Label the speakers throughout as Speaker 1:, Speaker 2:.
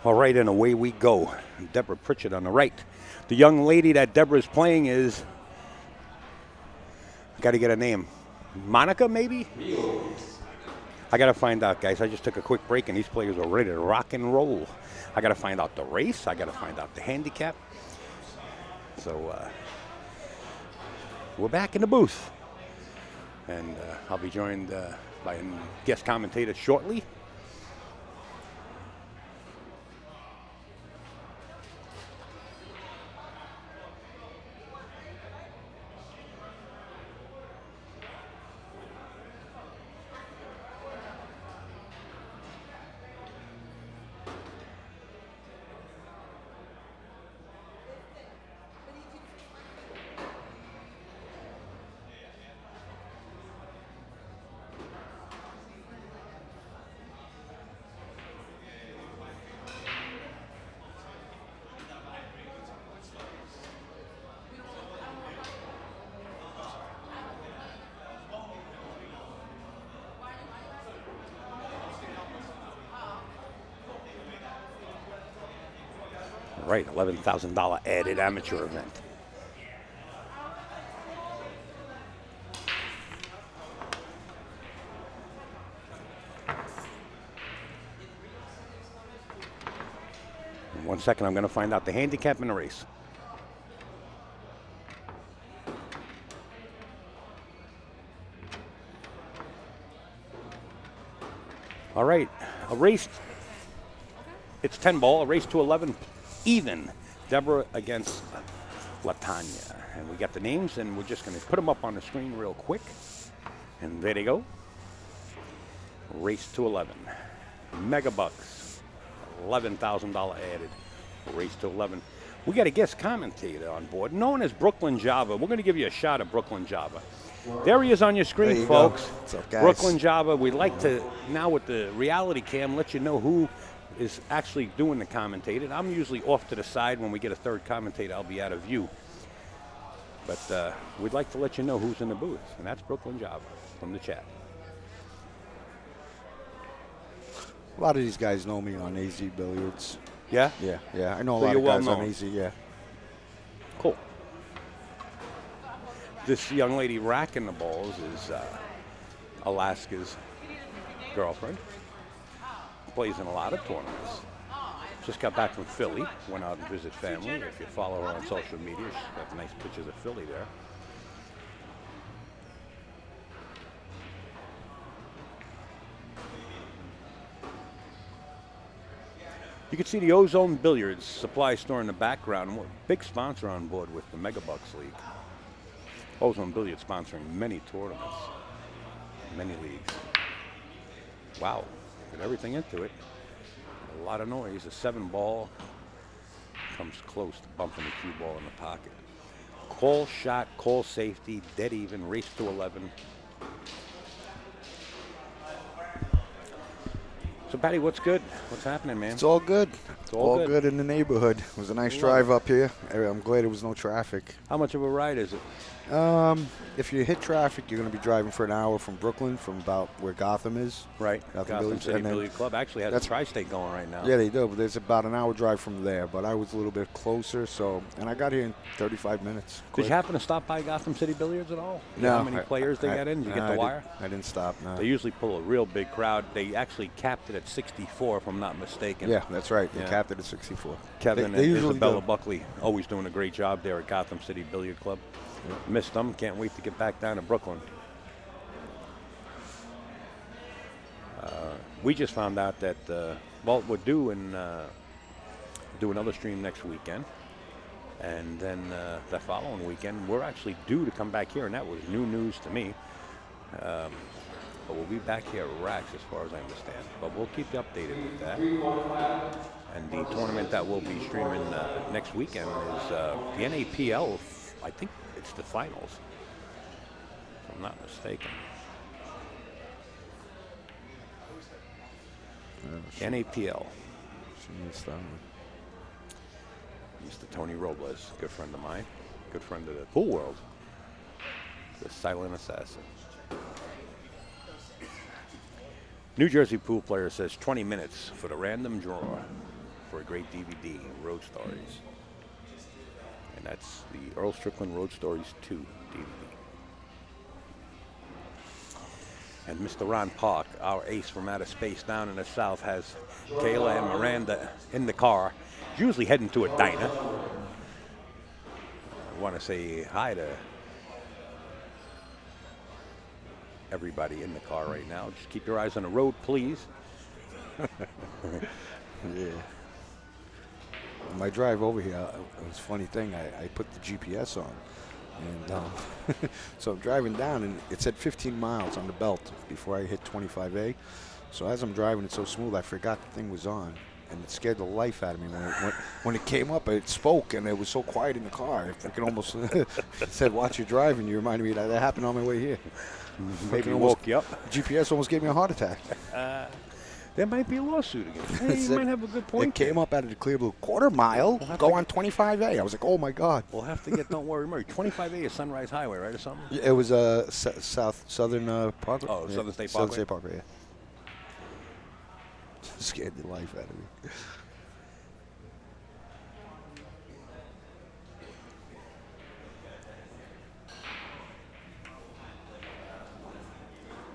Speaker 1: All right, and away we go. Debra Pritchett on the right. The young lady that Debra's playing is, got to get a name. Monica, maybe? I got to find out, guys. I just took a quick break, and these players are ready to rock and roll. I got to find out the race. I got to find out the handicap. So we're back in the booth. And I'll be joined by a guest commentator shortly. Right, $11,000 added amateur event. In 1 second, I'm going to find out the handicap in the race. All right, a race. It's 10 ball, a race to 11. Even. Debra against Latonia. And we got the names, and we're just going to put them up on the screen real quick. And there they go. Race to 11. Megabucks, $11,000 added. Race to 11. We got a guest commentator on board, known as Brooklyn Java. We're going to give you a shot of Brooklyn Java. There he is on your screen, folks.
Speaker 2: What's up, guys?
Speaker 1: Brooklyn Java. We'd like to, now with the reality cam, let you know who is actually doing the commentating. I'm usually off to the side. When we get a third commentator, I'll be out of view. But we'd like to let you know who's in the booth, and that's Brooklyn Java from the chat.
Speaker 2: A lot of these guys know me on AZ Billiards.
Speaker 1: Yeah?
Speaker 2: Yeah. I know a
Speaker 1: So
Speaker 2: lot
Speaker 1: you're
Speaker 2: of guys
Speaker 1: well
Speaker 2: on
Speaker 1: known.
Speaker 2: AZ, yeah.
Speaker 1: Cool. This young lady racking the balls is Alaska's girlfriend. Plays in a lot of tournaments. Just got back from Philly. Went out and visit family. If you follow her on social media, she's got nice pictures of Philly there. You can see the Ozone Billiards supply store in the background. We're a big sponsor on board with the Megabucks League. Ozone Billiards sponsoring many tournaments, many leagues. Wow. Put everything into it. A lot of noise. A 7 ball comes close to bumping the cue ball in the pocket. Call shot, call safety, dead even, race to 11. So, Patty, what's good? What's happening, man?
Speaker 2: It's all good.
Speaker 1: It's all good.
Speaker 2: in the neighborhood. It was a nice
Speaker 1: Love
Speaker 2: drive
Speaker 1: it.
Speaker 2: up here. I'm glad there was no traffic.
Speaker 1: How much of a ride is it?
Speaker 2: If you hit traffic, you're going to be driving for an hour from Brooklyn, from about where Gotham is.
Speaker 1: Right. Gotham
Speaker 2: Billiards,
Speaker 1: City
Speaker 2: and then
Speaker 1: Billiard Club actually has a tri-state going right now.
Speaker 2: Yeah, they do. But there's about an hour drive from there. But I was a little bit closer, and I got here in 35 minutes.
Speaker 1: Did you happen to stop by Gotham City Billiards at all?
Speaker 2: No.
Speaker 1: How many players they got in? Did you get the wire?
Speaker 2: I didn't stop, no.
Speaker 1: They usually pull a real big crowd. They actually capped it at 64, if I'm not mistaken.
Speaker 2: Yeah, that's right. They
Speaker 1: Yeah.
Speaker 2: capped it at 64.
Speaker 1: Kevin
Speaker 2: They
Speaker 1: and
Speaker 2: usually
Speaker 1: Isabella
Speaker 2: do.
Speaker 1: Buckley always doing a great job there at Gotham City Billiard Club. Missed them. Can't wait to get back down to Brooklyn. We just found out that we're due and do another stream next weekend. And then the following weekend, we're actually due to come back here, and that was new news to me. But we'll be back here at Racks as far as I understand. But we'll keep you updated with that. And the tournament that we'll be streaming next weekend is the NAPL. I think it's the finals, if I'm not mistaken. NAPL. Mr. Tony Robles, good friend of mine, good friend of the pool world, the silent assassin. New Jersey pool player says 20 minutes for the random draw. for a great DVD, Road Stories. And that's the Earl Strickland Road Stories 2 DVD. And Mr. Ron Park, our ace from outer space down in the south, has Kayla and Miranda in the car, usually heading to a diner. I want to say hi to everybody in the car right now. Just keep your eyes on the road, please.
Speaker 2: Yeah. My drive over here, it was a funny thing. I put the GPS on. And so I'm driving down, and it said 15 miles on the belt before I hit 25A. So as I'm driving, it's so smooth, I forgot the thing was on. And it scared the life out of me. When it came up, it spoke, and it was so quiet in the car. I could almost it said, watch your driving. You reminded me that happened on my way here.
Speaker 1: Maybe woke you up.
Speaker 2: GPS almost gave me a heart attack.
Speaker 1: There might be a lawsuit again. Hey, you might have a good point.
Speaker 2: It came up out of the clear blue. Quarter mile, go on 25A. I was like, oh, my God.
Speaker 1: We'll have to get, don't worry, Murray. 25A is Sunrise Highway, right, or something?
Speaker 2: Yeah, it was Southern Parkway.
Speaker 1: Oh,
Speaker 2: yeah.
Speaker 1: Southern State Parkway?
Speaker 2: Southern State Parkway, yeah. Scared the life out of me.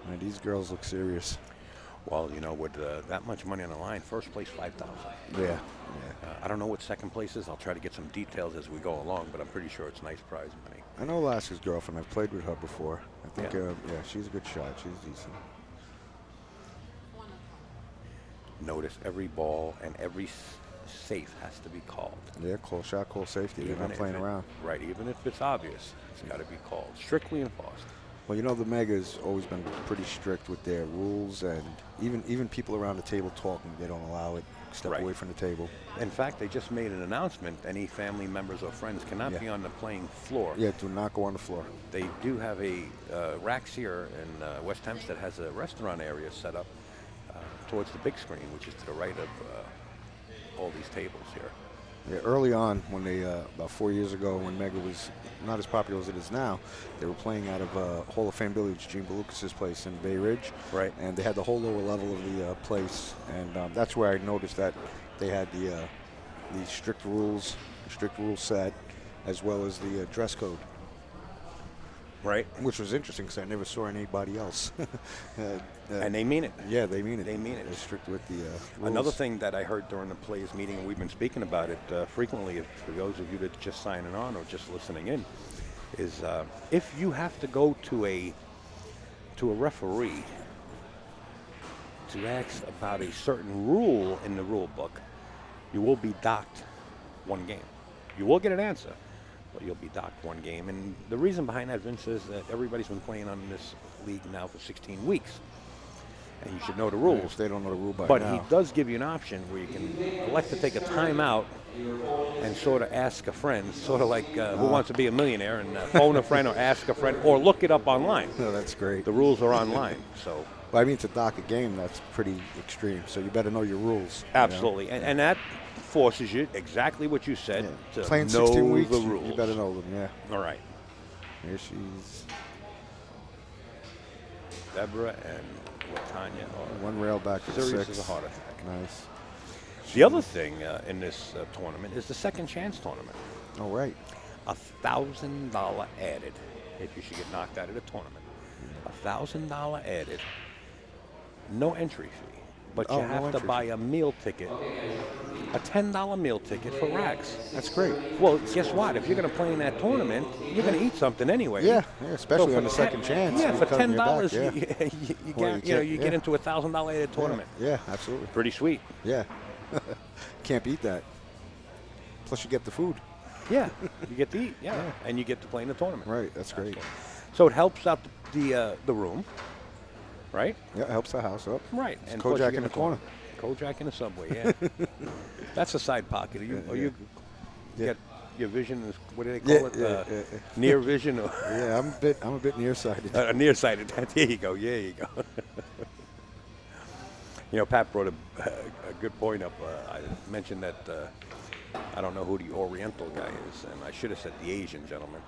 Speaker 2: Man, these girls look serious.
Speaker 1: Well, you know, with that much money on the line, first place $5,000.
Speaker 2: Yeah.
Speaker 1: I don't know what second place is. I'll try to get some details as we go along, but I'm pretty sure it's nice prize money.
Speaker 2: I know Alaska's girlfriend. I've played with her before. I think,
Speaker 1: Yeah.
Speaker 2: she's a good shot. She's decent.
Speaker 1: Notice every ball and every safe has to be called.
Speaker 2: Yeah, close shot, close safety. They're not playing around.
Speaker 1: Right, even if it's obvious, it's got to be called. Strictly enforced.
Speaker 2: Well, you know, the Mega's always been pretty strict with their rules, and even people around the table talking, they don't allow it. Step away from the table.
Speaker 1: In fact, they just made an announcement. Any family members or friends cannot be on the playing floor.
Speaker 2: Yeah, do not go on the floor.
Speaker 1: They do have a Rax here in West Hempstead has a restaurant area set up towards the big screen, which is to the right of all these tables here.
Speaker 2: Yeah, early on, when they about 4 years ago, when Mega was not as popular as it is now, they were playing out of Hall of Fame Village, Gene Belucas' place in Bay Ridge.
Speaker 1: Right.
Speaker 2: And they had the whole lower level of the place, and that's where I noticed that they had the strict rule set, as well as the dress code.
Speaker 1: Right.
Speaker 2: Which was interesting because I never saw anybody else.
Speaker 1: And they mean it.
Speaker 2: Yeah, they mean it.
Speaker 1: They mean it.
Speaker 2: They're strict with the rules.
Speaker 1: Another thing that I heard during the players meeting, and we've been speaking about it frequently, for those of you that just signing on or just listening in, is if you have to go to a referee to ask about a certain rule in the rule book, you will be docked one game. You will get an answer, but you'll be docked one game. And the reason behind that, Vince, is that everybody's been playing on this league now for 16 weeks. And you should know the rules.
Speaker 2: They don't know the rule by
Speaker 1: but
Speaker 2: now.
Speaker 1: He does give you an option where you can elect to take a timeout and sort of ask a friend, sort of like Who Wants to Be a Millionaire, and phone a friend or ask a friend or look it up online.
Speaker 2: No, that's great.
Speaker 1: The rules are online. So.
Speaker 2: Well, I mean, to dock a game, that's pretty extreme. So you better know your rules.
Speaker 1: Absolutely.
Speaker 2: You know?
Speaker 1: And that forces you, exactly what you said, to
Speaker 2: playing
Speaker 1: know
Speaker 2: 16 weeks,
Speaker 1: the rules.
Speaker 2: You better know them, yeah.
Speaker 1: All right.
Speaker 2: Here she's.
Speaker 1: Debra and Latonia are
Speaker 2: one rail back to
Speaker 1: serious
Speaker 2: 6.
Speaker 1: as a heart attack.
Speaker 2: Nice.
Speaker 1: The other thing in this tournament is the second chance tournament.
Speaker 2: Oh, right.
Speaker 1: $1,000 added if you should get knocked out of the tournament. $1,000 added. No entry fee, but you have to buy a meal ticket, a $10 meal ticket for Rags.
Speaker 2: That's great.
Speaker 1: Well, guess what? If you're going to play in that tournament, you're going to eat something anyway.
Speaker 2: Yeah, especially on the second chance.
Speaker 1: Yeah, for $10,
Speaker 2: you
Speaker 1: get into a $1,000 added tournament.
Speaker 2: Yeah, absolutely.
Speaker 1: Pretty sweet.
Speaker 2: Yeah. Can't beat that. Plus, you get the food.
Speaker 1: Yeah, you get to eat. Yeah, and you get to play in the tournament.
Speaker 2: Right, that's great.
Speaker 1: So it helps out the room, right?
Speaker 2: Yeah, it helps the house up.
Speaker 1: Right.
Speaker 2: It's
Speaker 1: And
Speaker 2: Kojak in the corner.
Speaker 1: Kojak in the subway, yeah. That's a side pocket. You get your vision is, what do they call it? Near vision? Or
Speaker 2: Yeah, I'm a bit nearsighted.
Speaker 1: Nearsighted. There you go. Yeah, you go. You know, Pat brought a good point up. I mentioned that I don't know who the Oriental guy is, and I should have said the Asian gentleman.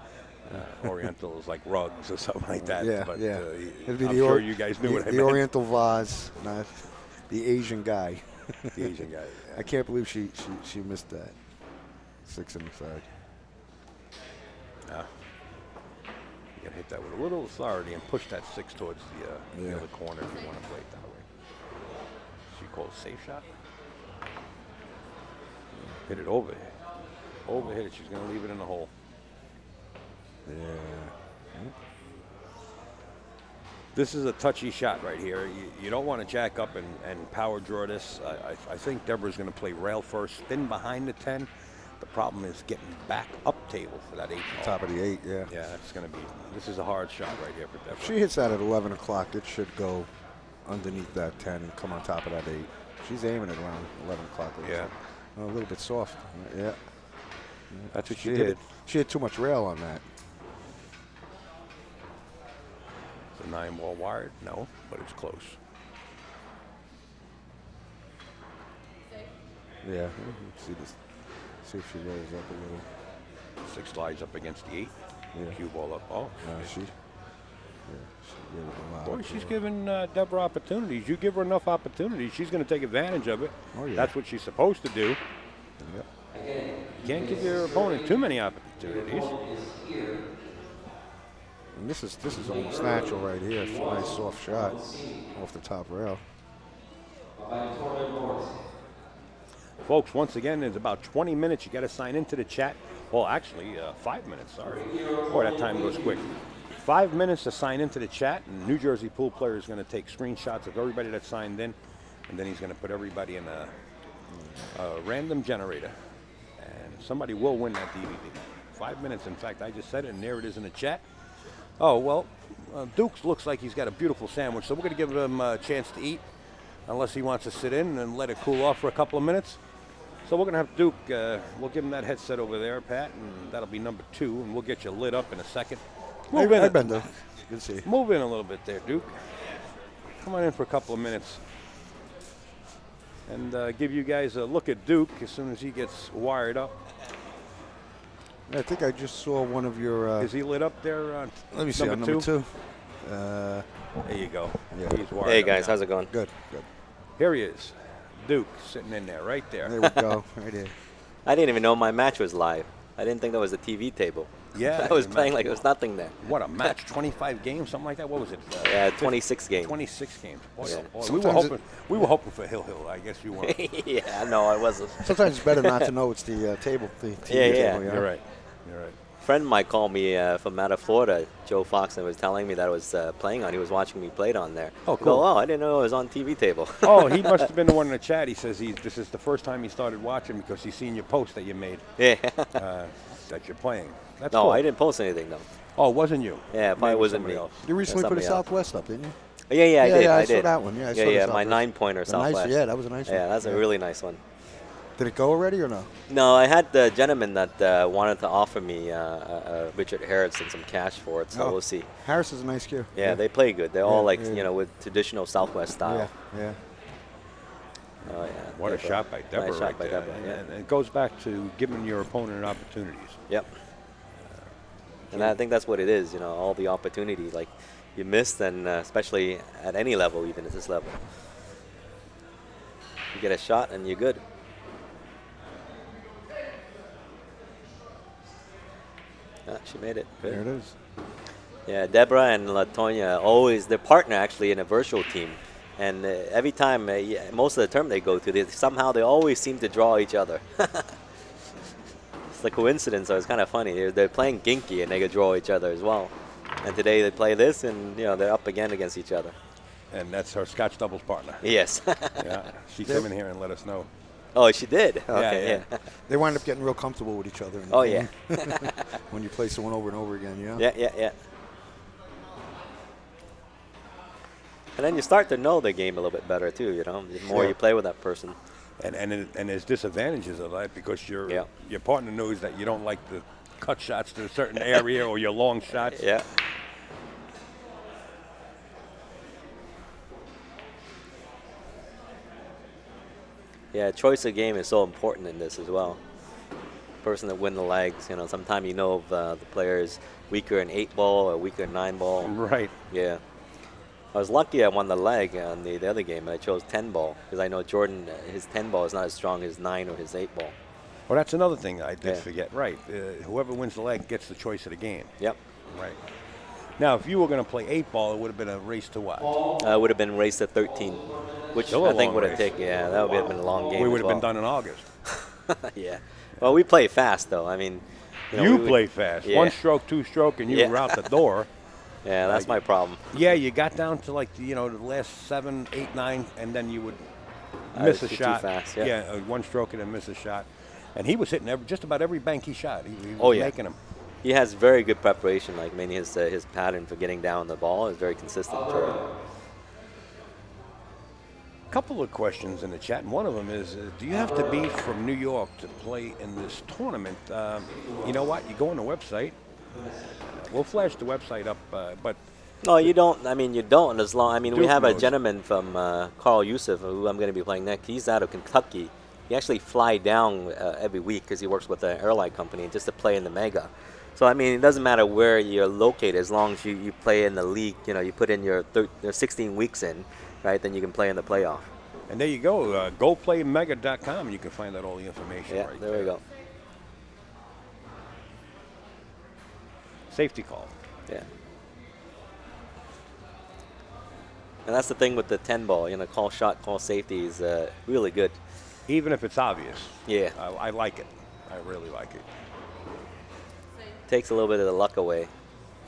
Speaker 1: Oriental is like rugs or something like that.
Speaker 2: Yeah,
Speaker 1: but
Speaker 2: yeah.
Speaker 1: I'm sure you guys knew what I meant.
Speaker 2: The Oriental vase, not the Asian guy.
Speaker 1: The Asian guy.
Speaker 2: I can't believe she missed that. 6 in the side.
Speaker 1: You gotta hit that with a little authority and push that 6 towards the other corner if you want to play it that way. She calls safe shot. Hit it over. Overhit it. She's gonna leave it in the hole.
Speaker 2: Yeah.
Speaker 1: This is a touchy shot right here. You don't want to jack up and power draw this. I think Debra's going to play rail first, spin behind the 10. The problem is getting back up table for that 8 ball.
Speaker 2: Top of the 8, yeah.
Speaker 1: Yeah, it's going to be. This is a hard shot right here for Debra.
Speaker 2: If she hits that at 11 o'clock, it should go underneath that 10 and come on top of that 8. She's aiming it around 11 o'clock.
Speaker 1: Yeah.
Speaker 2: A little bit soft. Yeah.
Speaker 1: That's what she did.
Speaker 2: She had too much rail on that.
Speaker 1: The 9 ball wired? No, but it's close.
Speaker 2: Yeah. See if she rolls up a little.
Speaker 1: 6 slides up against the 8.
Speaker 2: Yeah.
Speaker 1: Cue ball up. Oh.
Speaker 2: She gave it a lot.
Speaker 1: Boy, she's giving Debra opportunities. You give her enough opportunities, she's going to take advantage of it.
Speaker 2: Oh, yeah.
Speaker 1: That's what she's supposed to do.
Speaker 2: Yep.
Speaker 1: You can't give your opponent too many opportunities.
Speaker 2: And this is almost natural right here. It's a nice soft shot off the top rail.
Speaker 1: Folks, once again, it's about 20 minutes. You got to sign into the chat. Well, actually, 5 minutes, sorry. Boy, that time goes quick. 5 minutes to sign into the chat, and New Jersey pool player is going to take screenshots of everybody that signed in, and then he's going to put everybody in a random generator, and somebody will win that DVD. 5 minutes, in fact, I just said it, and there it is in the chat. Oh, well, Dukes looks like he's got a beautiful sandwich, so we're going to give him a chance to eat, unless he wants to sit in and let it cool off for a couple of minutes. So we're going to have Duke, we'll give him that headset over there, Pat, and that'll be number 2, and we'll get you lit up in a second.
Speaker 2: Hey, Bender. Good to see you.
Speaker 1: Move in a little bit there, Duke. Come on in for a couple of minutes. And give you guys a look at Duke as soon as he gets wired up.
Speaker 2: I think I just saw one of your...
Speaker 1: is he lit up there?
Speaker 2: Let me see, on number 2.
Speaker 1: There you go.
Speaker 2: Yeah.
Speaker 1: He's wired
Speaker 3: Hey
Speaker 1: up
Speaker 3: guys,
Speaker 1: now.
Speaker 3: how's it going?
Speaker 2: Good, good.
Speaker 1: Here he is. Duke sitting in there, right there.
Speaker 2: There we go, right there.
Speaker 3: I didn't even know my match was live. I didn't think that was a TV table.
Speaker 1: Yeah.
Speaker 3: I was playing like there was nothing there.
Speaker 1: What, a match? 25 games, something like that? What was it?
Speaker 3: Yeah, 26 games.
Speaker 1: 26 games. Boy,
Speaker 3: Yeah.
Speaker 1: oh boy. We were hoping for Hill. I guess you weren't.
Speaker 3: Yeah, no, I wasn't.
Speaker 2: Sometimes it's better not to know it's the table. The TV
Speaker 3: Yeah,
Speaker 2: table,
Speaker 1: You're right. You're right.
Speaker 3: A friend might call me from out of Florida, Joe Fox, and was telling me that I was playing on. He was watching me play on there.
Speaker 1: Oh,
Speaker 3: I go,
Speaker 1: cool.
Speaker 3: oh, I didn't know it was on TV table.
Speaker 1: Oh, he must have been the one in the chat. He says this is the first time he started watching because he's seen your post that you made
Speaker 3: Yeah.
Speaker 1: that you're playing. That's
Speaker 3: No,
Speaker 1: cool.
Speaker 3: I didn't post anything though.
Speaker 1: Oh, it wasn't you?
Speaker 3: Yeah, it probably
Speaker 1: Maybe
Speaker 3: wasn't
Speaker 1: somebody
Speaker 3: me.
Speaker 1: else.
Speaker 2: You recently put a
Speaker 3: Somebody else.
Speaker 2: Southwest up, didn't you?
Speaker 3: Yeah, I did.
Speaker 2: I
Speaker 3: I
Speaker 2: saw
Speaker 3: did.
Speaker 2: that one. Yeah, I saw
Speaker 3: yeah,
Speaker 2: the
Speaker 3: yeah, my
Speaker 2: Southwest.
Speaker 3: 9-pointer Southwest.
Speaker 2: Yeah, that was a nice one.
Speaker 3: Yeah, that's a really nice one.
Speaker 2: Did it go already or no?
Speaker 3: No, I had the gentleman that wanted to offer me Richard Harris and some cash for it, so
Speaker 2: Oh.
Speaker 3: we'll see.
Speaker 2: Harris is a nice cue.
Speaker 3: Yeah, they play good. They're all
Speaker 2: Yeah,
Speaker 3: like,
Speaker 2: yeah.
Speaker 3: with traditional Southwest style.
Speaker 2: Yeah.
Speaker 3: Oh, yeah.
Speaker 1: What a
Speaker 3: Debra.
Speaker 1: shot by Debra
Speaker 3: Nice shot
Speaker 1: right
Speaker 3: by
Speaker 1: there.
Speaker 3: Debra, yeah.
Speaker 1: And it goes back to giving your opponent opportunities.
Speaker 3: Yep. And I think that's what it is, all the opportunity. Like, you miss, and especially at any level, even at this level. You get a shot, and you're good. Ah, she made it. Good.
Speaker 2: There it is.
Speaker 3: Yeah, Debra and Latonia always, they're partner actually in a virtual team. And every time, most of the term they go to, somehow they always seem to draw each other. It's a coincidence, so it's kind of funny. They're playing Ginky and they could draw each other as well. And today they play this and, they're up again against each other.
Speaker 1: And that's her Scotch doubles partner.
Speaker 3: Yes.
Speaker 1: Yeah, she came in here and let us know.
Speaker 3: Oh, she did? Okay,
Speaker 1: yeah.
Speaker 2: They wind up getting real comfortable with each other. In the
Speaker 3: Oh,
Speaker 2: game.
Speaker 3: yeah.
Speaker 2: When you play someone over and over again,
Speaker 3: Yeah. And then you start to know the game a little bit better too, the more you play with that person.
Speaker 1: And there's disadvantages of that because your partner knows that you don't like the cut shots to a certain area or your long shots.
Speaker 3: Yeah. Yeah, choice of game is so important in this as well. Person that win the legs, sometimes you know if the player is weaker in 8 ball or weaker in 9 ball.
Speaker 1: Right.
Speaker 3: Yeah. I was lucky I won the leg on the other game. I chose 10 ball because I know Jordan, his 10 ball is not as strong as 9 or his 8 ball.
Speaker 1: Well, that's another thing I did
Speaker 3: Yeah.
Speaker 1: forget. Right. Whoever wins the leg gets the choice of the game.
Speaker 3: Yep.
Speaker 1: Right. Now, if you were going to play 8 ball, it would have been a race to what?
Speaker 3: Would have been raced at 13, which
Speaker 1: Still a
Speaker 3: I think
Speaker 1: long
Speaker 3: would have
Speaker 1: race.
Speaker 3: taken, yeah, that would have been a long game.
Speaker 1: We would
Speaker 3: as
Speaker 1: have been
Speaker 3: well.
Speaker 1: done in August.
Speaker 3: Yeah. Well, we play fast, though. I mean,
Speaker 1: You
Speaker 3: we
Speaker 1: play fast.
Speaker 3: Yeah.
Speaker 1: 1 stroke, 2 stroke, and you
Speaker 3: Yeah.
Speaker 1: were out the door.
Speaker 3: Yeah, that's my problem.
Speaker 1: Yeah, you got down to like the last 7, 8, 9, and then you would
Speaker 3: I
Speaker 1: miss a
Speaker 3: was too
Speaker 1: shot.
Speaker 3: fast, yeah.
Speaker 1: 1 stroke and then miss a shot. And he was hitting just about every bank he shot. He was
Speaker 3: Oh, yeah.
Speaker 1: making them.
Speaker 3: He has very good preparation. Like, I mean, his pattern for getting down the ball is very consistent.
Speaker 1: Couple of questions in the chat, and one of them is, do you have to be from New York to play in this tournament? You know what? You go on the website. We'll flash the website up, but
Speaker 3: No, you don't. I mean, you don't. As long. I mean, we
Speaker 1: Duke
Speaker 3: have a
Speaker 1: knows.
Speaker 3: gentleman from Carl Yusuf, who I'm going to be playing next. He's out of Kentucky. He actually fly down every week because he works with an airline company just to play in the Mega. So I mean, it doesn't matter where you're located as long as you play in the league. You put in your 16 weeks in, right? Then you can play in the playoff.
Speaker 1: and there you go. GoPlayMega.com. You can find out all the information
Speaker 3: Yeah,
Speaker 1: right
Speaker 3: there we go.
Speaker 1: Safety call.
Speaker 3: Yeah. And that's the thing with the 10 ball. Call shot, call safety is really good.
Speaker 1: Even if it's obvious.
Speaker 3: Yeah.
Speaker 1: I like it. I really like it.
Speaker 3: Takes a little bit of the luck away.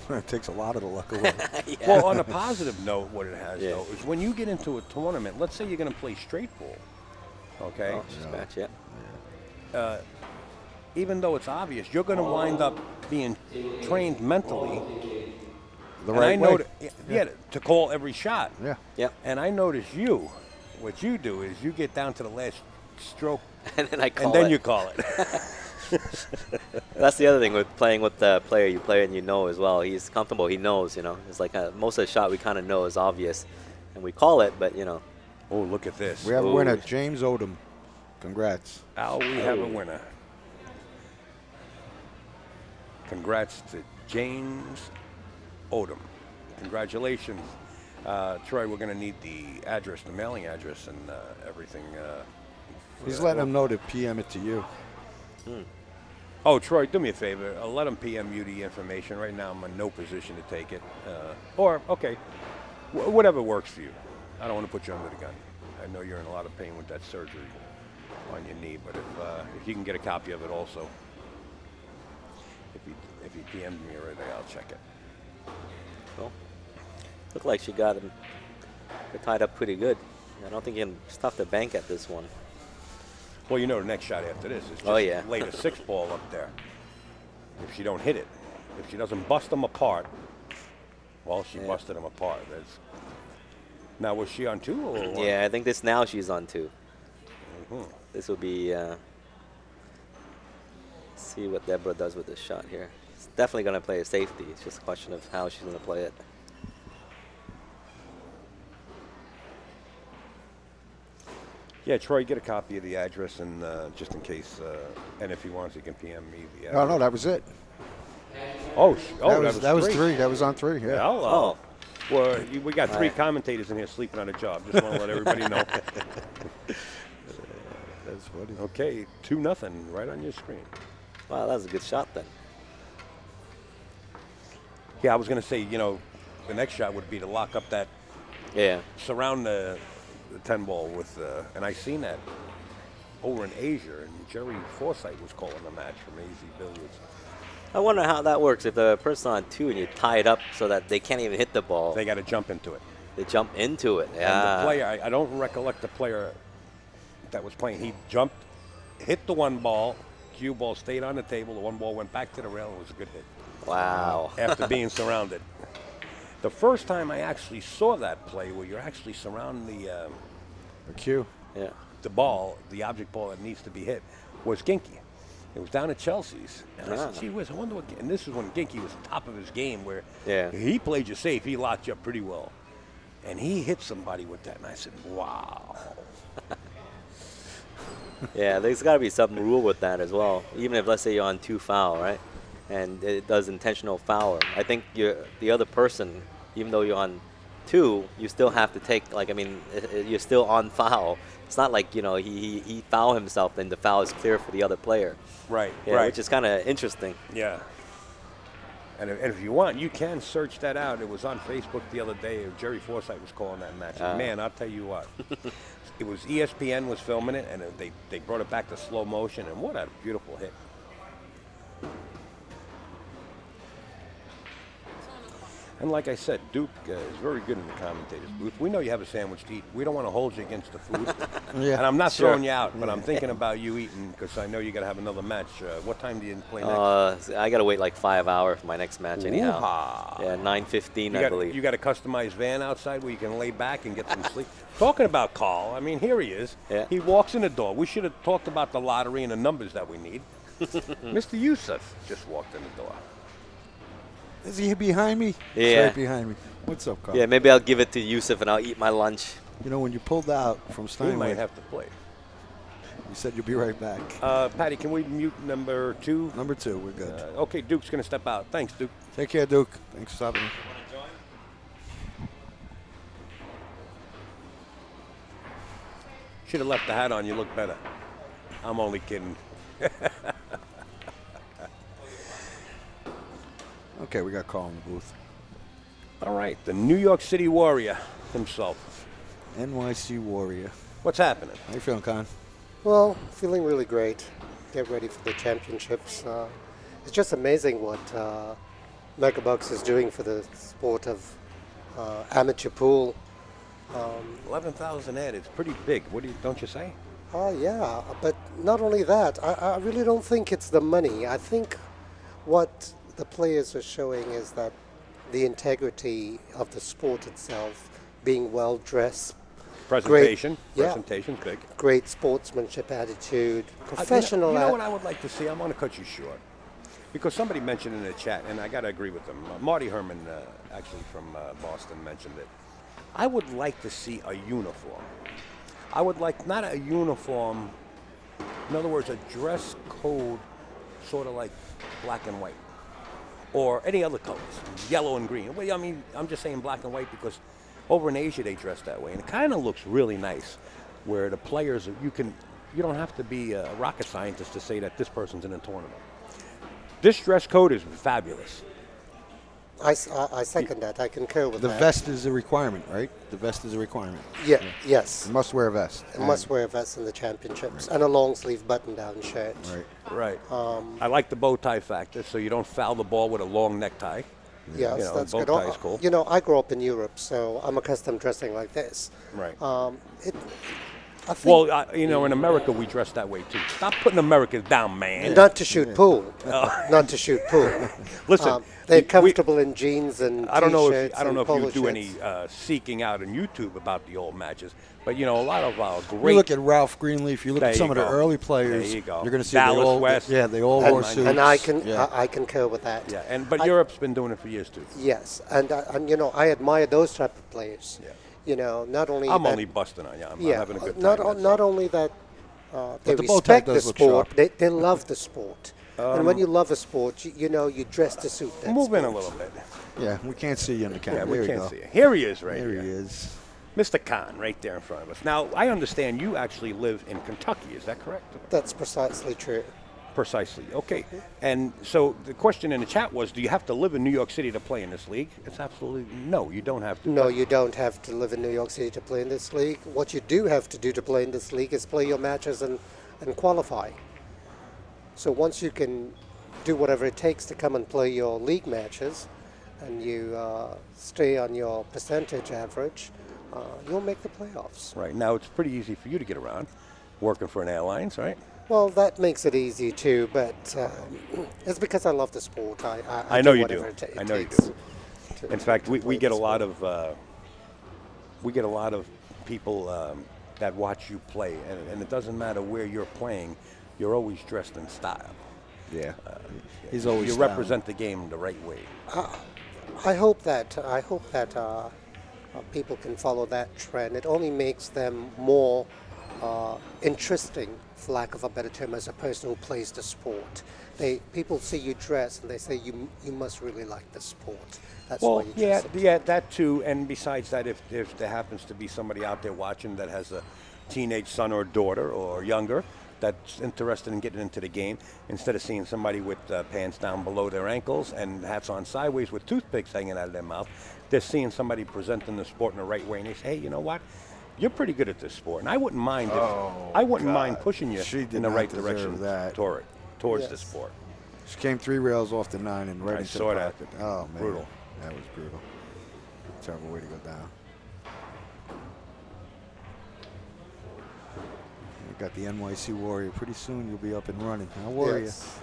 Speaker 2: It takes a lot of the luck away.
Speaker 3: Yeah.
Speaker 1: Well, on a positive note, what it has,
Speaker 3: Yeah.
Speaker 1: though, is when you get into a tournament, let's say you're going to play straight ball, okay?
Speaker 3: Oh, scratch, yeah.
Speaker 1: Even though it's obvious, you're going to wind up being trained mentally.
Speaker 2: The
Speaker 1: And
Speaker 2: right
Speaker 1: I
Speaker 2: way.
Speaker 1: know to call every shot.
Speaker 2: Yeah.
Speaker 3: Yep.
Speaker 1: And I notice what you do is you get down to the last stroke,
Speaker 3: And then I call
Speaker 1: and then
Speaker 3: it.
Speaker 1: you call it.
Speaker 3: That's the other thing with playing with the player you play and as well. He's comfortable. He knows, It's like most of the shot we kind of know is obvious. And we call it, but,
Speaker 1: Oh, look at this.
Speaker 2: We have a
Speaker 3: Ooh.
Speaker 2: winner, James Odom. Congrats.
Speaker 1: Al, we have a winner. Congrats to James Odom. Congratulations. Troy, we're going to need the address, the mailing address, and everything.
Speaker 2: He's letting them know to PM it to you.
Speaker 1: Oh, Troy, do me a favor. Let them PM you the information. Right now, I'm in no position to take it. Okay, whatever works for you. I don't want to put you under the gun. I know you're in a lot of pain with that surgery on your knee, but if you can get a copy of it also, if he PM'd me already, I'll check it.
Speaker 3: well, looked like she got him tied up pretty good. I don't think you can stuff the bank at this one.
Speaker 1: Well, the next shot after this is just
Speaker 3: Oh, yeah.
Speaker 1: lay the 6 ball up there. If she don't hit it, if she doesn't bust them apart, well, she
Speaker 3: Yeah.
Speaker 1: busted them apart. Now, was she on 2 or what?
Speaker 3: Yeah, I think now she's on 2.
Speaker 1: Mhm.
Speaker 3: This will be, see what Debra does with this shot here. She's definitely going to play a safety. It's just a question of how she's going to play it.
Speaker 1: Yeah, Troy, get a copy of the address, and just in case, and if he wants, he can PM me the address.
Speaker 2: Oh, no, that was it.
Speaker 1: That was
Speaker 2: 3. That was on 3, yeah.
Speaker 1: Hello.
Speaker 3: Oh.
Speaker 1: Well, we got 3
Speaker 3: Right.
Speaker 1: commentators in here sleeping on a job. Just want to let everybody know.
Speaker 2: That's funny.
Speaker 1: Okay, 2-0 right on your screen.
Speaker 3: Wow, that was a good shot then.
Speaker 1: Yeah, I was going to say, the next shot would be to lock up that,
Speaker 3: Yeah.
Speaker 1: surround the 10 ball with, and I seen that over in Asia, and Jerry Forsythe was calling the match from AZ Billiards.
Speaker 3: I wonder how that works. If the person on 2 and you tie it up so that they can't even hit the ball,
Speaker 1: They got to jump into it.
Speaker 3: they jump into it.
Speaker 1: And
Speaker 3: Yeah.
Speaker 1: the player, I don't recollect the player that was playing. He jumped, hit the 1 ball, cue ball stayed on the table, the 1 ball went back to the rail, and it was a good hit
Speaker 3: Wow.
Speaker 1: after being surrounded. The first time I actually saw that play where you're actually surrounding
Speaker 2: A cue.
Speaker 3: Yeah.
Speaker 1: the ball, the object ball that needs to be hit, was Ginky. It was down at Chelsea's. And I said,
Speaker 3: Ah.
Speaker 1: gee whiz, I wonder what, and this is when Ginky was top of his game, where
Speaker 3: Yeah.
Speaker 1: he played you safe, he locked you up pretty well. And he hit somebody with that, and I said, wow.
Speaker 3: Yeah, there's got to be some rule with that as well. Even if, let's say, you're on 2 foul, right? And it does intentional foul. I think the other person, even though you're on 2, you still have to take, like, I mean, you're still on foul. It's not like, you know, he foul himself, then the foul is clear for the other player.
Speaker 1: Right,
Speaker 3: Yeah,
Speaker 1: right.
Speaker 3: which is kind of interesting.
Speaker 1: Yeah. And if you want, you can search that out. It was on Facebook the other day. Jerry Forsythe was calling that match. And man, I'll tell you what. It was ESPN was filming it, and they brought it back to slow motion, and what a beautiful hit. And like I said, Duke is very good in the commentator's booth. We know you have a sandwich to eat. We don't want to hold you against the food.
Speaker 2: Yeah.
Speaker 1: And I'm not
Speaker 3: Sure.
Speaker 1: throwing you out, but I'm thinking about you eating because I know you got to have another match. What time do you play next?
Speaker 3: I got to wait like 5 hours for my next match anyhow.
Speaker 1: Ooh-ha.
Speaker 3: Yeah, 9:15, I believe.
Speaker 1: You got a customized van outside where you can lay back and get some sleep. Talking about Carl, I mean, here he is.
Speaker 3: Yeah.
Speaker 1: He walks in the door. We should have talked about the lottery and the numbers that we need. Mr. Yusuf just walked in the door.
Speaker 2: Is he behind me?
Speaker 3: Yeah.
Speaker 2: He's right behind me. What's up, Carl?
Speaker 3: Yeah, maybe I'll give it to Yusuf and I'll eat my lunch.
Speaker 2: You know, when you pulled out from
Speaker 1: We
Speaker 2: Steinway,
Speaker 1: might have to play.
Speaker 2: you said you'll be right back.
Speaker 1: Patty, can we mute number 2?
Speaker 2: Number 2, we're good.
Speaker 1: Okay, Duke's going to step out. Thanks, Duke.
Speaker 2: Take care, Duke. Thanks for stopping.
Speaker 1: Should have left the hat on. You look better. I'm only kidding.
Speaker 2: Okay, we got Carl in the booth.
Speaker 1: All right, the New York City Warrior himself.
Speaker 2: NYC Warrior.
Speaker 1: What's happening?
Speaker 2: How you feeling, Con?
Speaker 4: Well, feeling really great. Get ready for the championships. It's just amazing what Megabucks is doing for the sport of amateur pool.
Speaker 1: 11,000 head. It's pretty big. Don't you say?
Speaker 4: Yeah, but not only that, I really don't think it's the money. I think what the players are showing is that the integrity of the sport itself, being well dressed,
Speaker 1: Presentation.
Speaker 4: Yeah.
Speaker 1: Presentation's big.
Speaker 4: great sportsmanship attitude, professional.
Speaker 1: You know what I would like to see? I'm going to cut you short. Because somebody mentioned in the chat, and I got to agree with them. Marty Herman, actually from Boston, mentioned it. I would like to see a uniform. I would like not a uniform, in other words, a dress code sort of like black and white. Or any other colors, yellow and green. Well, I mean, I'm just saying black and white because over in Asia they dress that way. And it kind of looks really nice where the players, you don't have to be a rocket scientist to say that this person's in a tournament. This dress code is fabulous.
Speaker 4: I second that. I concur with
Speaker 2: The
Speaker 4: that.
Speaker 2: vest is a requirement, right? The vest is a requirement.
Speaker 4: Yeah, yes.
Speaker 2: You must wear a vest.
Speaker 4: And must wear a vest in the championships and a long sleeve button down shirt.
Speaker 2: Right.
Speaker 1: Right. I like the bow tie factor, so you don't foul the ball with a long necktie.
Speaker 4: Yes,
Speaker 1: You know,
Speaker 4: that's
Speaker 1: bow
Speaker 4: good.
Speaker 1: tie is cool.
Speaker 4: You know, I grew up in Europe, so I'm accustomed dressing like this.
Speaker 1: Right.
Speaker 4: I think
Speaker 1: Well, in America we dress that way too. Stop putting Americans down, man.
Speaker 4: not to shoot pool. Not to shoot pool.
Speaker 1: Listen,
Speaker 4: They're
Speaker 1: we-
Speaker 4: comfortable in jeans and
Speaker 1: I don't know
Speaker 4: t-shirts
Speaker 1: if
Speaker 4: and
Speaker 1: you
Speaker 4: polo
Speaker 1: do any
Speaker 4: shirts.
Speaker 1: seeking out on YouTube about the old matches, but a lot of our
Speaker 2: You
Speaker 1: great.
Speaker 2: look at Ralph Greenleaf, you look
Speaker 1: There
Speaker 2: at some
Speaker 1: you
Speaker 2: of the
Speaker 1: go.
Speaker 2: early players,
Speaker 1: There you go.
Speaker 2: you're going to see
Speaker 1: Dallas
Speaker 2: they all,
Speaker 1: West.
Speaker 2: they all
Speaker 4: And,
Speaker 2: wore suits.
Speaker 4: and
Speaker 2: Yeah.
Speaker 4: I concur with that.
Speaker 1: Yeah, but Europe's been doing it for years too.
Speaker 4: Yes, and I admire those type of players.
Speaker 1: Yeah.
Speaker 4: Not only
Speaker 1: I'm
Speaker 4: that,
Speaker 1: only busting on you. I'm
Speaker 4: yeah,
Speaker 1: having a good time.
Speaker 4: not
Speaker 1: that's
Speaker 4: not
Speaker 1: all.
Speaker 4: only that they
Speaker 2: the bow tie
Speaker 4: respect the
Speaker 2: does look
Speaker 4: sport,
Speaker 2: sharp.
Speaker 4: they love the sport. And when you love a sport, you dress to suit that
Speaker 1: Move in a
Speaker 4: sport.
Speaker 1: little bit.
Speaker 2: Yeah, we can't see you in the camera.
Speaker 1: Yeah,
Speaker 2: there
Speaker 1: we
Speaker 2: you
Speaker 1: can't
Speaker 2: go.
Speaker 1: see it. Here he is, right
Speaker 2: There
Speaker 1: here.
Speaker 2: he is.
Speaker 1: Mr. Khan, right there in front of us. Now, I understand you actually live in Kentucky. Is that correct?
Speaker 4: That's precisely true.
Speaker 1: Precisely. Okay. And so the question in the chat was, do you have to live in New York City to play in this league? It's absolutely no. You don't have to.
Speaker 4: No, you don't have to live in New York City to play in this league. What you do have to do to play in this league is play your matches and qualify. So once you can do whatever it takes to come and play your league matches, and you stay on your percentage average, you'll make the playoffs.
Speaker 1: Right. Now, it's pretty easy for you to get around working for an airlines, right?
Speaker 4: Well, that makes it easy too, but it's because I love the sport.
Speaker 1: I know you
Speaker 4: whatever
Speaker 1: do.
Speaker 4: it
Speaker 1: I know you
Speaker 4: takes
Speaker 1: do.
Speaker 4: to-
Speaker 1: In fact,
Speaker 4: to
Speaker 1: we
Speaker 4: play
Speaker 1: get a
Speaker 4: the
Speaker 1: lot
Speaker 4: sport.
Speaker 1: of people that watch you play, and it doesn't matter where you're playing, you're always dressed in style.
Speaker 2: Yeah. He's always
Speaker 1: You
Speaker 2: styling.
Speaker 1: represent the game the right way.
Speaker 4: I hope that people can follow that trend. It only makes them more interesting for lack of a better term, as a person who plays the sport. People see you dress and they say you must really like the sport. That's why
Speaker 1: Well,
Speaker 4: you
Speaker 1: yeah,
Speaker 4: dress up.
Speaker 1: yeah, that too. And besides that, if there happens to be somebody out there watching that has a teenage son or daughter or younger that's interested in getting into the game, instead of seeing somebody with pants down below their ankles and hats on sideways with toothpicks hanging out of their mouth, they're seeing somebody presenting the sport in the right way, and they say, hey, you know what? You're pretty good at this sport, and I wouldn't mind mind pushing you
Speaker 2: She did
Speaker 1: in the
Speaker 2: not
Speaker 1: right
Speaker 2: deserve
Speaker 1: direction
Speaker 2: that.
Speaker 1: towards the
Speaker 4: Yes.
Speaker 1: sport.
Speaker 2: She came 3 rails off the 9 and right
Speaker 1: I
Speaker 2: into
Speaker 1: saw
Speaker 2: the
Speaker 1: that.
Speaker 2: pocket. Oh, man.
Speaker 1: Brutal.
Speaker 2: That was brutal. Terrible way to go down. We got the NYC Warrior. Pretty soon you'll be up and running. How Warrior?
Speaker 4: Yes.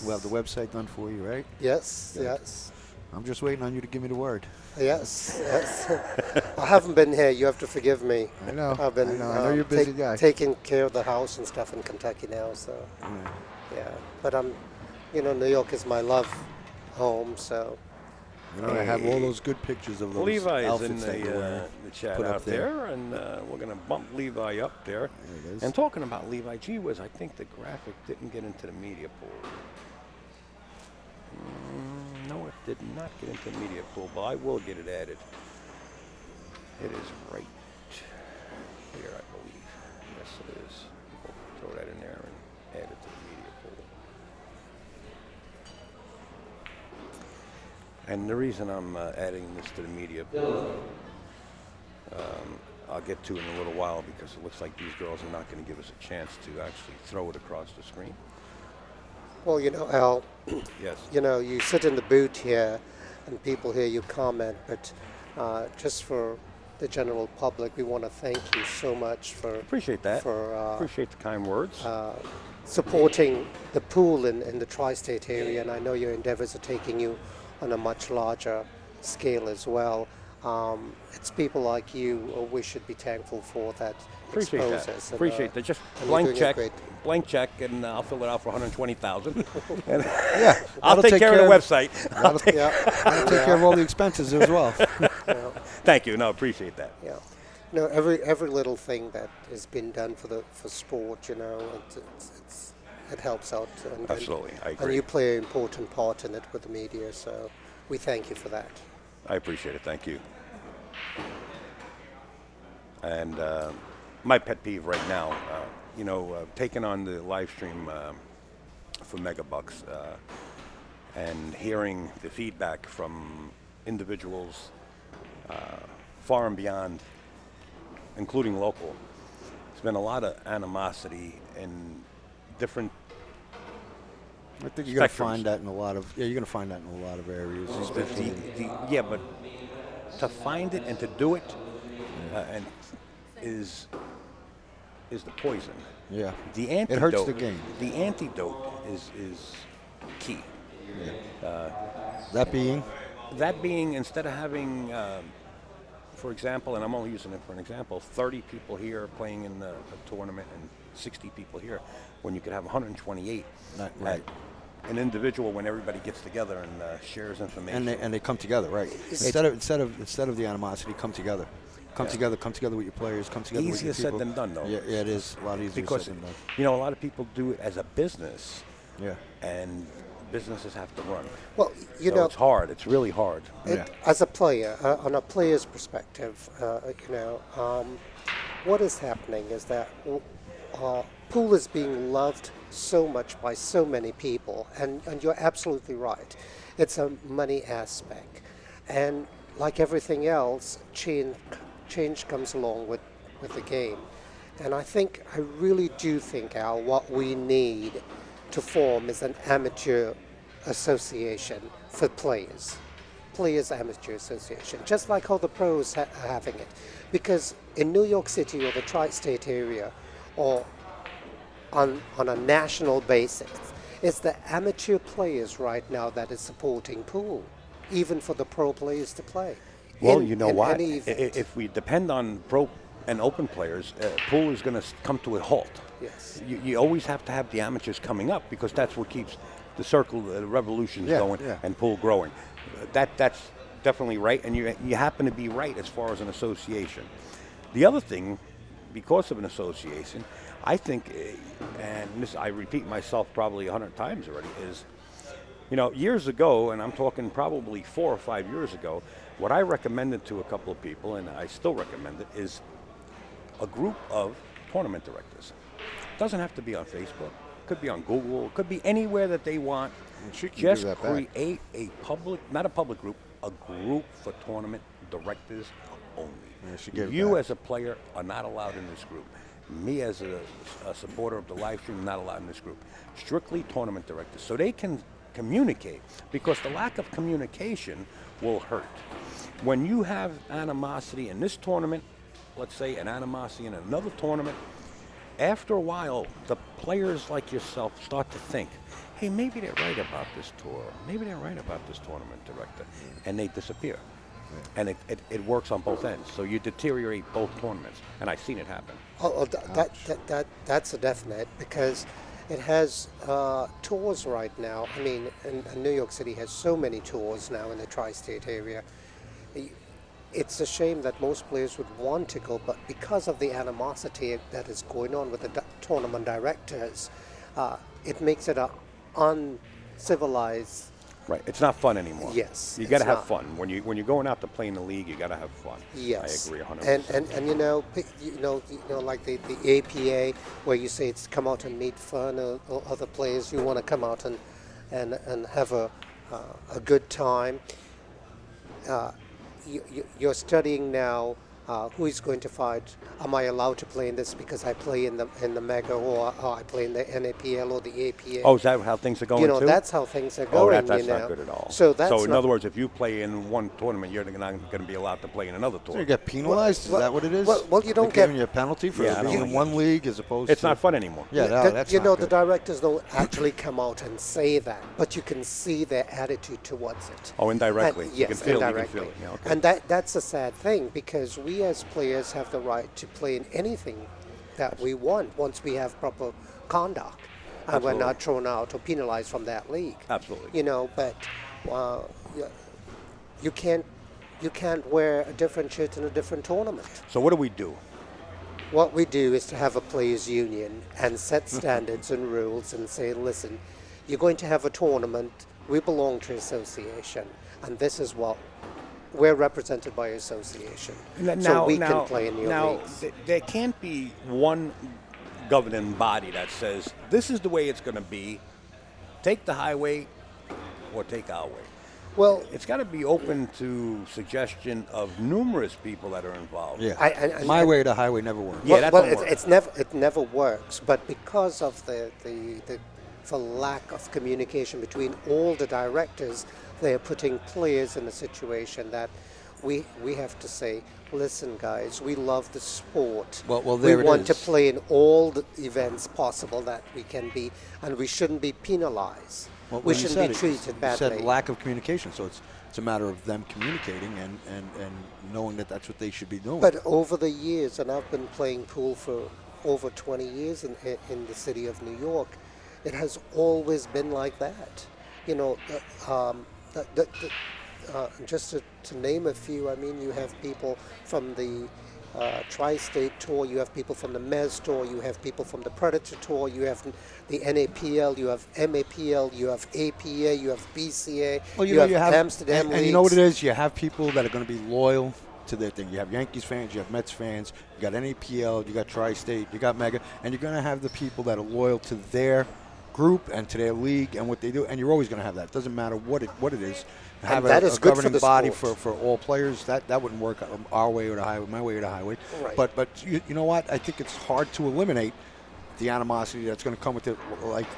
Speaker 2: We'll have the website done for you, right?
Speaker 4: Yes,
Speaker 2: Good.
Speaker 4: yes.
Speaker 2: I'm just waiting on you to give me the word.
Speaker 4: Yes, yes. I haven't been here. You have to forgive me.
Speaker 2: I know.
Speaker 4: I've been.
Speaker 2: I know you're a busy guy.
Speaker 4: Taking care of the house and stuff in Kentucky now. So
Speaker 2: Yeah.
Speaker 4: yeah, but New York is my love home. So
Speaker 2: You know, I have all those good pictures of those
Speaker 1: Levi is in
Speaker 2: outfits that you're wearing.
Speaker 1: the chat
Speaker 2: Put up
Speaker 1: out
Speaker 2: there.
Speaker 1: there, and we're going to bump Levi up there.
Speaker 2: There it is.
Speaker 1: And talking about Levi, gee whiz, I think the graphic didn't get into the media pool. No, it did not get into the media pool, but I will get it added. It is right here, I believe. Yes, it is. We'll throw that in there and add it to the media pool. And the reason I'm adding this to the media pool, I'll get to in a little while, because it looks like these girls are not going to give us a chance to actually throw it across the screen.
Speaker 4: well, Al,
Speaker 1: Yes.
Speaker 4: you sit in the booth here, and people hear you comment. But just for the general public, we want to thank you so much for
Speaker 1: Appreciate that.
Speaker 4: for
Speaker 1: Appreciate the kind words.
Speaker 4: supporting the pool in the tri-state area, and I know your endeavors are taking you on a much larger scale as well. It's people like you we should be thankful for that.
Speaker 1: Appreciate that.
Speaker 4: exposes, and,
Speaker 1: Appreciate that. Just
Speaker 4: and you're
Speaker 1: blank
Speaker 4: doing a
Speaker 1: check,
Speaker 4: great-
Speaker 1: and I'll fill it out for 120,000. And
Speaker 2: Yeah.
Speaker 1: I'll
Speaker 2: that'll
Speaker 1: take care of the website.
Speaker 2: That'll
Speaker 4: Yeah,
Speaker 2: that'll take care of all the expenses as well.
Speaker 4: yeah,
Speaker 1: Thank you. No, appreciate that.
Speaker 4: yeah. Every little thing that has been done for sport, it helps out. And,
Speaker 1: Absolutely, I
Speaker 4: And
Speaker 1: agree.
Speaker 4: you play an important part in it with the media, so we thank you for that.
Speaker 1: I appreciate it. Thank you. And my pet peeve right now, taking on the live stream for Megabucks and hearing the feedback from individuals far and beyond, including local. There's been a lot of animosity in different.
Speaker 2: I think you're going to
Speaker 1: Spectrums.
Speaker 2: find that in a lot of you're going to find that in a lot of areas. especially
Speaker 1: Yeah, but to find it and to do it and is the poison.
Speaker 2: yeah.
Speaker 1: The antidote.
Speaker 2: It hurts the game.
Speaker 1: The antidote is key.
Speaker 2: That being,
Speaker 1: That being, instead of having, for example, and I'm only using it for an example, 30 people here playing in a tournament and 60 people here, when you could have 128
Speaker 2: right.
Speaker 1: at an individual, when everybody gets together and shares information.
Speaker 2: and they come together, right? Instead of the animosity, come together. Come together with your players. Come together with
Speaker 1: Easier
Speaker 2: your
Speaker 1: said
Speaker 2: people.
Speaker 1: than done, though.
Speaker 2: Yeah, it is a lot easier
Speaker 1: Because
Speaker 2: said than done.
Speaker 1: a lot of people do it as a business,
Speaker 2: Yeah.
Speaker 1: and businesses have to run.
Speaker 4: Well,
Speaker 1: So it's hard. It's really hard.
Speaker 4: As a player, on a player's perspective, what is happening is that pool is being loved so much by so many people, and you're absolutely right. It's a money aspect, and like everything else, change comes along with the game. And I really do think, Al, what we need to form is an amateur association for players. Players Amateur Association, just like how the pros are having it. Because in New York City or the tri-state area, or on a national basis, it's the amateur players right now that is supporting pool, even for the pro players to play.
Speaker 1: Well,
Speaker 4: in-
Speaker 1: you know
Speaker 4: in
Speaker 1: what?
Speaker 4: any event.
Speaker 1: If we depend on pro and open players, pool is going to come to a halt.
Speaker 4: Yes.
Speaker 1: You always have to have the amateurs coming up, because that's what keeps the circle, the revolutions
Speaker 2: Yeah,
Speaker 1: going,
Speaker 2: yeah.
Speaker 1: and pool growing. That's definitely right, and you happen to be right as far as an association. The other thing, because of an association, I think, and this I repeat myself probably 100 times already, is, years ago, and I'm talking probably 4 or 5 years ago, what I recommended to a couple of people, and I still recommend it, is a group of tournament directors. It doesn't have to be on Facebook. It could be on Google. It could be anywhere that they want.
Speaker 2: She can
Speaker 1: Just
Speaker 2: do that back.
Speaker 1: create a public, not a public group, a group for tournament directors only.
Speaker 2: Yeah, she gave it
Speaker 1: You
Speaker 2: back.
Speaker 1: as a player are not allowed in this group. Me as a supporter of the live stream, not allowed in this group. Strictly tournament directors. So they can communicate, because the lack of communication will hurt. When you have animosity in this tournament, let's say an animosity in another tournament, after a while, the players like yourself start to think, hey, maybe they're right about this tour. Maybe they're right about this tournament director. And they disappear. And it works on both ends. So you deteriorate both tournaments. And I've seen it happen.
Speaker 4: That's a definite, because it has tours right now. I mean, and New York City has so many tours now in the tri-state area. It's a shame that most players would want to go, but because of the animosity that is going on with the tournament directors, it makes it a uncivilized.
Speaker 1: Right. It's not fun anymore.
Speaker 4: Yes,
Speaker 1: You got to
Speaker 4: it's
Speaker 1: have
Speaker 4: not.
Speaker 1: fun. When you're going out to play in the league, you got to have fun.
Speaker 4: Yes,
Speaker 1: I agree 100%.
Speaker 4: and like the APA, where you say it's come out and meet fun, or other players, you want to come out and have a good time. You're studying now who is going to fight. Am I allowed to play in this because I play in the Mega, or I play in the MAPL or the APA?
Speaker 1: Oh, is that how things are going too?
Speaker 4: That's how things are
Speaker 1: Oh,
Speaker 4: going.
Speaker 1: that's not good at all.
Speaker 4: So that's
Speaker 1: in
Speaker 4: not-
Speaker 1: other words, if you play in one tournament, you're not going to be allowed to play in another
Speaker 2: So you
Speaker 1: tournament.
Speaker 2: get penalized?
Speaker 4: Well,
Speaker 2: is that what it is?
Speaker 4: well, you don't
Speaker 2: They're
Speaker 4: get-
Speaker 2: giving you a penalty for
Speaker 1: Yeah, I
Speaker 2: being
Speaker 1: don't
Speaker 2: in
Speaker 1: like
Speaker 2: one league as opposed
Speaker 1: It's
Speaker 2: to...
Speaker 1: not fun anymore.
Speaker 2: Yeah, no, that's
Speaker 4: the
Speaker 2: not good.
Speaker 4: directors don't actually come out and say that, but you can see their attitude towards it.
Speaker 1: Oh, indirectly.
Speaker 4: And,
Speaker 1: You
Speaker 4: yes,
Speaker 1: can feel it,
Speaker 4: indirectly.
Speaker 1: You can feel it. Yeah, okay.
Speaker 4: And that's a sad thing, because we as players have the right to play in anything that we want once we have proper conduct, and we're
Speaker 1: Absolutely.
Speaker 4: not thrown out or penalized from that league.
Speaker 1: Absolutely.
Speaker 4: But you can't wear a different shirt in a different tournament.
Speaker 1: So what do we do?
Speaker 4: What we do is to have a players' union and set standards and rules and say, listen, you're going to have a tournament, we belong to association, and this is what we're represented by association. So we can play in your leagues.
Speaker 1: There can't be one governing body that says, this is the way it's going to be, take the highway or take our way.
Speaker 4: Well,
Speaker 1: It's got to be open to suggestion of numerous people that are involved.
Speaker 2: Yeah. My way to highway never worked.
Speaker 1: Yeah, that
Speaker 4: well,
Speaker 1: don't work.
Speaker 4: it never works. But because of the lack of communication between all the directors, they are putting players in a situation that we have to say, listen, guys, we love the sport.
Speaker 2: Well, there
Speaker 4: we
Speaker 2: it
Speaker 4: want to
Speaker 2: is.
Speaker 4: play in all the events possible that we can be, and we shouldn't be penalized.
Speaker 2: Well,
Speaker 4: we
Speaker 2: when you
Speaker 4: shouldn't be
Speaker 2: said it,
Speaker 4: treated
Speaker 2: you
Speaker 4: badly.
Speaker 2: said lack of communication, so it's a matter of them communicating and knowing that that's what they should be doing.
Speaker 4: But over the years, and I've been playing pool for over 20 years in the city of New York, it has always been like that. Just to name a few, I mean, you have people from the Tri-State Tour, you have people from the Mez Tour, you have people from the Predator Tour, you have the NAPL, you have MAPL, you have APA, you have BCA,
Speaker 2: well,
Speaker 4: you have
Speaker 2: you have
Speaker 4: Amsterdam
Speaker 2: and you know what it
Speaker 4: leagues.
Speaker 2: is? You have people that are going to be loyal to their thing. You have Yankees fans, you have Mets fans, you got NAPL, you got Tri-State, you got Mega, and you're going to have the people that are loyal to their group and to their league and what they do, and you're always going to have that. It doesn't matter what it is. Have
Speaker 4: that
Speaker 2: a
Speaker 4: is good for
Speaker 2: governing
Speaker 4: the
Speaker 2: body
Speaker 4: sport.
Speaker 2: for all players. That wouldn't work our way or the highway, my way or the highway.
Speaker 4: Right.
Speaker 2: But you know what? I think it's hard to eliminate the animosity that's going to come with it.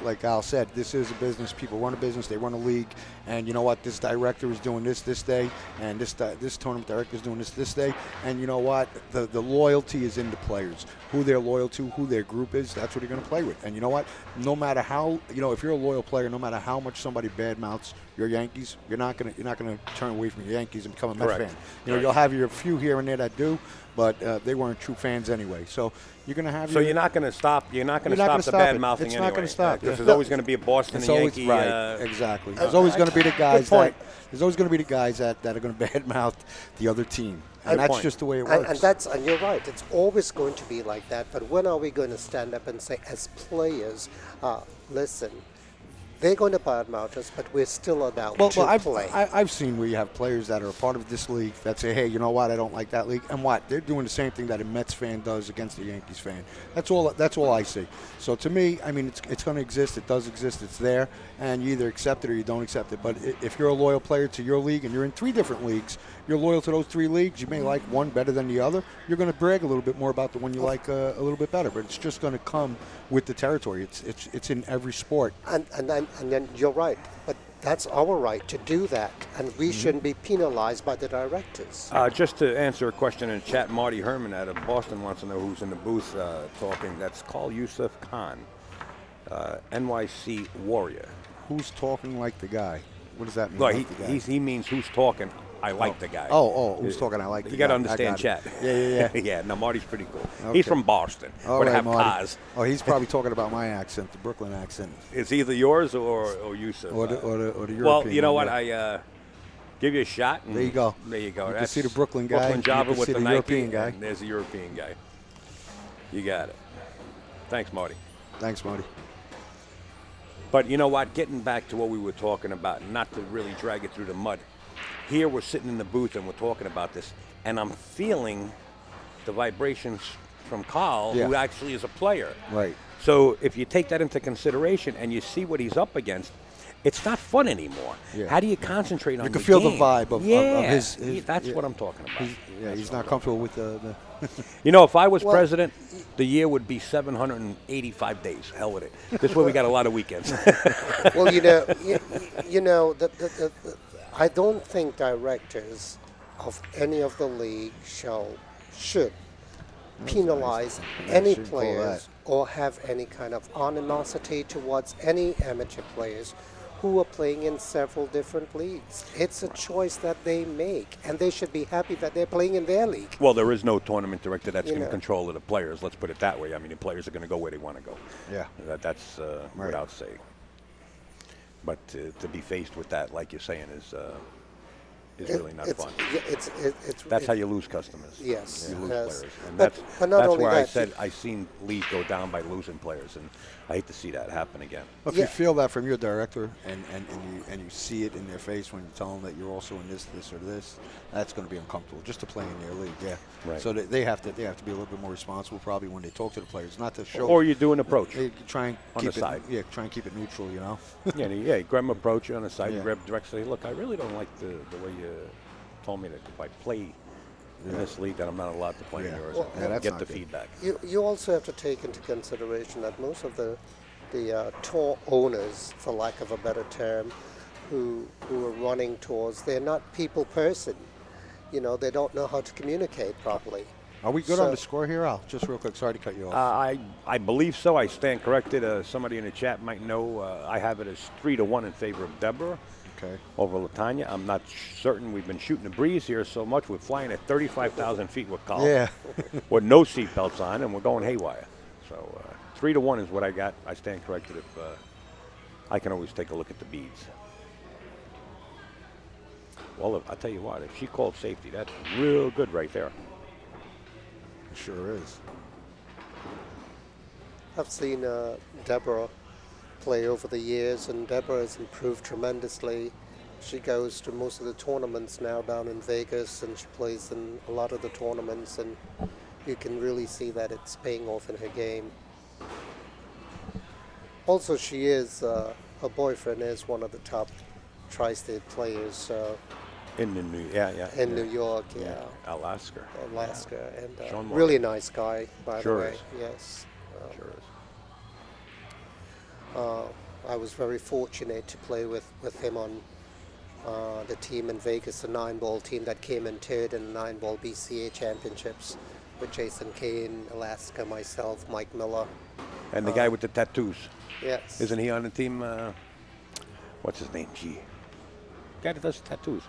Speaker 2: Like Al said, this is a business. People run a business. They run a league. And you know what? This director is doing this day, and this tournament director is doing this day. And you know what? The loyalty is in the players. Who they're loyal to, who their group is, that's what they're going to play with. And you know what? No matter how, if you're a loyal player, no matter how much somebody badmouths your Yankees, you're not going to turn away from your Yankees and become a Mets
Speaker 1: Correct.
Speaker 2: fan. You'll have your few here and there that do. but they weren't true fans anyway. So you're going to have.
Speaker 1: So you're not going to stop. You're not going to
Speaker 2: You're not
Speaker 1: stop the
Speaker 2: gonna stop
Speaker 1: bad
Speaker 2: it.
Speaker 1: mouthing
Speaker 2: It's
Speaker 1: anyway.
Speaker 2: not gonna stop.
Speaker 1: Because
Speaker 2: Yeah.
Speaker 1: there's always going to be a Boston
Speaker 2: It's
Speaker 1: and
Speaker 2: always
Speaker 1: Yankee.
Speaker 2: right. Exactly. There's always going to be the guys
Speaker 1: point.
Speaker 2: there's always going to be the guys that are going to badmouth the other team, and
Speaker 1: Good
Speaker 2: that's
Speaker 1: point.
Speaker 2: just the way it works.
Speaker 4: And you're right. It's always going to be like that. But when are we going to stand up and say, as players, listen, they're going to badmouth us, but we're still allowed to play.
Speaker 2: I've seen where you have players that are a part of this league that say, hey, you know what, I don't like that league. And what? They're doing the same thing that a Mets fan does against a Yankees fan. That's all I see. So to me, I mean, it's going to exist. It does exist. It's there. And you either accept it or you don't accept it. But if you're a loyal player to your league and you're in 3 different leagues, you're loyal to those 3 leagues, you may like one better than the other. You're going to brag a little bit more about the one you like a little bit better. But it's just going to come with the territory. It's in every sport.
Speaker 4: And then you're right. But that's our right to do that. And we shouldn't be penalized by the directors.
Speaker 1: Just to answer a question in the chat, Marty Herman out of Boston wants to know who's in the booth talking. That's Call Yusuf Khan, NYC Warrior.
Speaker 2: Who's talking like the guy? What does that mean?
Speaker 1: Well,
Speaker 2: like the guy?
Speaker 1: he means who's talking. I like the guy.
Speaker 2: Who's talking? I like the guy.
Speaker 1: You got to
Speaker 2: I
Speaker 1: understand
Speaker 2: got
Speaker 1: chat.
Speaker 2: it. Yeah.
Speaker 1: yeah, no, Marty's pretty cool.
Speaker 2: Okay.
Speaker 1: He's from Boston.
Speaker 2: All
Speaker 1: Would
Speaker 2: right,
Speaker 1: have
Speaker 2: Marty.
Speaker 1: cars.
Speaker 2: Oh, he's probably talking about my accent, the Brooklyn accent,
Speaker 1: It's either yours or Yusuf.
Speaker 2: or the European.
Speaker 1: Well, you know
Speaker 2: one,
Speaker 1: what?
Speaker 2: yeah.
Speaker 1: I give you a shot. And
Speaker 2: There you go.
Speaker 1: There you go.
Speaker 2: You can
Speaker 1: That's
Speaker 2: see the Brooklyn guy,
Speaker 1: Brooklyn
Speaker 2: you
Speaker 1: Java
Speaker 2: can
Speaker 1: with
Speaker 2: see
Speaker 1: the
Speaker 2: the
Speaker 1: Nike.
Speaker 2: European guy.
Speaker 1: And there's the European guy. You got it. Thanks, Marty.
Speaker 2: Thanks, Marty.
Speaker 1: But you know what? Getting back to what we were talking about, not to really drag it through the mud. Here we're sitting in the booth and we're talking about this, and I'm feeling the vibrations from Carl,
Speaker 2: Yeah.
Speaker 1: who actually is a player.
Speaker 2: Right.
Speaker 1: So if you take that into consideration and you see what he's up against, it's not fun anymore.
Speaker 2: Yeah.
Speaker 1: How do you concentrate on
Speaker 2: You
Speaker 1: the
Speaker 2: can feel
Speaker 1: game?
Speaker 2: the vibe of
Speaker 1: his
Speaker 2: his
Speaker 1: that's
Speaker 2: yeah.
Speaker 1: what I'm talking about.
Speaker 2: He's not comfortable with the
Speaker 1: You know, if I was
Speaker 4: Well,
Speaker 1: president, the year would be 785 days. Hell with it. This way we got a lot of weekends.
Speaker 4: Well, I don't think directors of any of the league should penalize any
Speaker 2: shouldn't call
Speaker 4: players or have any kind of animosity towards any amateur players who are playing in several different leagues. It's a choice that they make, and they should be happy that they're playing in their league.
Speaker 1: Well, there is no tournament director that's
Speaker 4: You
Speaker 1: in
Speaker 4: know.
Speaker 1: control of the players. Let's put it that way. I mean, the players are going to go where they want to go.
Speaker 2: Yeah.
Speaker 1: That's
Speaker 2: Right.
Speaker 1: without saying. But to be faced with that, like you're saying, is really not fun. That's how you lose customers.
Speaker 4: Yes,
Speaker 1: You lose
Speaker 4: yes.
Speaker 1: players. And
Speaker 4: But not
Speaker 1: that's
Speaker 4: only
Speaker 1: where I
Speaker 4: that,
Speaker 1: said I seen leagues go down by losing players, and I hate to see that happen again.
Speaker 2: If
Speaker 4: Yeah.
Speaker 2: you feel that from your director and you see it in their face when you tell them that you're also in this or this, that's going to be uncomfortable just to play in their league. Yeah.
Speaker 1: Right.
Speaker 2: So they have to be a little bit more responsible probably when they talk to the players, not to show.
Speaker 1: Or you do an approach.
Speaker 2: They try and
Speaker 1: On
Speaker 2: keep
Speaker 1: the side.
Speaker 2: Yeah, try and keep it neutral. You know.
Speaker 1: Yeah, you grab them, approach you on the side, you
Speaker 2: Yeah.
Speaker 1: grab direct, say, look, I really don't like the way you told me that if I play in this league that I'm not allowed to play in
Speaker 2: Yeah.
Speaker 1: yours.
Speaker 2: Well,
Speaker 1: and
Speaker 2: yeah, that's
Speaker 1: get
Speaker 2: not
Speaker 1: the
Speaker 2: good.
Speaker 1: feedback.
Speaker 4: You also have to take into consideration that most of the tour owners, for lack of a better term, who are running tours, they're not people person. You know, they don't know how to communicate properly.
Speaker 2: Are we good
Speaker 4: So-
Speaker 2: on the score here, Al? Just real quick. Sorry to cut you off.
Speaker 1: I believe so. I stand corrected. Somebody in the chat might know. I have it as 3-1 in favor of Debra
Speaker 2: Okay.
Speaker 1: over Latonia. I'm not certain. We've been shooting the breeze here so much. We're flying at 35,000 feet with Carl.
Speaker 2: Yeah.
Speaker 1: With no seatbelts on, and we're going haywire. So 3-1 is what I got. I stand corrected. If I can always take a look at the beads. Well, I'll tell you what. If she called safety, that's real good right there.
Speaker 2: It sure is.
Speaker 4: I've seen Debra play over the years, and Debra has improved tremendously. She goes to most of the tournaments now down in Vegas, and she plays in a lot of the tournaments, and you can really see that it's paying off in her game. Also, she is, her boyfriend is one of the top tri-state players
Speaker 1: In the New
Speaker 4: in New York,
Speaker 1: Alaska.
Speaker 4: Alaska, and
Speaker 1: Sean
Speaker 4: really nice guy, by
Speaker 1: Sure
Speaker 4: the way.
Speaker 1: is.
Speaker 4: Yes.
Speaker 1: Sure is.
Speaker 4: I was very fortunate to play with him on the team in Vegas, the 9-ball team that came in third in the 9-ball BCA championships with Jason Kane, Alaska, myself, Mike Miller.
Speaker 1: And the guy with the tattoos.
Speaker 4: Yes.
Speaker 1: Isn't he on the team? What's his name? Gee. Guy that does tattoos.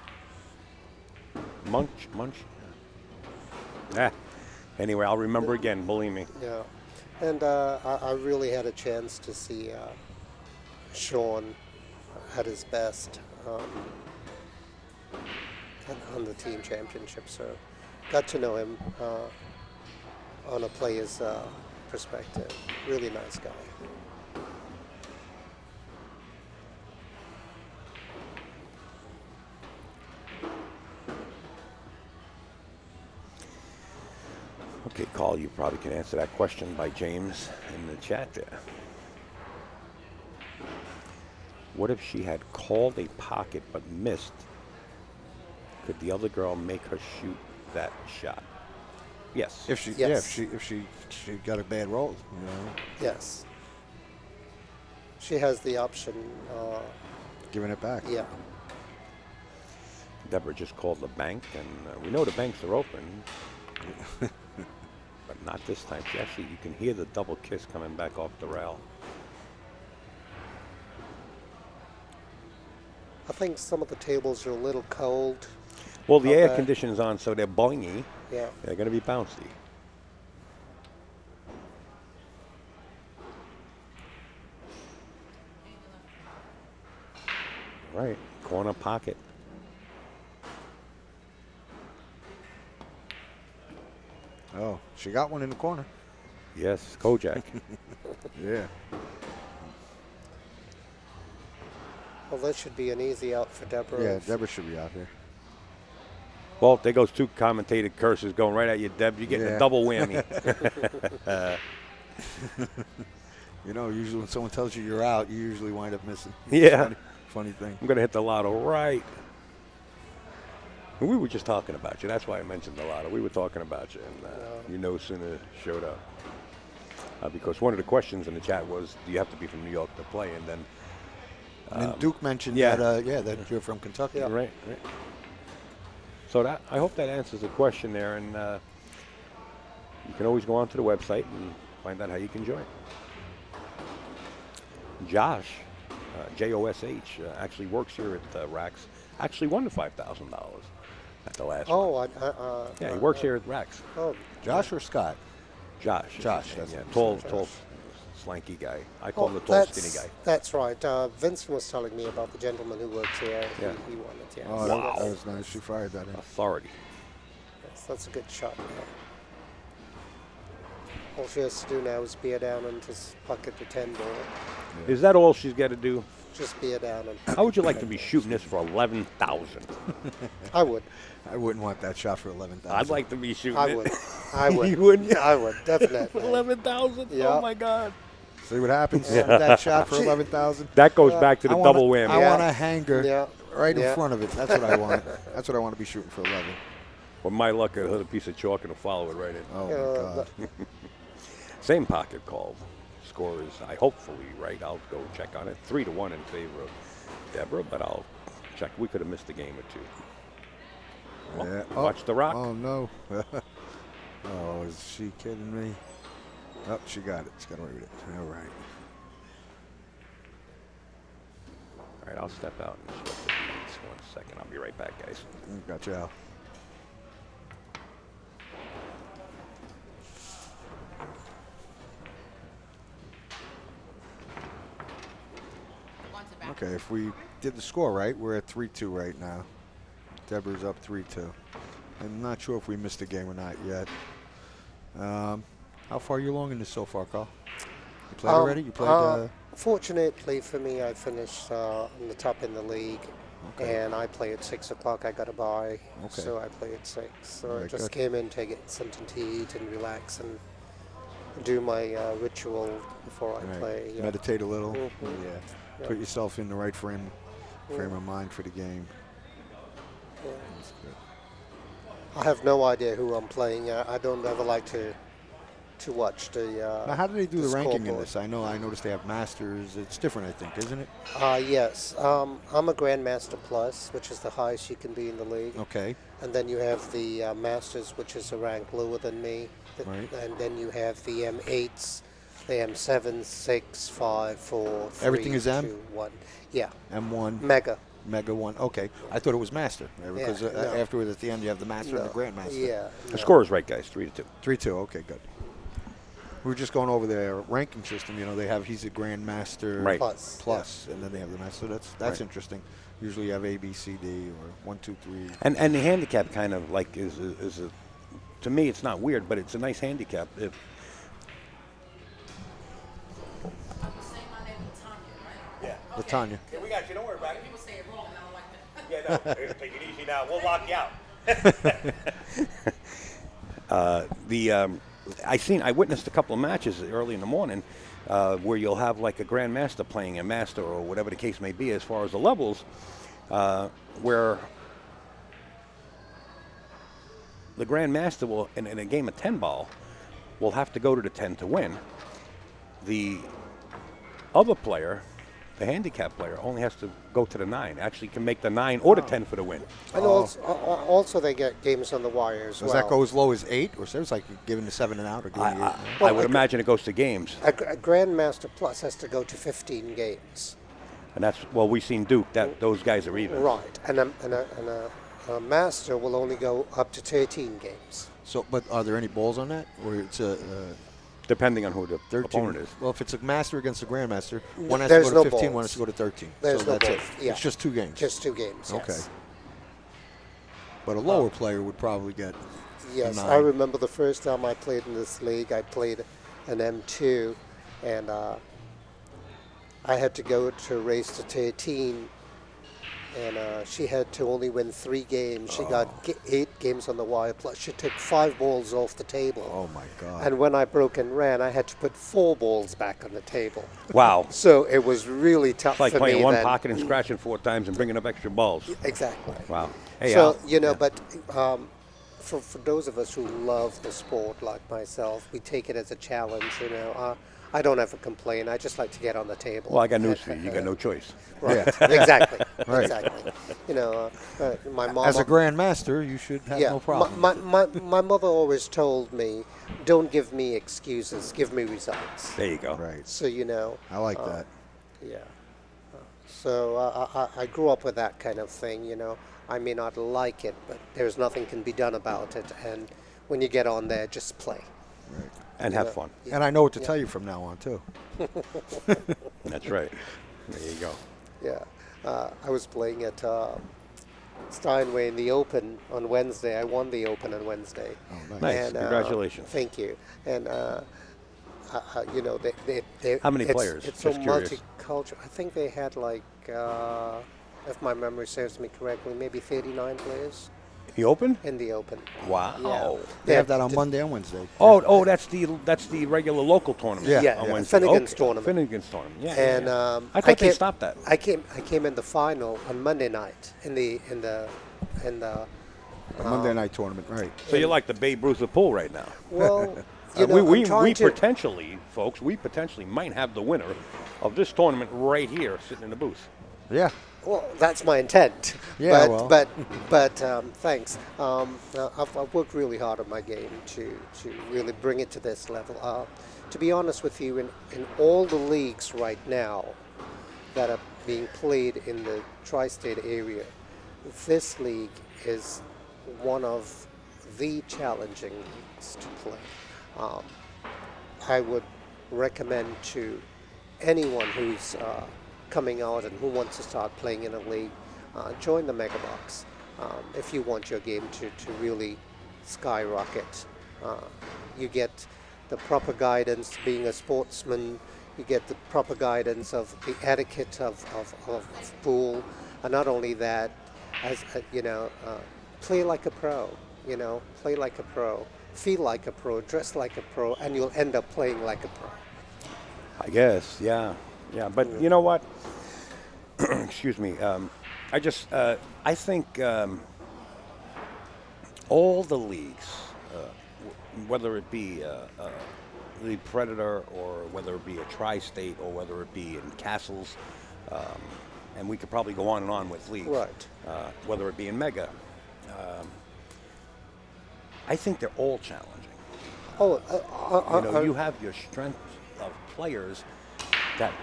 Speaker 1: Munch? Yeah. Anyway, I'll remember again, believe me.
Speaker 4: Yeah. And I really had a chance to see Sean at his best on the team championship. So got to know him on a player's perspective. Really nice guy.
Speaker 1: Okay, Carl, you probably can answer that question by James in the chat there. What if she had called a pocket but missed? Could the other girl make her shoot that shot? Yes.
Speaker 2: If she,
Speaker 4: Yes.
Speaker 2: yeah, if she got a bad roll, you know,
Speaker 4: Yes. She has the option.
Speaker 2: giving it back.
Speaker 4: Yeah.
Speaker 1: Debra just called the bank, and we know the banks are open. But not this time. She actually, you can hear the double kiss coming back off the rail.
Speaker 4: I think some of the tables are a little cold.
Speaker 1: Well, the air
Speaker 4: Okay.
Speaker 1: conditioning's on, so they're boingy.
Speaker 4: Yeah.
Speaker 1: They're going to be bouncy. Right, corner pocket.
Speaker 2: Oh, she got one in the corner.
Speaker 1: Yes, Kojak.
Speaker 2: Yeah.
Speaker 4: Well, that should be an easy out for Debra.
Speaker 2: Yeah, Debra should be out here.
Speaker 1: Well, there goes two commentated curses going right at you, Deb. You're getting
Speaker 2: Yeah.
Speaker 1: a double whammy.
Speaker 2: You know, usually when someone tells you you're out, you usually wind up missing.
Speaker 1: Yeah.
Speaker 2: Funny thing.
Speaker 1: I'm going to hit the lotto right. And we were just talking about you. That's why I mentioned the lotto. We were talking about you, and you no sooner showed up. Because one of the questions in the chat was, do you have to be from New York to play? And then,
Speaker 2: And Duke mentioned
Speaker 1: yeah.
Speaker 2: that you're from Kentucky.
Speaker 4: Yeah.
Speaker 1: right. So that I hope that answers the question there, and you can always go onto the website and find out how you can join. Josh, Josh, actually works here at Rax. Actually won the $5,000 at the last one.
Speaker 4: Oh,
Speaker 1: Yeah, he works here at Rax.
Speaker 4: Oh,
Speaker 2: Josh or Scott?
Speaker 1: Josh. is
Speaker 2: Josh,
Speaker 1: his name,
Speaker 2: that's
Speaker 1: yeah.
Speaker 2: it.
Speaker 1: Tall,
Speaker 2: Josh.
Speaker 1: slanky guy. I call him the tall, skinny guy.
Speaker 4: That's right. Vincent was telling me about the gentleman who works here.
Speaker 1: Yeah.
Speaker 4: He won it, yeah.
Speaker 2: Oh,
Speaker 4: So
Speaker 1: Wow.
Speaker 2: that was nice. She fired that in.
Speaker 1: Authority.
Speaker 4: that's a good shot. Yeah. All she has to do now is bear down and just pocket the 10 ball.
Speaker 1: Is that all she's got to do?
Speaker 4: Just bear down and
Speaker 1: How would you like to be shooting this for 11,000?
Speaker 4: I would.
Speaker 2: I wouldn't want that shot for 11,000.
Speaker 1: I'd like to be shooting
Speaker 4: I
Speaker 1: it.
Speaker 4: would. I would.
Speaker 1: You wouldn't?
Speaker 4: Yeah, I would, definitely.
Speaker 1: 11,000?
Speaker 4: Yeah.
Speaker 1: Oh my God.
Speaker 2: See what happens with that shot for 11,000.
Speaker 1: That goes back to the double whammy.
Speaker 2: I
Speaker 4: Yeah.
Speaker 2: want a hanger
Speaker 4: Yeah.
Speaker 2: right in
Speaker 4: Yeah.
Speaker 2: front of it. That's what I want. That's what I want to be shooting for 11.
Speaker 1: With my luck, I'd hit a piece of chalk and I'll follow it right in.
Speaker 2: Oh
Speaker 4: Yeah,
Speaker 2: my God.
Speaker 1: Same pocket called. Score is, I hopefully, right. I'll go check on it. 3-1 in favor of Debra, but I'll check. We could have missed a game or two. Well,
Speaker 2: Yeah.
Speaker 1: watch the rock.
Speaker 2: Oh no. Oh, is she kidding me? Oh, she got it. She's got to read it. All right.
Speaker 1: All right, I'll step out and sweat the beads. 1 second. I'll be right back, guys.
Speaker 2: Got you out. Okay, if we did the score right, we're at 3-2 right now. Debra's up 3-2. I'm not sure if we missed a game or not yet. How far are you along in this so far, Carl? You played already? You played?
Speaker 4: Fortunately for me, I finished on the top in the league.
Speaker 2: Okay.
Speaker 4: And I play at 6 o'clock. I got a bye,
Speaker 2: Okay.
Speaker 4: so I play at 6. So I
Speaker 2: Very
Speaker 4: just
Speaker 2: good.
Speaker 4: came in to get something to eat and relax and do my ritual before I
Speaker 2: Right.
Speaker 4: play. Yeah.
Speaker 2: Meditate a little.
Speaker 4: Mhm.
Speaker 2: Yeah.
Speaker 4: Yeah.
Speaker 2: Put yourself in the right frame of mind for the game.
Speaker 4: Yeah.
Speaker 2: That's good.
Speaker 4: I have no idea who I'm playing. I don't ever like to watch the.
Speaker 2: Now, how do they do the ranking in
Speaker 4: scoreboard.
Speaker 2: this? I noticed they have masters. It's different, I think, isn't it?
Speaker 4: Yes, I'm a Grandmaster Plus, which is the highest you can be in the league.
Speaker 2: Okay.
Speaker 4: And then you have the Masters, which is a rank lower than me.
Speaker 2: Right.
Speaker 4: And then you have the M8s, the M7, 6, 5, 4, 3,
Speaker 2: Everything is M?
Speaker 4: 2, 1. Yeah,
Speaker 2: M1.
Speaker 4: Mega.
Speaker 2: Mega 1. Okay. I thought it was Master. Right? Because
Speaker 4: no.
Speaker 2: afterwards, at the end, you have the Master and the Grandmaster.
Speaker 4: Yeah.
Speaker 1: The score is right, guys. 3-2.
Speaker 2: 3-2. Okay, good. We were just going over their ranking system. You know, he's a Grandmaster
Speaker 1: Right.
Speaker 2: plus, and then they have the Master. That's
Speaker 1: Right.
Speaker 2: interesting. Usually you have A, B, C, D, or 1, 2, 3.
Speaker 1: And the handicap kind of like is a, to me it's not weird, but it's a nice handicap.
Speaker 5: I was saying my name is Latonia, right?
Speaker 1: Yeah.
Speaker 2: Latonia.
Speaker 1: Yeah, we got you. Don't worry about it.
Speaker 5: People say it wrong, and I don't like that.
Speaker 1: Yeah, no, take it easy now. We'll lock you out. I witnessed a couple of matches early in the morning where you'll have like a grandmaster playing a master or whatever the case may be as far as the levels, where the grandmaster will in a game of 10 ball will have to go to the 10 to win. The other player, the handicap player, only has to go to the 9. Actually can make the 9 or the 10 for the win.
Speaker 4: And also they get games on the wire as
Speaker 2: Does
Speaker 4: well.
Speaker 2: that go as low as 8, or so? It's like giving the 7 and out, or giving the 8?
Speaker 1: I would imagine it goes to games.
Speaker 4: A Grandmaster Plus has to go to 15 games.
Speaker 1: And that's, well, we've seen Duke, that those guys are even.
Speaker 4: Right. And a Master will only go up to 13 games.
Speaker 2: So, but are there any balls on that, or it's a
Speaker 1: Depending on who the
Speaker 2: 13?
Speaker 1: opponent is.
Speaker 2: Well, if it's a Master against a Grandmaster, one has
Speaker 4: There's
Speaker 2: to go to
Speaker 4: no
Speaker 2: 15, one
Speaker 4: balls.
Speaker 2: has to go to 13.
Speaker 4: There's
Speaker 2: so
Speaker 4: no
Speaker 2: that's
Speaker 4: balls,
Speaker 2: it.
Speaker 4: yeah.
Speaker 2: It's just 2 games.
Speaker 4: Just 2 games, yes.
Speaker 2: Okay. But a lower player would probably get
Speaker 4: Yes,
Speaker 2: a 9.
Speaker 4: I remember the first time I played in this league, I played an M2, and I had to go to race to 13, and she had to only win 3 games. She got 8 games on the wire, plus she took 5 balls off the table.
Speaker 2: Oh, my God.
Speaker 4: And when I broke and ran, I had to put 4 balls back on the table.
Speaker 1: Wow.
Speaker 4: So it was really tough
Speaker 1: It's like
Speaker 4: for
Speaker 1: playing
Speaker 4: me
Speaker 1: one
Speaker 4: then.
Speaker 1: pocket and scratching 4 times and bringing up extra balls.
Speaker 4: Exactly.
Speaker 1: Wow. Hey,
Speaker 4: So,
Speaker 1: Al.
Speaker 4: you know, but for those of us who love the sport like myself, we take it as a challenge, you know. I don't ever complain. I just like to get on the table.
Speaker 1: Well, I got news for you. You got no choice.
Speaker 4: Right. Exactly.
Speaker 2: Right.
Speaker 4: Exactly. You know, my mom.
Speaker 2: As a Grandmaster, you should have no problem.
Speaker 4: My mother always told me, don't give me excuses, give me results.
Speaker 1: There you go.
Speaker 2: Right.
Speaker 4: So, you know.
Speaker 2: I like that.
Speaker 4: Yeah. So I grew up with that kind of thing, you know. I may not like it, but there's nothing can be done about it. And when you get on there, just play.
Speaker 2: Right.
Speaker 1: And have fun.
Speaker 2: And I know what to tell you from now on, too.
Speaker 1: That's right. There you go.
Speaker 4: Yeah. I was playing at Steinway in the Open on Wednesday. I won the Open on Wednesday.
Speaker 2: Oh, nice.
Speaker 1: Nice. Congratulations.
Speaker 4: Thank you. And, you know, they
Speaker 1: How many players?
Speaker 4: It's so
Speaker 1: Just curious.
Speaker 4: multicultural. I think they had like, if my memory serves me correctly, maybe 39 players
Speaker 1: You open?
Speaker 4: in the Open.
Speaker 1: Wow.
Speaker 4: Yeah.
Speaker 2: They have that on Monday and Wednesday.
Speaker 1: Oh, that's the regular local tournament.
Speaker 2: Yeah.
Speaker 4: Yeah,
Speaker 1: On
Speaker 4: yeah.
Speaker 1: Wednesday.
Speaker 4: Finnegan's
Speaker 1: Okay.
Speaker 4: tournament.
Speaker 1: Finnegan's tournament. Yeah.
Speaker 4: And
Speaker 1: yeah. I thought they stopped that.
Speaker 4: I came in the final on Monday night in the
Speaker 2: Monday night tournament, right.
Speaker 1: So you're like the Babe Ruth of pool right now.
Speaker 4: well. You know,
Speaker 1: we
Speaker 4: I'm trying to,
Speaker 1: potentially, folks, we potentially might have the winner of this tournament right here, sitting in the booth.
Speaker 2: Yeah.
Speaker 4: Well, that's my intent.
Speaker 2: Yeah,
Speaker 4: but thanks. I've worked really hard on my game to really bring it to this level. To be honest with you, in all the leagues right now that are being played in the tri-state area, this league is one of the challenging leagues to play. I would recommend to anyone who's coming out and who wants to start playing in a league, join the Megabucks if you want your game to really skyrocket. You get the proper guidance being a sportsman, you get the proper guidance of the etiquette of pool, and not only that, as you know, play like a pro, play like a pro, feel like a pro, dress like a pro, and you'll end up playing like a pro.
Speaker 1: I guess, yeah. But you know what? Excuse me. I think all the leagues, whether it be the Predator or whether it be a tri-state or whether it be in castles, and we could probably go on and on with leagues.
Speaker 4: Right.
Speaker 1: Whether it be in Mega. I think they're all challenging. You have your strength of players that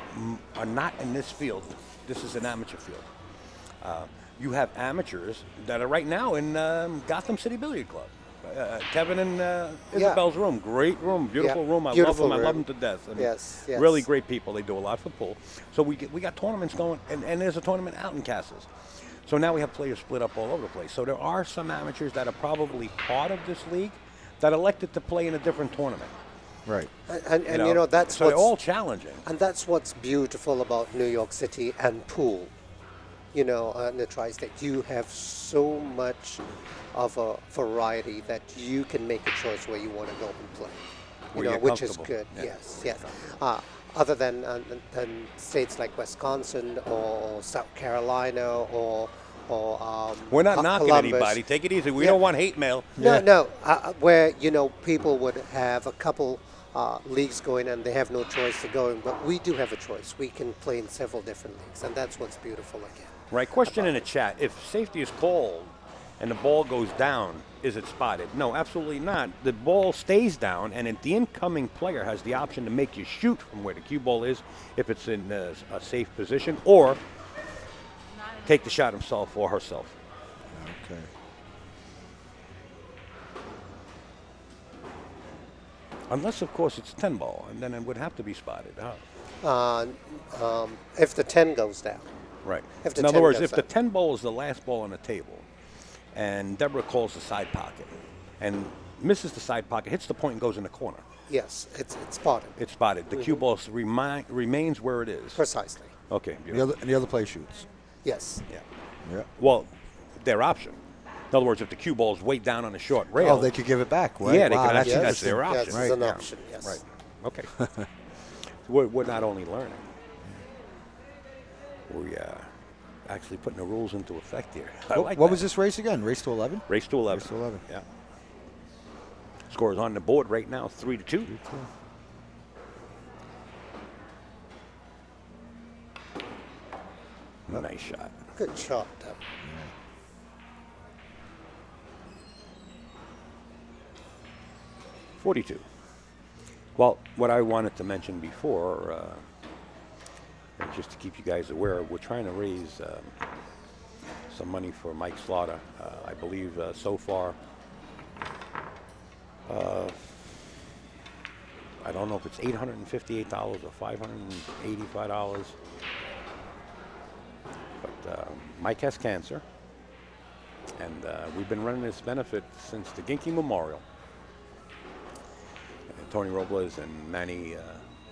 Speaker 1: are not in this field. This is an amateur field. You have amateurs that are right now in Gotham City Billiard Club. Kevin and Isabel's room, great room, beautiful
Speaker 4: Yeah,
Speaker 1: room. I
Speaker 4: beautiful
Speaker 1: love them. I love
Speaker 4: room.
Speaker 1: them to death. I mean,
Speaker 4: Yes, yes.
Speaker 1: really great people. They do a lot for pool. So we got tournaments going, and there's a tournament out in Castles. So now we have players split up all over the place. So there are some amateurs that are probably part of this league that elected to play in a different tournament.
Speaker 2: Right.
Speaker 4: And you know, that's
Speaker 1: so they're
Speaker 4: what's
Speaker 1: all challenging.
Speaker 4: and that's what's beautiful about New York City and pool. You know, in the tri-state, you have so much of a variety that you can make a choice where you want to go and play. You
Speaker 1: Where
Speaker 4: know,
Speaker 1: you're
Speaker 4: which is
Speaker 1: comfortable.
Speaker 4: good.
Speaker 1: Yeah.
Speaker 4: Yes. Other than states like Wisconsin or South Carolina or
Speaker 1: We're not knocking
Speaker 4: Columbus.
Speaker 1: anybody. Take it easy. We
Speaker 4: Yeah.
Speaker 1: don't want hate mail.
Speaker 4: No. Where people would have a couple leagues going and they have no choice to go in, but we do have a choice. We can play in several different leagues, and that's what's beautiful again.
Speaker 1: Right. Question in the chat: if safety is called and the ball goes down, is it spotted? No, absolutely not. The ball stays down, and the incoming player has the option to make you shoot from where the cue ball is, if it's in a safe position, or take the shot himself or herself.
Speaker 2: Okay.
Speaker 1: Unless, of course, it's 10 ball, and then it would have to be spotted.
Speaker 4: If the 10 goes down.
Speaker 1: Right.
Speaker 4: If the
Speaker 1: In other
Speaker 4: 10
Speaker 1: words,
Speaker 4: goes
Speaker 1: if the
Speaker 4: down.
Speaker 1: 10 ball is the last ball on the table, and Debra calls the side pocket, and misses the side pocket, hits the point and goes in the corner,
Speaker 4: Yes, it's spotted.
Speaker 1: it's spotted. The cue ball remains where it is.
Speaker 4: Precisely.
Speaker 1: Okay.
Speaker 2: The
Speaker 1: Beautiful.
Speaker 2: other player shoots.
Speaker 4: Yes.
Speaker 1: Yeah.
Speaker 2: Yeah.
Speaker 1: Well, their option. In other words, if the cue ball is way down on the short rail.
Speaker 2: Oh, they could give it back, right?
Speaker 1: Yeah, they
Speaker 2: Wow,
Speaker 1: could actually.
Speaker 4: Yes.
Speaker 1: That's their option.
Speaker 4: Yes, it's
Speaker 2: Right.
Speaker 4: an
Speaker 1: Yeah.
Speaker 4: option. Yes.
Speaker 1: Right. Okay. So we're not only learning, we actually putting the rules into effect here. I like
Speaker 2: What
Speaker 1: that.
Speaker 2: was this race again? Race to 11?
Speaker 1: Race to 11.
Speaker 2: Race to 11.
Speaker 1: Yeah. Score is on the board right now, 3-2. Nice shot.
Speaker 4: Good shot, Deb.
Speaker 1: 42. Well, what I wanted to mention before, and just to keep you guys aware, we're trying to raise some money for Mike Slaughter. I believe so far, I don't know if it's $858 or $585, but Mike has cancer, and we've been running this benefit since the Ginky Memorial. And Tony Robles and Manny,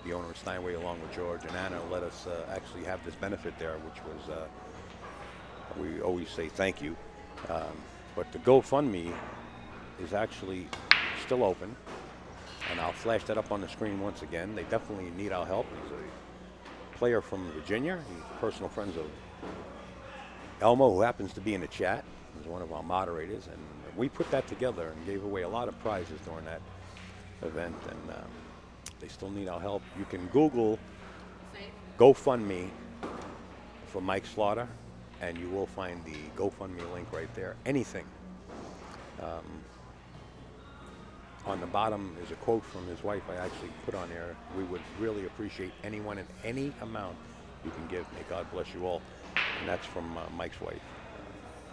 Speaker 1: the owner of Steinway, along with George and Anna, let us actually have this benefit there, which was, we always say thank you. But the GoFundMe is actually still open, and I'll flash that up on the screen once again. They definitely need our help. He's a player from Virginia. He's personal friends of Elmo, who happens to be in the chat. He's one of our moderators, and we put that together and gave away a lot of prizes during that event, and they still need our help. You can Google GoFundMe for Mike Slaughter, and you will find the GoFundMe link right there. Anything. On the bottom is a quote from his wife I actually put on there. We would really appreciate anyone and any amount you can give. May God bless you all. And that's from Mike's wife.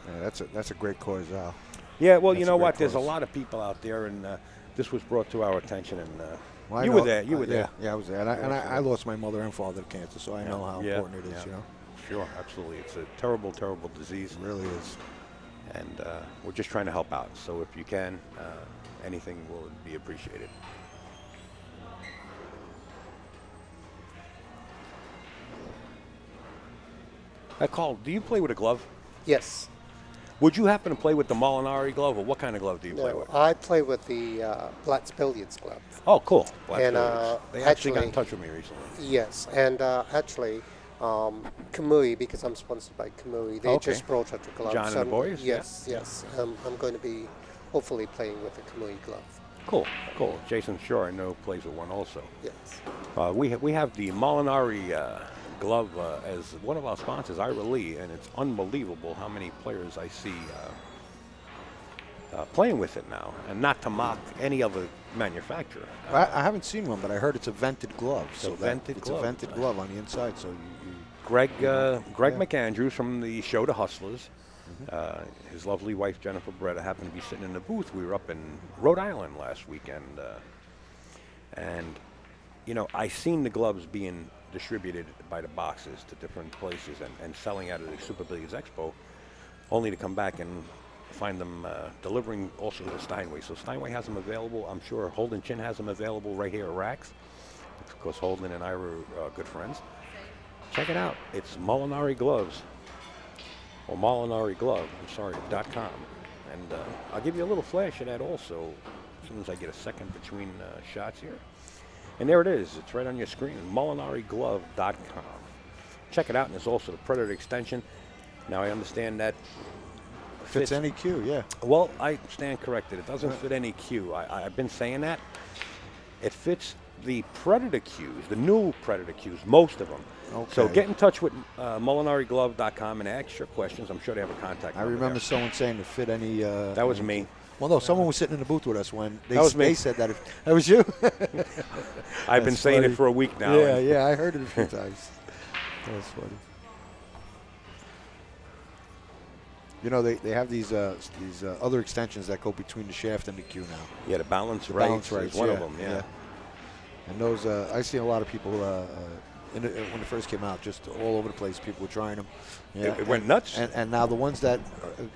Speaker 2: Yeah, that's a great cause, Al.
Speaker 1: Yeah, well, you
Speaker 2: That's
Speaker 1: know
Speaker 2: a great
Speaker 1: what? There's a
Speaker 2: cause.
Speaker 1: lot of people out there, and this was brought to our attention. And
Speaker 2: Well, I
Speaker 1: you
Speaker 2: know-
Speaker 1: were there. You were there.
Speaker 2: Yeah, I was there. And I lost my mother and father to cancer, so I know how
Speaker 1: Yeah,
Speaker 2: important it is,
Speaker 1: yeah.
Speaker 2: you know?
Speaker 1: Sure, absolutely. It's a terrible, terrible disease.
Speaker 2: It really is.
Speaker 1: And we're just trying to help out. So if you can, anything will be appreciated. Carl, do you play with a glove?
Speaker 4: Yes.
Speaker 1: Would you happen to play with the Molinari glove, or what kind of glove do you play
Speaker 4: No,
Speaker 1: with?
Speaker 4: I play with the Platts Billiards Club.
Speaker 1: Oh, cool. Black
Speaker 4: And,
Speaker 1: Billiards. They actually got in
Speaker 4: actually-
Speaker 1: touch with me recently.
Speaker 4: Yes, and actually, Kamui, because I'm sponsored by Kamui, they
Speaker 1: Okay.
Speaker 4: just brought out a glove.
Speaker 1: John and
Speaker 4: So
Speaker 1: the boys? Yeah.
Speaker 4: Yes. I'm going to be hopefully playing with the Kamui glove.
Speaker 1: Cool, cool. Jason Shore, I know, plays with one also.
Speaker 4: Yes.
Speaker 1: We have the Molinari glove as one of our sponsors, Ira Lee, and it's unbelievable how many players I see playing with it now, and not to mock any other manufacturer.
Speaker 2: I haven't seen one, but I heard it's a vented glove.
Speaker 1: a
Speaker 2: So
Speaker 1: vented
Speaker 2: it's
Speaker 1: glove.
Speaker 2: a vented glove on the inside, so you
Speaker 1: Greg
Speaker 2: Yeah.
Speaker 1: McAndrews from the show The Hustlers. His lovely wife Jennifer Beretta happened to be sitting in the booth. We were up in Rhode Island last weekend, and you know, I seen the gloves being distributed by the boxes to different places and selling out of the Super Billiards Expo, only to come back and find them delivering also to Steinway. So Steinway has them available. I'm sure Holden Chin has them available right here at Rax. Of course, Holden and I were good friends. Check it out. It's Molinari Gloves, or Molinari Glove, I'm sorry, .com. And I'll give you a little flash of that also as soon as I get a second between shots here. And there it is. It's right on your screen, molinariglove.com. Check it out, and there's also the Predator extension. Now, I understand that
Speaker 2: Fits any cue, yeah.
Speaker 1: well, I stand corrected. It doesn't fit any cue. I've been saying that. It fits the Predator cues, the new Predator cues, most of them. So
Speaker 2: Okay.
Speaker 1: get in touch with molinariglove.com and ask your questions. I'm sure they have a contact
Speaker 2: I
Speaker 1: number
Speaker 2: remember
Speaker 1: there.
Speaker 2: someone saying to fit any.
Speaker 1: That was me.
Speaker 2: Well, no, someone was sitting in the booth with us when they,
Speaker 1: That was me.
Speaker 2: they said that. That was you?
Speaker 1: I've been
Speaker 2: That's
Speaker 1: saying
Speaker 2: funny.
Speaker 1: it for a week now.
Speaker 2: Yeah,
Speaker 1: and
Speaker 2: yeah, I heard it a few times. That's funny. You know, they have these other extensions that go between the shaft and the cue now.
Speaker 1: Yeah, the balance
Speaker 2: Balance
Speaker 1: rights
Speaker 2: rights,
Speaker 1: is one
Speaker 2: yeah,
Speaker 1: of them, yeah.
Speaker 2: And those, I see a lot of people when it first came out, just all over the place. People were trying them. Yeah,
Speaker 1: It went nuts.
Speaker 2: And now the ones that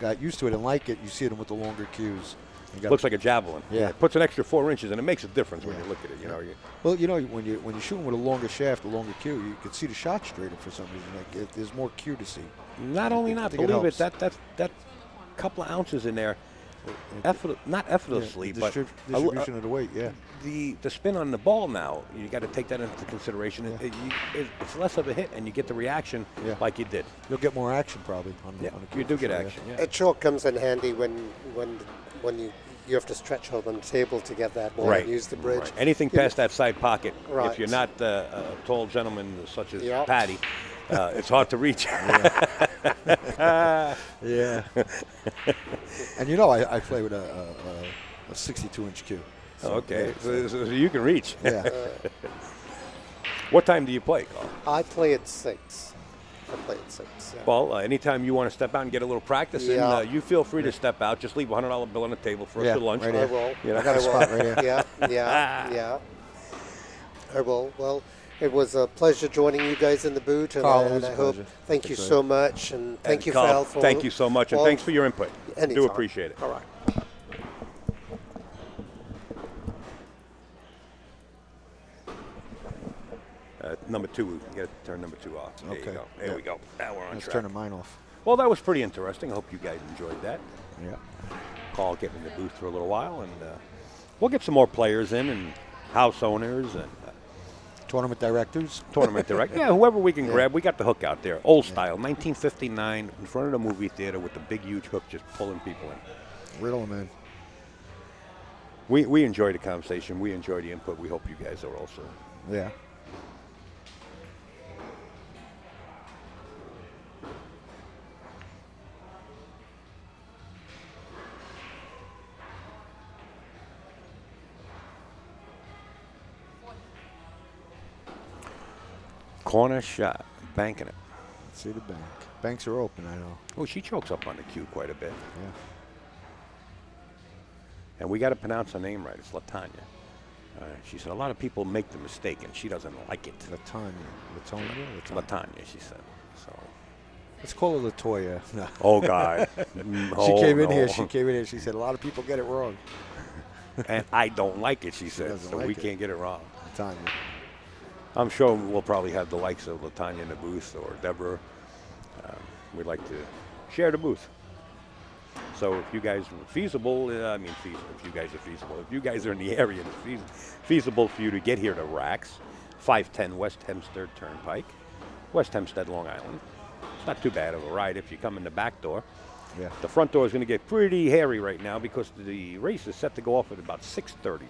Speaker 2: got used to it and like it, you see them with the longer cues. You got-
Speaker 1: Looks like a javelin.
Speaker 2: Yeah.
Speaker 1: It puts an extra 4 inches, and it makes a difference when you look at it. You know,
Speaker 2: Well, you know, when you're shooting with a longer shaft, a longer cue, you can see the shot straighter for some reason. Like there's more cue to see.
Speaker 1: not only
Speaker 2: I
Speaker 1: not
Speaker 2: think it
Speaker 1: believe it,
Speaker 2: helps.
Speaker 1: that couple of ounces in there, not effortlessly,
Speaker 2: the
Speaker 1: but
Speaker 2: distribution of the weight, yeah.
Speaker 1: the spin on the ball now, you got to take that into consideration. It's less of a hit, and you get the reaction
Speaker 2: Yeah.
Speaker 1: like you did.
Speaker 2: You'll get more action probably on the,
Speaker 1: Yeah,
Speaker 2: on the cue.
Speaker 1: you do
Speaker 2: for
Speaker 1: get
Speaker 2: sure, yeah.
Speaker 1: action. Yeah.
Speaker 4: It sure comes in handy when you have to stretch out on the table to get that ball
Speaker 1: Right.
Speaker 4: and use the bridge.
Speaker 1: Right. Anything
Speaker 4: You know,
Speaker 1: past that side pocket, if
Speaker 4: Right.
Speaker 1: you're not a tall gentleman such as
Speaker 4: Yep.
Speaker 1: Patty, it's hard to reach.
Speaker 2: Yeah. And you know, I play with a 62-inch cue. So,
Speaker 1: Okay,
Speaker 2: yeah,
Speaker 1: so you can reach.
Speaker 2: yeah.
Speaker 1: What time do you play, Carl?
Speaker 4: I play at 6. I play at 6. Yeah.
Speaker 1: Well, anytime you want to step out and get a little practice in,
Speaker 4: Yeah.
Speaker 1: you feel free to step out. Just leave a $100 bill on the table for us
Speaker 2: Yeah,
Speaker 1: to lunch.
Speaker 2: right
Speaker 4: I
Speaker 2: here.
Speaker 4: will.
Speaker 1: You know,
Speaker 2: I got a spot right here.
Speaker 4: Yeah, yeah. I will. Well, it was a pleasure joining you guys in the boot, and
Speaker 2: Carl, it
Speaker 4: I
Speaker 2: was a
Speaker 4: hope.
Speaker 2: pleasure.
Speaker 4: Thank you
Speaker 2: Appreciate
Speaker 4: so
Speaker 2: it.
Speaker 4: much, and thank you,
Speaker 1: Carl,
Speaker 4: Val, for
Speaker 1: thank you so much, and
Speaker 4: all-
Speaker 1: thanks for your input. Do
Speaker 4: Anytime.
Speaker 1: appreciate it.
Speaker 4: All right.
Speaker 1: Number 2, you got to turn number 2 off. There you
Speaker 2: Okay.
Speaker 1: go. There
Speaker 2: Yeah.
Speaker 1: we go. Now we're on
Speaker 2: Let's
Speaker 1: track.
Speaker 2: turn mine off.
Speaker 1: Well, that was pretty interesting. I hope you guys enjoyed that.
Speaker 2: Yeah.
Speaker 1: Carl getting in the booth for a little while, and we'll get some more players in, and house owners, and
Speaker 2: Tournament directors.
Speaker 1: tournament director. Yeah, whoever we can grab. We got the hook out there. Old style, 1959, in front of the movie theater with the big, huge hook just pulling people in.
Speaker 2: Riddle them in.
Speaker 1: We enjoy the conversation. We enjoy the input. We hope you guys are also.
Speaker 2: Yeah.
Speaker 1: Corner shot, banking it.
Speaker 2: Let's see the bank. Banks are open, I know.
Speaker 1: Oh, she chokes up on the cue quite a bit.
Speaker 2: Yeah.
Speaker 1: And we got to pronounce her name right. It's Latonia. She said a lot of people make the mistake, and she doesn't like it.
Speaker 2: Latonia.
Speaker 1: Latonia, she said. So.
Speaker 2: Let's call her Latoya. No.
Speaker 1: Oh God.
Speaker 2: She came in here. She came in here. She said a lot of people get it wrong.
Speaker 1: And I don't like it, she said.
Speaker 2: doesn't
Speaker 1: So
Speaker 2: like
Speaker 1: we
Speaker 2: it.
Speaker 1: can't get it wrong.
Speaker 2: Latonia.
Speaker 1: I'm sure we'll probably have the likes of Latonia in the booth or Debra. We'd like to share the booth. So if you guys are feasible, if you guys are feasible, if you guys are in the area, it's feasible for you to get here to Rax, 510 West Hempstead Turnpike, West Hempstead, Long Island. It's not too bad of a ride if you come in the back door.
Speaker 2: Yeah.
Speaker 1: The front door is going to get pretty hairy right now because the race is set to go off at about 6:30.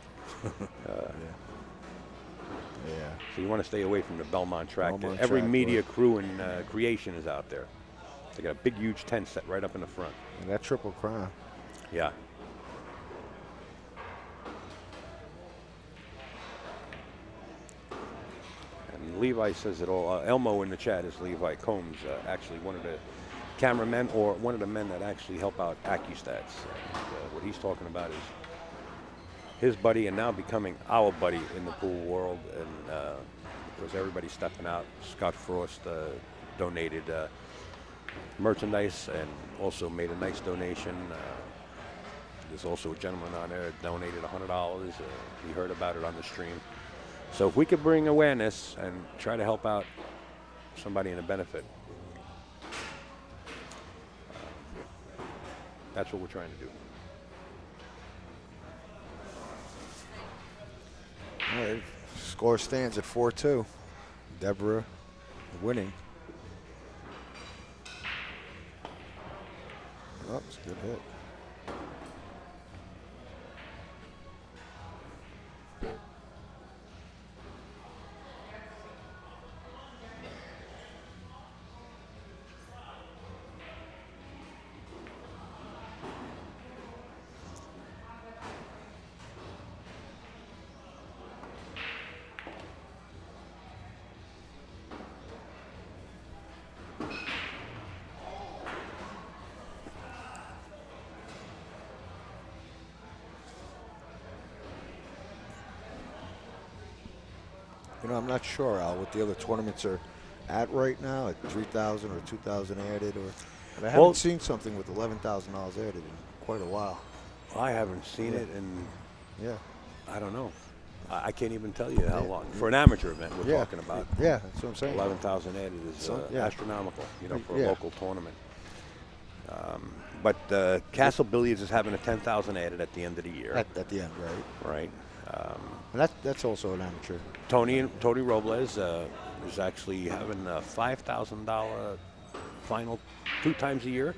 Speaker 2: Yeah.
Speaker 1: So you want to stay away from the Belmont track.
Speaker 2: Belmont
Speaker 1: Every
Speaker 2: track,
Speaker 1: media
Speaker 2: right.
Speaker 1: crew and creation is out there. They got a big, huge tent set right up in the front.
Speaker 2: And that Triple Crown.
Speaker 1: Yeah. And and Levi says it all. Elmo in the chat is Levi Combs, actually one of the cameramen or one of the men that actually help out AccuStats. And, what he's talking about is his buddy and now becoming our buddy in the pool world, and because everybody's stepping out. Scott Frost donated merchandise and also made a nice donation. There's also a gentleman on there that donated $100. He heard about it on the stream. So if we could bring awareness and try to help out somebody in a benefit, that's what we're trying to do.
Speaker 2: All right. Score stands at 4-2. Debra winning. Oh, it's a good hit. You know, I'm not sure, Al, what the other tournaments are at right now, at 3,000 or 2,000 added, but I haven't seen something with $11,000 added in quite a while.
Speaker 1: I haven't seen it, and
Speaker 2: yeah,
Speaker 1: I don't know. I can't even tell you how long. For an amateur event, we're talking about.
Speaker 2: Yeah, that's what I'm saying.
Speaker 1: 11,000 added is astronomical, you know, for a local tournament. But Castle Billiards is having a 10,000 added at the end of the year.
Speaker 2: At the end, right?
Speaker 1: Right.
Speaker 2: And that's also an amateur.
Speaker 1: Tony Robles is actually having a $5,000 final 2 times a year.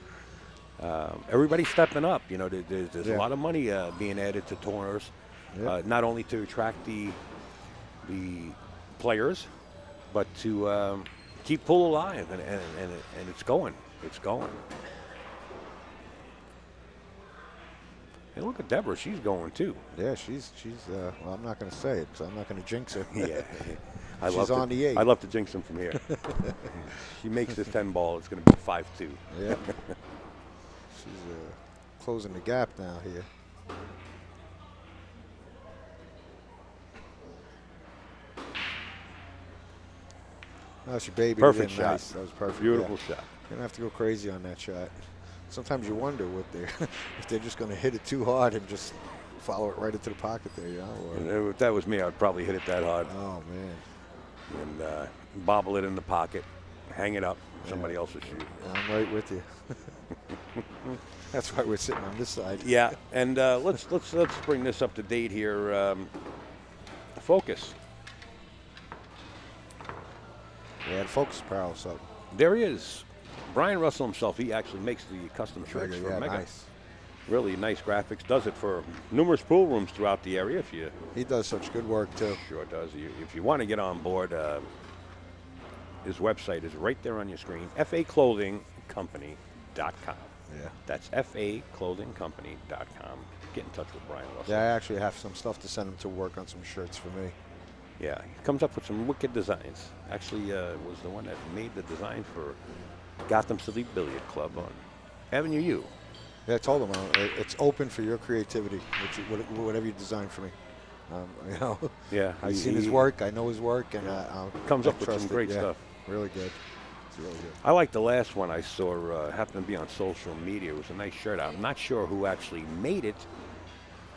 Speaker 1: Everybody's stepping up. You know, there's a lot of money being added to tourners, not only to attract the players, but to keep pool alive, and it's going. It's going. And look at Debra, she's going too.
Speaker 2: Yeah, she's well, I'm not going to say it because I'm not going to jinx her.
Speaker 1: Yeah.
Speaker 2: She's on the 8.
Speaker 1: I love to jinx them from here. She makes this 10 ball, it's going to be 5-2.
Speaker 2: Yeah. She's closing the gap now here. That's your baby.
Speaker 1: Perfect shot.
Speaker 2: Nice. That was perfect.
Speaker 1: Beautiful shot.
Speaker 2: You don't have to go crazy on that shot. Sometimes you wonder what if they're just going to hit it too hard and just follow it right into the pocket there, you know? Or
Speaker 1: If that was me, I'd probably hit it that hard.
Speaker 2: Oh, man.
Speaker 1: And bobble it in the pocket, hang it up, somebody else will shoot.
Speaker 2: I'm right with you. That's why we're sitting on this side.
Speaker 1: Yeah, and let's bring this up to date here. Focus.
Speaker 2: Yeah, the focus apparel, so.
Speaker 1: There he is. Brian Russell himself, he actually makes the custom shirts for Mega.
Speaker 2: Nice.
Speaker 1: Really nice graphics. Does it for numerous pool rooms throughout the area.
Speaker 2: He does such good work too.
Speaker 1: Sure does. If you want to get on board, his website is right there on your screen. FAClothingcompany.com.
Speaker 2: Yeah.
Speaker 1: That's FAClothingcompany.com. Get in touch with Brian Russell.
Speaker 2: Yeah, I actually have some stuff to send him to work on some shirts for me.
Speaker 1: Yeah, he comes up with some wicked designs. Actually, was the one that made the design for Gotham City Billiard Club on Avenue U.
Speaker 2: Yeah, I told him it's open for your creativity, whatever you design for me. You know.
Speaker 1: Yeah,
Speaker 2: I've seen his work. I know his work, and
Speaker 1: comes up with some great stuff.
Speaker 2: Really good. It's really good.
Speaker 1: I like the last one I saw. Happened to be on social media. It was a nice shirt. I'm not sure who actually made it,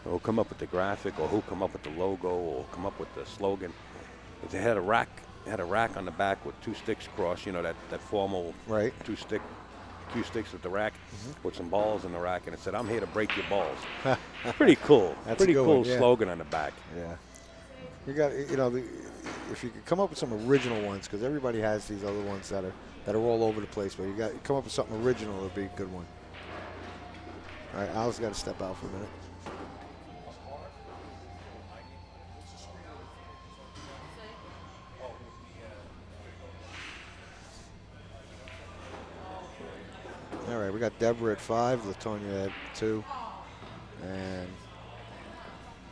Speaker 1: or who come up with the graphic, or who come up with the logo, or come up with the slogan. It had a rack. It had a rack on the back with 2 sticks across. You know, that formal 2 sticks with the rack, with some balls in the rack, and it said, "I'm here to break your balls." Pretty cool.
Speaker 2: That's
Speaker 1: pretty
Speaker 2: a good
Speaker 1: cool
Speaker 2: one, yeah.
Speaker 1: Slogan on the back.
Speaker 2: Yeah. You got, you know, if you could come up with some original ones, because everybody has these other ones that are all over the place, but you come up with something original, it'll be a good one. All right, Al's got to step out for a minute. All right, we got Debra at 5, Latonia at 2, and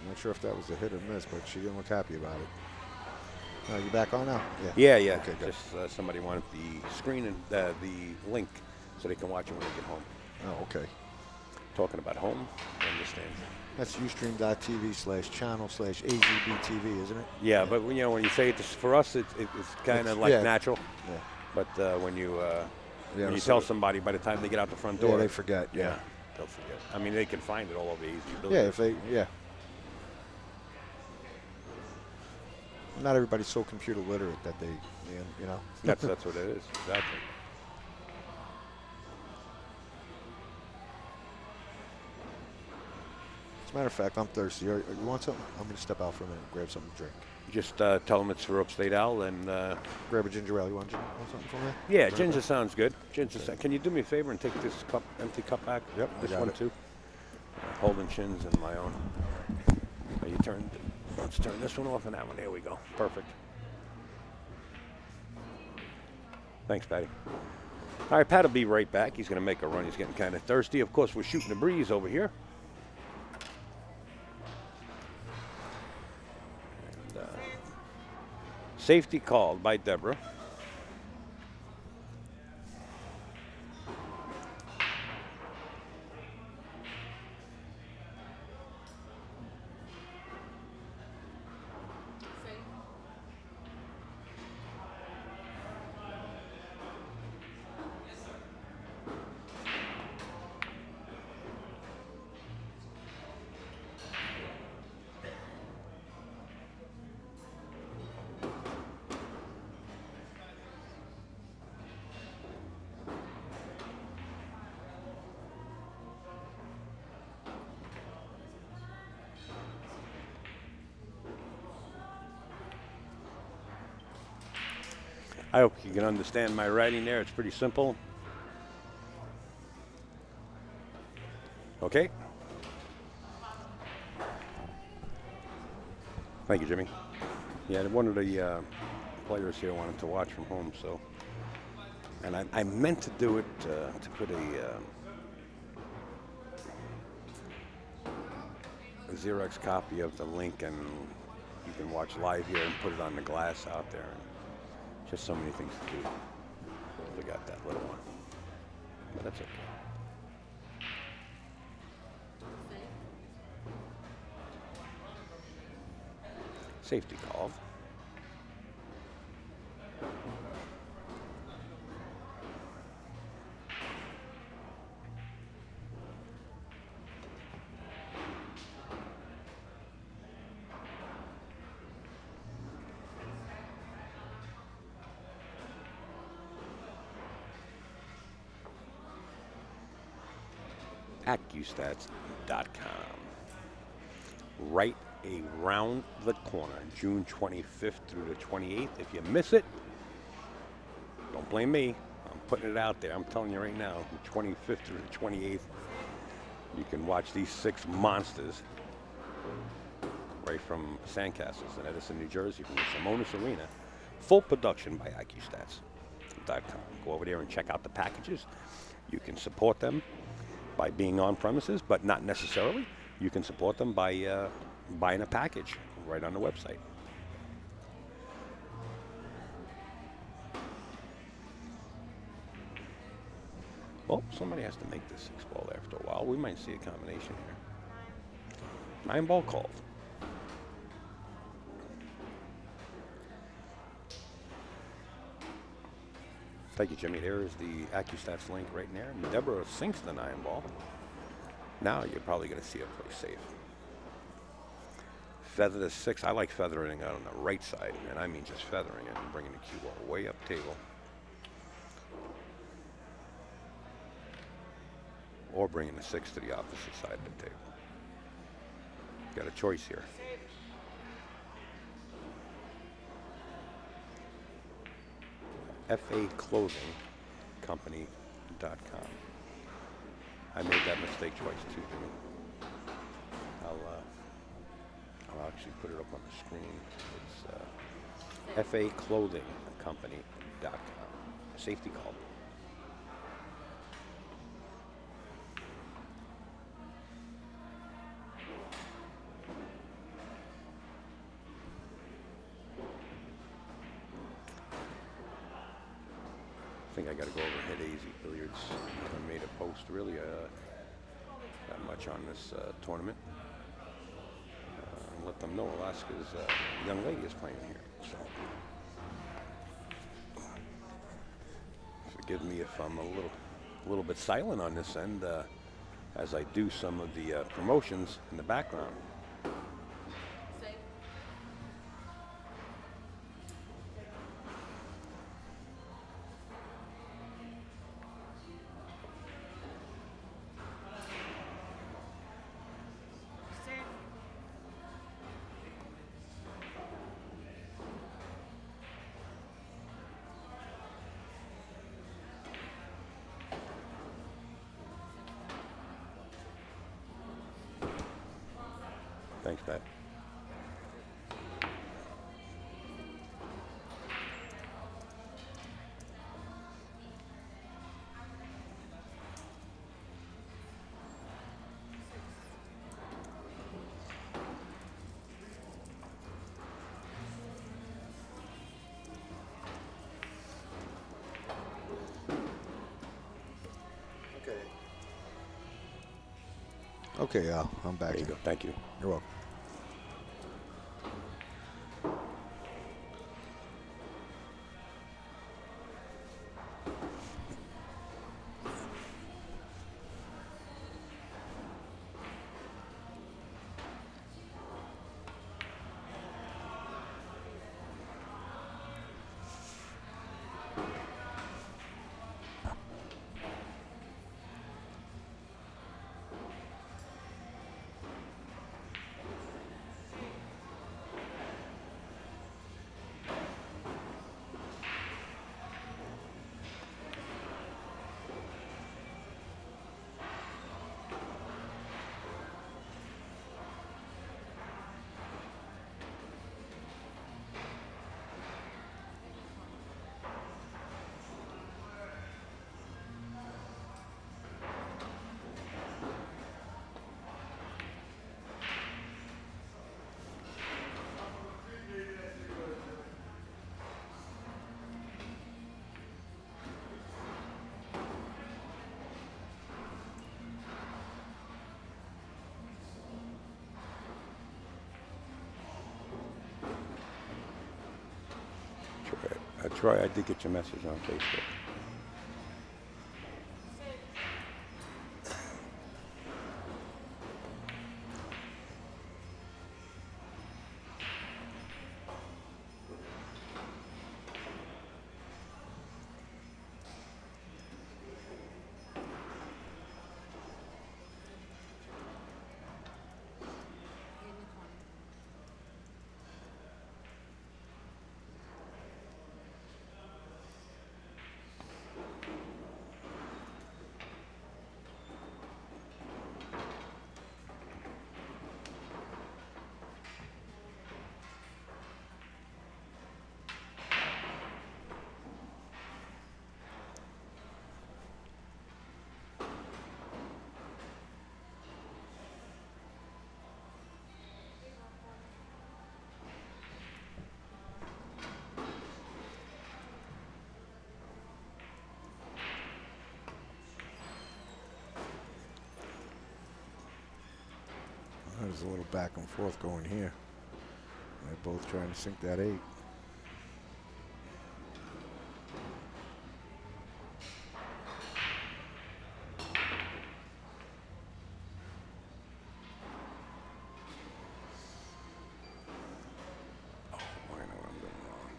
Speaker 2: I'm not sure if that was a hit or miss, but she didn't look happy about it. You back on now?
Speaker 1: Yeah.
Speaker 2: Okay, good.
Speaker 1: Just somebody wanted the screen and the link so they can watch it when they get home.
Speaker 2: Oh, okay.
Speaker 1: Talking about home, you understand?
Speaker 2: That's ustream.tv/channel/AZBTV, isn't it?
Speaker 1: Yeah, but when you say it for us, it's kind of like
Speaker 2: yeah.
Speaker 1: natural.
Speaker 2: Yeah.
Speaker 1: But when you
Speaker 2: so
Speaker 1: tell somebody, by the time they get out the front door,
Speaker 2: Yeah, they forget. Yeah.
Speaker 1: they'll forget. I mean, they can find it all over easy.
Speaker 2: Yeah. Not everybody's so computer literate that they.
Speaker 1: That's what it is. Exactly.
Speaker 2: As a matter of fact, I'm thirsty. You want something? I'm going to step out for a minute and grab something to drink.
Speaker 1: Just tell them it's for Upstate Owl and.
Speaker 2: Grab a ginger ale. You want something from there?
Speaker 1: Yeah, ginger sounds good. Can you do me a favor and take this empty cup back?
Speaker 2: Yep, I
Speaker 1: This
Speaker 2: got
Speaker 1: one
Speaker 2: it.
Speaker 1: too. Holding chins and my own. Let's turn this one off and that one. There we go. Perfect. Thanks, Patty. All right, Pat will be right back. He's going to make a run. He's getting kind of thirsty. Of course, we're shooting the breeze over here. And, safety called by Debra. I hope you can understand my writing there. It's pretty simple. Okay. Thank you, Jimmy. Yeah, one of the players here wanted to watch from home, so. And I meant to do it to put a Xerox copy of the link, and you can watch live here and put it on the glass out there. And just so many things to do. Forgot that little one, but that's okay. Safety call. Accustats.com. Right around the corner, June 25th through the 28th. If you miss it, don't blame me. I'm putting it out there. I'm telling you right now, the 25th through the 28th, you can watch these 6 monsters right from Sandcastles in Edison, New Jersey, from the Simonis Arena. Full production by Accustats.com. Go over there and check out the packages. You can support them by being on premises, but not necessarily. You can support them by buying a package right on the website. Well, somebody has to make this 6 ball after a while. We might see a combination here. 9 ball called. Thank you, Jimmy. There is the Accustats link right there. And Debra sinks the 9 ball. Now you're probably going to see it play safe. Feather the 6. I like feathering it on the right side, and I mean just feathering it and bringing the cue ball way up table. Or bringing the 6 to the opposite side of the table. Got a choice here. FAClothingcompany.com. I made that mistake twice too, Jimmy. I'll actually put it up on the screen. It's FAClothingcompany.com. Safety call. think I got to go over head easy billiards. I haven't made a post really that much on this tournament. And let them know Alaska's young lady is playing here. So forgive me if I'm a little bit silent on this end as I do some of the promotions in the background.
Speaker 5: Safe. Safe.
Speaker 1: Thanks, Pat.
Speaker 4: Okay.
Speaker 2: Okay, Al, I'm back.
Speaker 1: There you
Speaker 2: in.
Speaker 1: go. Thank you.
Speaker 2: You're welcome.
Speaker 1: Troy, I did get your message on Facebook.
Speaker 5: In the corner.
Speaker 2: There's a little back and forth going here. They're both trying to sink that 8.
Speaker 1: Oh, I know what I'm doing wrong.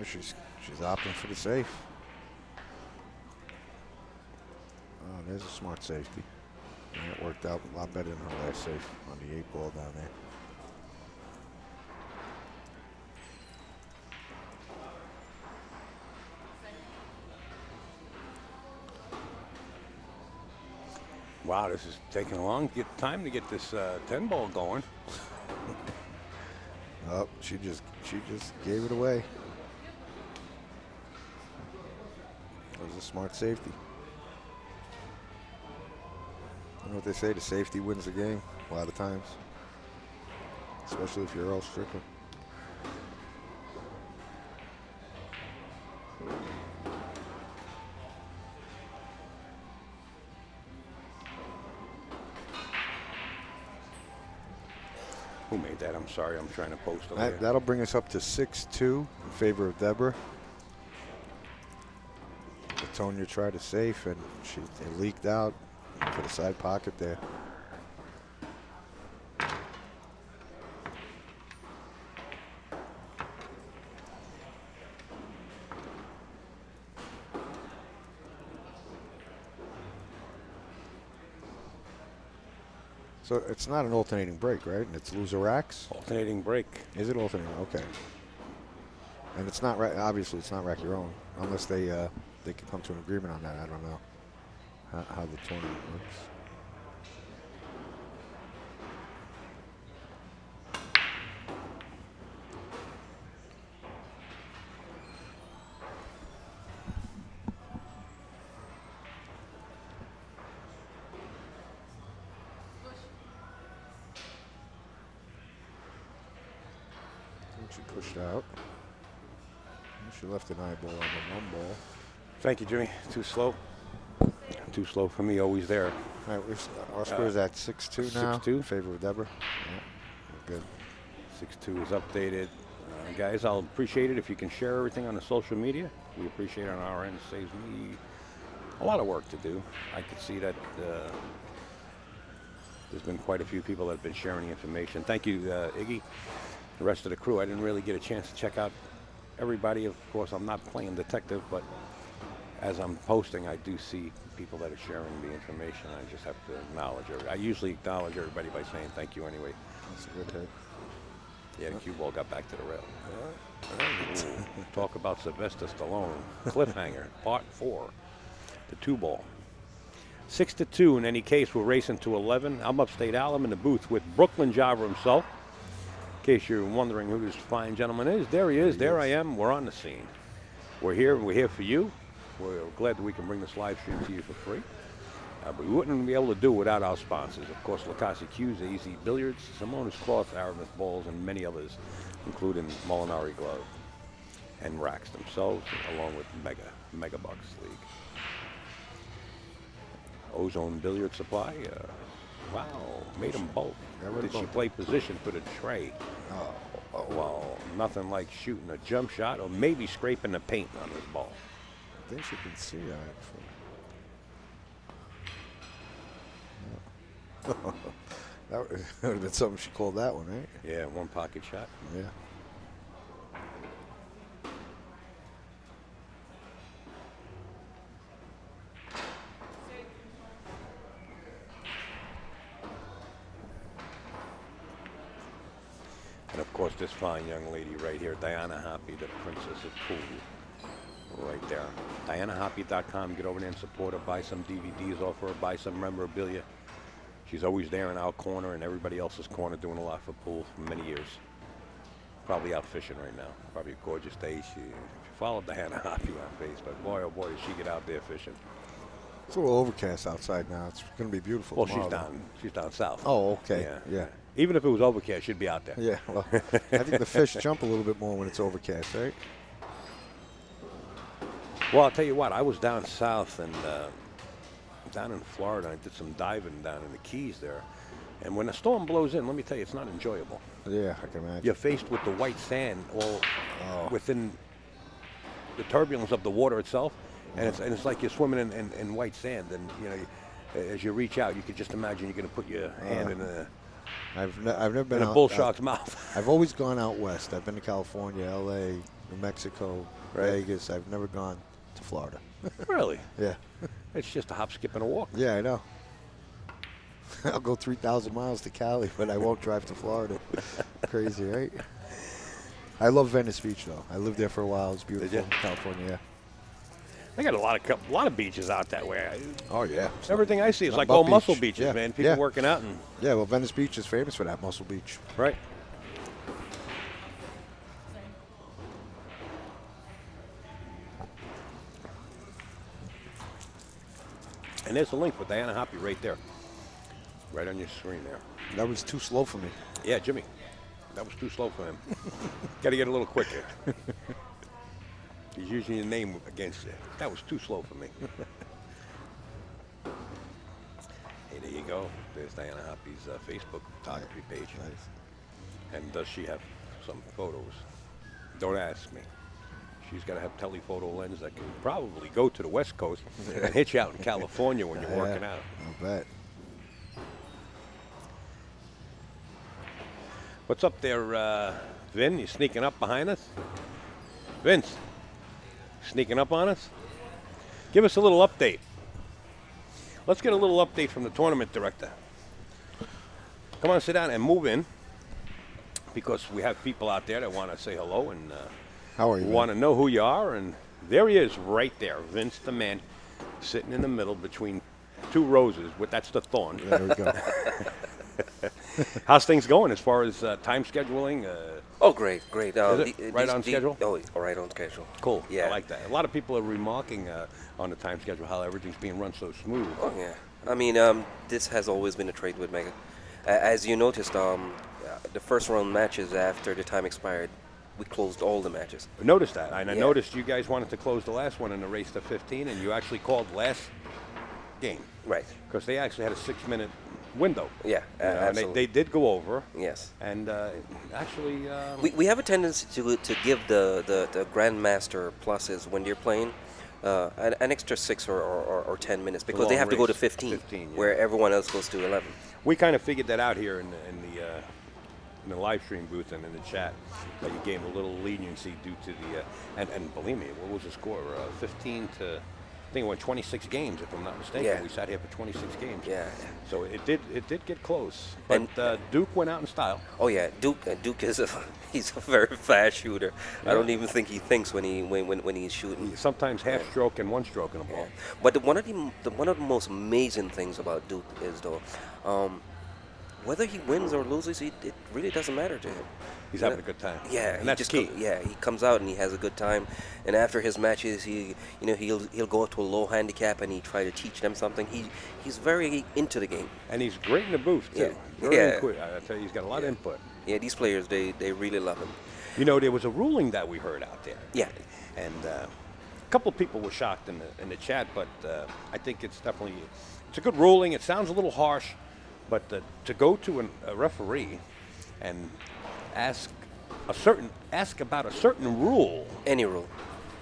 Speaker 2: she's opting for the safe. Oh, there's a smart safety. And it worked out a lot better than her last safe on the 8-ball down there.
Speaker 1: Wow, this is taking a long time to get this 10-ball going.
Speaker 2: Oh, she just gave it away. That was a smart safety. You know what they say, the safety wins the game a lot of times. Especially if you're Earl Strickland.
Speaker 1: Who made that? I'm sorry, I'm trying to post over here.
Speaker 2: That'll bring us up to 6-2 in favor of Debra. Latonia tried to safe, and it leaked out for the side pocket there. So it's not an alternating break, right? It's loser racks?
Speaker 1: Alternating break.
Speaker 2: Is it alternating? Okay. And it's not right. Obviously, it's not rack your own, unless they can come to an agreement on that. I don't know how the tournament works. She pushed out. She left an eyeball on the 1 ball.
Speaker 1: Thank you, Jimmy. Too slow. Too slow for me, always there.
Speaker 2: All right, our score is at 6-2 now.
Speaker 1: 6-2.
Speaker 2: In favor of Debra. Yeah, good.
Speaker 1: 6-2 is updated. Guys, I'll appreciate it if you can share everything on the social media. We appreciate it on our end. It saves me a lot of work to do. I could see that there's been quite a few people that have been sharing the information. Thank you, Iggy. The rest of the crew. I didn't really get a chance to check out everybody. Of course, I'm not playing detective, but as I'm posting, I do see people that are sharing the information. I just have to acknowledge it. I usually acknowledge everybody by saying thank you anyway.
Speaker 2: That's a good hit.
Speaker 1: Yeah, the cue ball got back to the rail. Ooh, talk about Sylvester Stallone. Cliffhanger, part 4. The 2-ball. 6-2 in any case. We're racing to 11. I'm upstate Al. I'm in the booth with Brooklyn Java himself. In case you're wondering who this fine gentleman is, there he is. There I am. We're on the scene. We're here. We're here for you. We're glad that we can bring this live stream to you for free. But we wouldn't be able to do it without our sponsors. Of course, Lacassi Q's, Easy Billiards, Simona's Cloth, Aramis Balls, and many others, including Molinari Glove and racks themselves, along with Megabucks League. Ozone Billiard Supply. Wow, made them both. Did she play position for the tray? Oh, well, nothing like shooting a jump shot or maybe scraping the paint on this ball.
Speaker 2: I think she can see that. That would have been something she called that one, right?
Speaker 1: Yeah, one pocket shot.
Speaker 2: Yeah.
Speaker 1: And of course, this fine young lady right here, Diana Hoppy, the Princess of Pool, right there. DianaHoppy.com. Get over there and support her. Buy some DVDs off her. Buy some memorabilia. She's always there in our corner and everybody else's corner, doing a lot for pool for many years. Probably out fishing right now. Probably a gorgeous day. If you follow Diana Hoppy on Facebook, boy oh boy, does she get out there fishing.
Speaker 2: It's a little overcast outside now. It's going to be beautiful.
Speaker 1: Well,
Speaker 2: tomorrow,
Speaker 1: she's down south.
Speaker 2: Oh, okay. Yeah.
Speaker 1: Even if it was overcast, she'd be out there.
Speaker 2: Yeah. Well, I think the fish jump a little bit more when it's overcast, right?
Speaker 1: Well, I'll tell you what. I was down south and down in Florida. I did some diving down in the Keys there. And when a storm blows in, let me tell you, it's not enjoyable.
Speaker 2: Yeah, I can imagine.
Speaker 1: You're faced with the white sand all within the turbulence of the water itself. And it's like you're swimming in white sand. And, you know, as you reach out, you could just imagine you're going to put your hand in
Speaker 2: I've never been
Speaker 1: in a bull shark's mouth.
Speaker 2: I've always gone out west. I've been to California, L.A., New Mexico,
Speaker 1: Right.
Speaker 2: Vegas. I've never gone to Florida.
Speaker 1: Really?
Speaker 2: Yeah.
Speaker 1: It's just a hop, skip, and a walk.
Speaker 2: Yeah, I know. I'll go 3,000 miles to Cali, but I won't drive to Florida. Crazy, right? I love Venice Beach, though. I lived there for a while. It's beautiful.
Speaker 1: ya?
Speaker 2: California, yeah.
Speaker 1: They got a lot of beaches out that way.
Speaker 2: Oh, yeah.
Speaker 1: Everything I see is
Speaker 2: Not
Speaker 1: like
Speaker 2: about
Speaker 1: old muscle
Speaker 2: beach.
Speaker 1: beaches,
Speaker 2: Yeah.
Speaker 1: man. People
Speaker 2: Yeah.
Speaker 1: working out and
Speaker 2: Yeah, well, Venice Beach is famous for that, Muscle Beach.
Speaker 1: right. And there's the link for Diana Hoppy right there, right on your screen there.
Speaker 2: That was too slow for me.
Speaker 1: Yeah, Jimmy, that was too slow for him. Got to get a little quicker. He's using your name against it. That was too slow for me. Hey, there you go. There's Diana Hoppy's Facebook photography page.
Speaker 2: Nice.
Speaker 1: And does she have some photos? Don't ask me. She's got to have telephoto lens that can probably go to the West Coast and hit you out in California when you're working out.
Speaker 2: I bet.
Speaker 1: What's up there, Vin? You sneaking up behind us? Vince, sneaking up on us? Give us a little update. Let's get a little update from the tournament director. Come on, sit down and move in, because we have people out there that want to say hello and
Speaker 2: How are you?
Speaker 1: want to know who you are. And there he is right there, Vince the man, sitting in the middle between two roses. That's the thorn.
Speaker 2: There we go.
Speaker 1: How's things going as far as time scheduling?
Speaker 6: Oh, great.
Speaker 1: Is it right on schedule?
Speaker 6: Oh, right on schedule.
Speaker 1: Cool.
Speaker 6: Yeah.
Speaker 1: I like that. A lot of people are remarking on the time schedule how everything's being run so smooth.
Speaker 6: Oh, yeah. I mean, this has always been a trade with Mega. As you noticed, the first round matches after the time expired, we closed all the matches.
Speaker 1: I noticed that. And I
Speaker 6: Yeah.
Speaker 1: noticed you guys wanted to close the last one in the race to 15, and you actually called last game.
Speaker 6: Right.
Speaker 1: Because they actually had a 6-minute window.
Speaker 6: Yeah,
Speaker 1: You know, and
Speaker 6: absolutely.
Speaker 1: they did go over.
Speaker 6: Yes.
Speaker 1: And actually,
Speaker 6: We have a tendency to give the Grandmaster pluses when you're playing an extra 6 or 10 minutes because they
Speaker 1: long
Speaker 6: have to go to
Speaker 1: race,
Speaker 6: 15,
Speaker 1: 15, yeah.
Speaker 6: where everyone else goes to 11.
Speaker 1: we kind of figured that out here in the live stream booth and in the chat, that you gave a little leniency due to the and believe me, what was the score? 15 to, I think it went 26 games if I'm not mistaken.
Speaker 6: Yeah.
Speaker 1: We sat here for 26 games.
Speaker 6: Yeah.
Speaker 1: So it did get close. But
Speaker 6: And-
Speaker 1: Duke went out in style.
Speaker 6: Oh yeah, Duke is he's a very fast shooter.
Speaker 1: Yeah.
Speaker 6: I don't even think he thinks when he's shooting.
Speaker 1: Sometimes half stroke and one stroke in a ball.
Speaker 6: But one of the most amazing things about Duke is though, whether he wins or loses, it really doesn't matter to him.
Speaker 1: He's having a good time.
Speaker 6: Yeah,
Speaker 1: and
Speaker 6: he
Speaker 1: that's
Speaker 6: just
Speaker 1: key.
Speaker 6: he comes out and he has a good time, and after his matches, he'll go to a low handicap and he try to teach them something. He's very into the game.
Speaker 1: And he's great in the booth too.
Speaker 6: Yeah.
Speaker 1: Very
Speaker 6: Yeah.
Speaker 1: inquisitive. I tell you, he's got a lot of input.
Speaker 6: Yeah, these players they really love him.
Speaker 1: You know, there was a ruling that we heard out there.
Speaker 6: Yeah.
Speaker 1: And a couple of people were shocked in the chat, but I think it's a good ruling. It sounds a little harsh, but to go to a referee and ask about a certain rule,
Speaker 6: Any rule.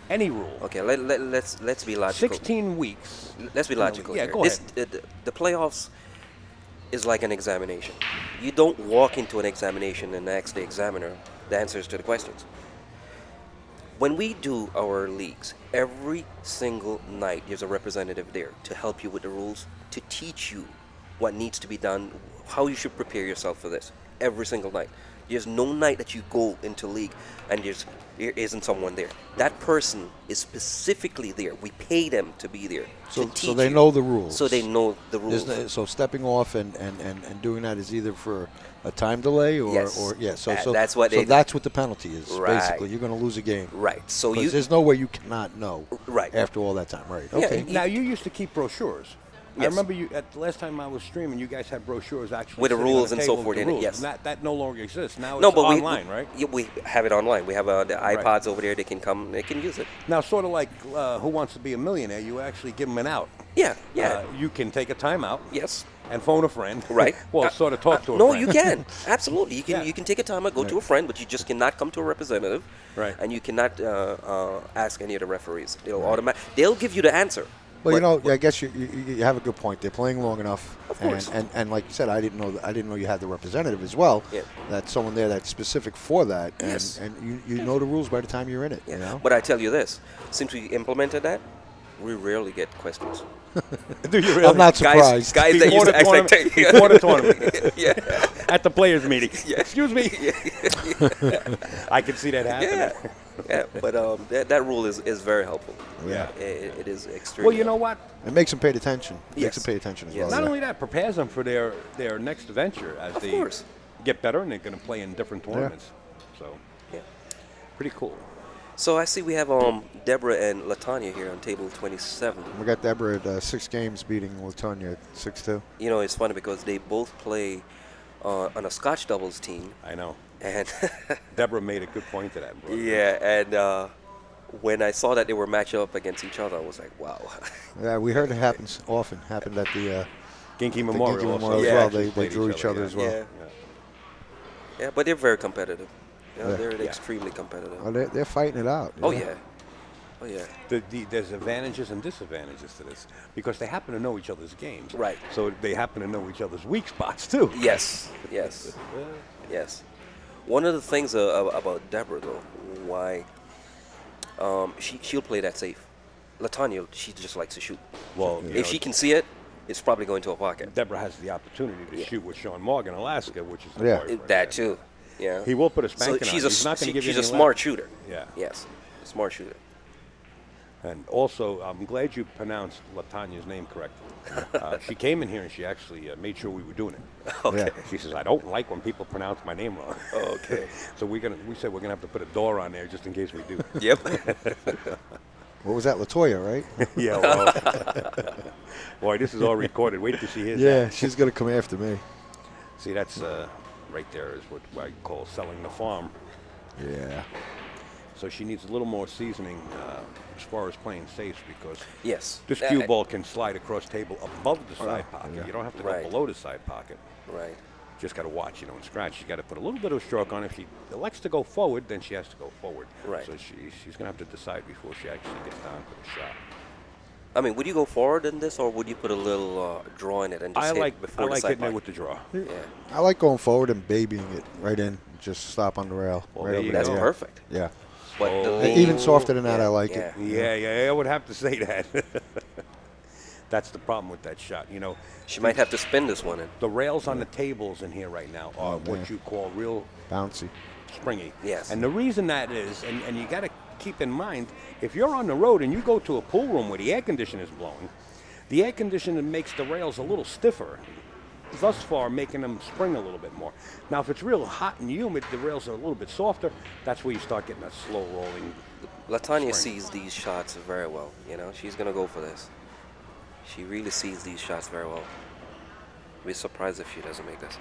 Speaker 1: any rule.
Speaker 6: Okay, let's be logical.
Speaker 1: 16 weeks.
Speaker 6: Let's be logical.
Speaker 1: Yeah,
Speaker 6: here.
Speaker 1: go ahead.
Speaker 6: The playoffs is like an examination. You don't walk into an examination and ask the examiner the answers to the questions. When we do our leagues, every single night there's a representative there to help you with the rules, to teach you what needs to be done, how you should prepare yourself for this. Every single night. There's no night that you go into league and there isn't someone there. That person is specifically there. We pay them to be there to teach
Speaker 2: So they
Speaker 6: you.
Speaker 2: know the rules.
Speaker 6: So they know the rules.
Speaker 2: So stepping off and doing that is either for a time delay or
Speaker 6: Yes. That's what
Speaker 2: that's what the penalty is.
Speaker 6: Right.
Speaker 2: Basically, you're going to lose a game.
Speaker 6: Right. So
Speaker 2: 'Cause there's no way you cannot know.
Speaker 6: Right.
Speaker 2: After all that time. Right.
Speaker 6: Yeah,
Speaker 2: Okay.
Speaker 1: Now, you used to keep brochures. I
Speaker 6: Yes.
Speaker 1: remember you at the last time I was streaming. You guys had brochures actually
Speaker 6: With the
Speaker 1: sitting on
Speaker 6: rules and so
Speaker 1: table with
Speaker 6: forth
Speaker 1: the
Speaker 6: in it,
Speaker 1: rules.
Speaker 6: yes.
Speaker 1: And that no longer exists. Now
Speaker 6: No,
Speaker 1: it's
Speaker 6: but
Speaker 1: online, right?
Speaker 6: We have it online. We have the iPods over there. They can come. They can use it.
Speaker 1: Now, sort of like Who Wants to Be a Millionaire, you actually give them an out.
Speaker 6: Yeah. Yeah.
Speaker 1: You can take a timeout
Speaker 6: Yes.
Speaker 1: and phone a friend.
Speaker 6: Right.
Speaker 1: Well, sort of talk to a
Speaker 6: No,
Speaker 1: friend.
Speaker 6: you can. Absolutely. You can take a time out, go to
Speaker 2: Right.
Speaker 6: a friend, but you just cannot come to a representative.
Speaker 1: Right.
Speaker 6: And you cannot ask any of the referees. They'll give you the answer.
Speaker 2: Well, you
Speaker 6: But-
Speaker 2: know, I guess you have a good point. They're playing long enough,
Speaker 6: Of course.
Speaker 2: and like you said, I didn't know you had the representative as well.
Speaker 6: Yeah.
Speaker 2: That's someone there that's specific for that, and,
Speaker 6: Yes.
Speaker 2: and you know the rules by the time you're in it.
Speaker 6: Yeah.
Speaker 2: You know.
Speaker 6: But I tell you this, since we implemented that, we rarely get questions.
Speaker 1: Do you really?
Speaker 2: I'm not surprised.
Speaker 6: Guys that used to act like
Speaker 1: Before the tournament.
Speaker 6: yeah.
Speaker 1: At the players' meeting.
Speaker 6: Yeah.
Speaker 1: Excuse me. I can see that happening.
Speaker 6: Yeah. Yeah, but that rule is very helpful.
Speaker 2: Yeah.
Speaker 6: It is extremely.
Speaker 1: Well, you know what?
Speaker 2: It makes them pay attention. It
Speaker 6: Yes.
Speaker 2: makes them pay attention as
Speaker 6: Yes.
Speaker 2: well.
Speaker 1: Not
Speaker 2: yeah.
Speaker 1: only that, prepares them for their next venture as
Speaker 6: Of
Speaker 1: they
Speaker 6: course.
Speaker 1: get better and they're going to play in different tournaments. So,
Speaker 6: Yeah.
Speaker 1: pretty cool.
Speaker 6: So I see we have Debra and Latonia here on table 27.
Speaker 2: We got Debra at 6 games beating Latonia at 6-2.
Speaker 6: You know, it's funny because they both play on a Scotch doubles team,
Speaker 1: I know.
Speaker 6: and
Speaker 1: Debra made a good point to that. Bro.
Speaker 6: yeah, and when I saw that they were matched up against each other, I was like, wow.
Speaker 2: Yeah, we heard it happens often. Happened at the
Speaker 1: Ginky
Speaker 2: the
Speaker 1: Memorial.
Speaker 2: Ginky
Speaker 1: also.
Speaker 2: Memorial
Speaker 6: Yeah.
Speaker 2: as well.
Speaker 1: Actually
Speaker 2: They
Speaker 1: played
Speaker 2: drew each other
Speaker 1: yeah.
Speaker 2: as well.
Speaker 6: Yeah. Yeah, but they're very competitive. You know,
Speaker 2: Yeah.
Speaker 6: they're
Speaker 1: Yeah.
Speaker 6: extremely competitive.
Speaker 2: Oh, they're fighting it out.
Speaker 6: Oh yeah, oh yeah.
Speaker 1: There's advantages and disadvantages to this because they happen to know each other's games.
Speaker 6: Right.
Speaker 1: So they happen to know each other's weak spots too.
Speaker 6: Yes, yes, yes. One of the things about Debra though, why she'll play that safe. Latonia, she just likes to shoot.
Speaker 1: Well, you know,
Speaker 6: If she can see it, it's probably going to a pocket.
Speaker 1: Debra has the opportunity to
Speaker 6: Yeah.
Speaker 1: shoot with Sean Morgan, Alaska, which is the
Speaker 2: Yeah.
Speaker 1: boyfriend.
Speaker 6: That too. Yeah.
Speaker 1: He will put a
Speaker 6: So
Speaker 1: spanking on.
Speaker 6: she's
Speaker 1: you. He's not going to give you
Speaker 6: she's a
Speaker 1: any
Speaker 6: smart
Speaker 1: left.
Speaker 6: shooter.
Speaker 1: Yeah.
Speaker 6: Yes, a smart shooter.
Speaker 1: And also, I'm glad you pronounced Latonia's name correctly. She came in here and she actually made sure we were doing it.
Speaker 6: Okay.
Speaker 1: She says, "I don't like when people pronounce my name wrong."
Speaker 6: Okay.
Speaker 1: So we said we're gonna have to put a door on there just in case we do.
Speaker 6: Yep.
Speaker 2: What was that, Latoya, right?
Speaker 1: Yeah. Well, boy, this is all recorded. Wait till she hears
Speaker 2: Yeah,
Speaker 1: that.
Speaker 2: she's gonna come after me.
Speaker 1: See, that's right there is what I call selling the farm.
Speaker 2: Yeah.
Speaker 1: So she needs a little more seasoning as far as playing safe because
Speaker 6: Yes.
Speaker 1: this cue ball can slide across table above the side pocket.
Speaker 2: yeah.
Speaker 1: You don't have to
Speaker 6: Right.
Speaker 1: go below the side pocket.
Speaker 6: Right.
Speaker 1: Just got to watch, and scratch. You got to put a little bit of stroke on. If she elects to go forward, then she has to go forward.
Speaker 6: Right.
Speaker 1: So she's going to have to decide before she actually gets down to the shot.
Speaker 6: I mean, would you go forward in this, or would you put a little draw in it and just
Speaker 1: I
Speaker 6: hit
Speaker 1: like
Speaker 6: before the side
Speaker 1: hitting it
Speaker 6: pocket?
Speaker 1: with the draw.
Speaker 6: Yeah.
Speaker 2: I like going forward and babying it right in. Just stop on the rail.
Speaker 1: Well,
Speaker 2: right
Speaker 1: there
Speaker 2: over
Speaker 1: you
Speaker 6: That's
Speaker 1: go.
Speaker 2: there.
Speaker 6: perfect.
Speaker 2: Yeah.
Speaker 6: But
Speaker 1: Oh.
Speaker 6: the
Speaker 2: Even softer than that,
Speaker 6: yeah,
Speaker 2: I like
Speaker 6: yeah.
Speaker 2: it.
Speaker 1: Yeah, I would have to say that. That's the problem with that shot.
Speaker 6: She might have to spin this one in.
Speaker 1: The rails on the tables in here right now are
Speaker 2: Oh, man.
Speaker 1: what you call real
Speaker 2: Bouncy.
Speaker 1: springy.
Speaker 6: Yes.
Speaker 1: And the reason that is, and you got to keep in mind, if you're on the road and you go to a pool room where the air conditioner is blowing, the air conditioner makes the rails a little stiffer, thus far making them spring a little bit more. Now, if it's real hot and humid, the rails are a little bit softer. That's where you start getting that slow rolling.
Speaker 6: Latonia
Speaker 1: Spring.
Speaker 6: sees these shots very well. She's gonna go for this. She really sees these shots very well. Be surprised if she doesn't make this.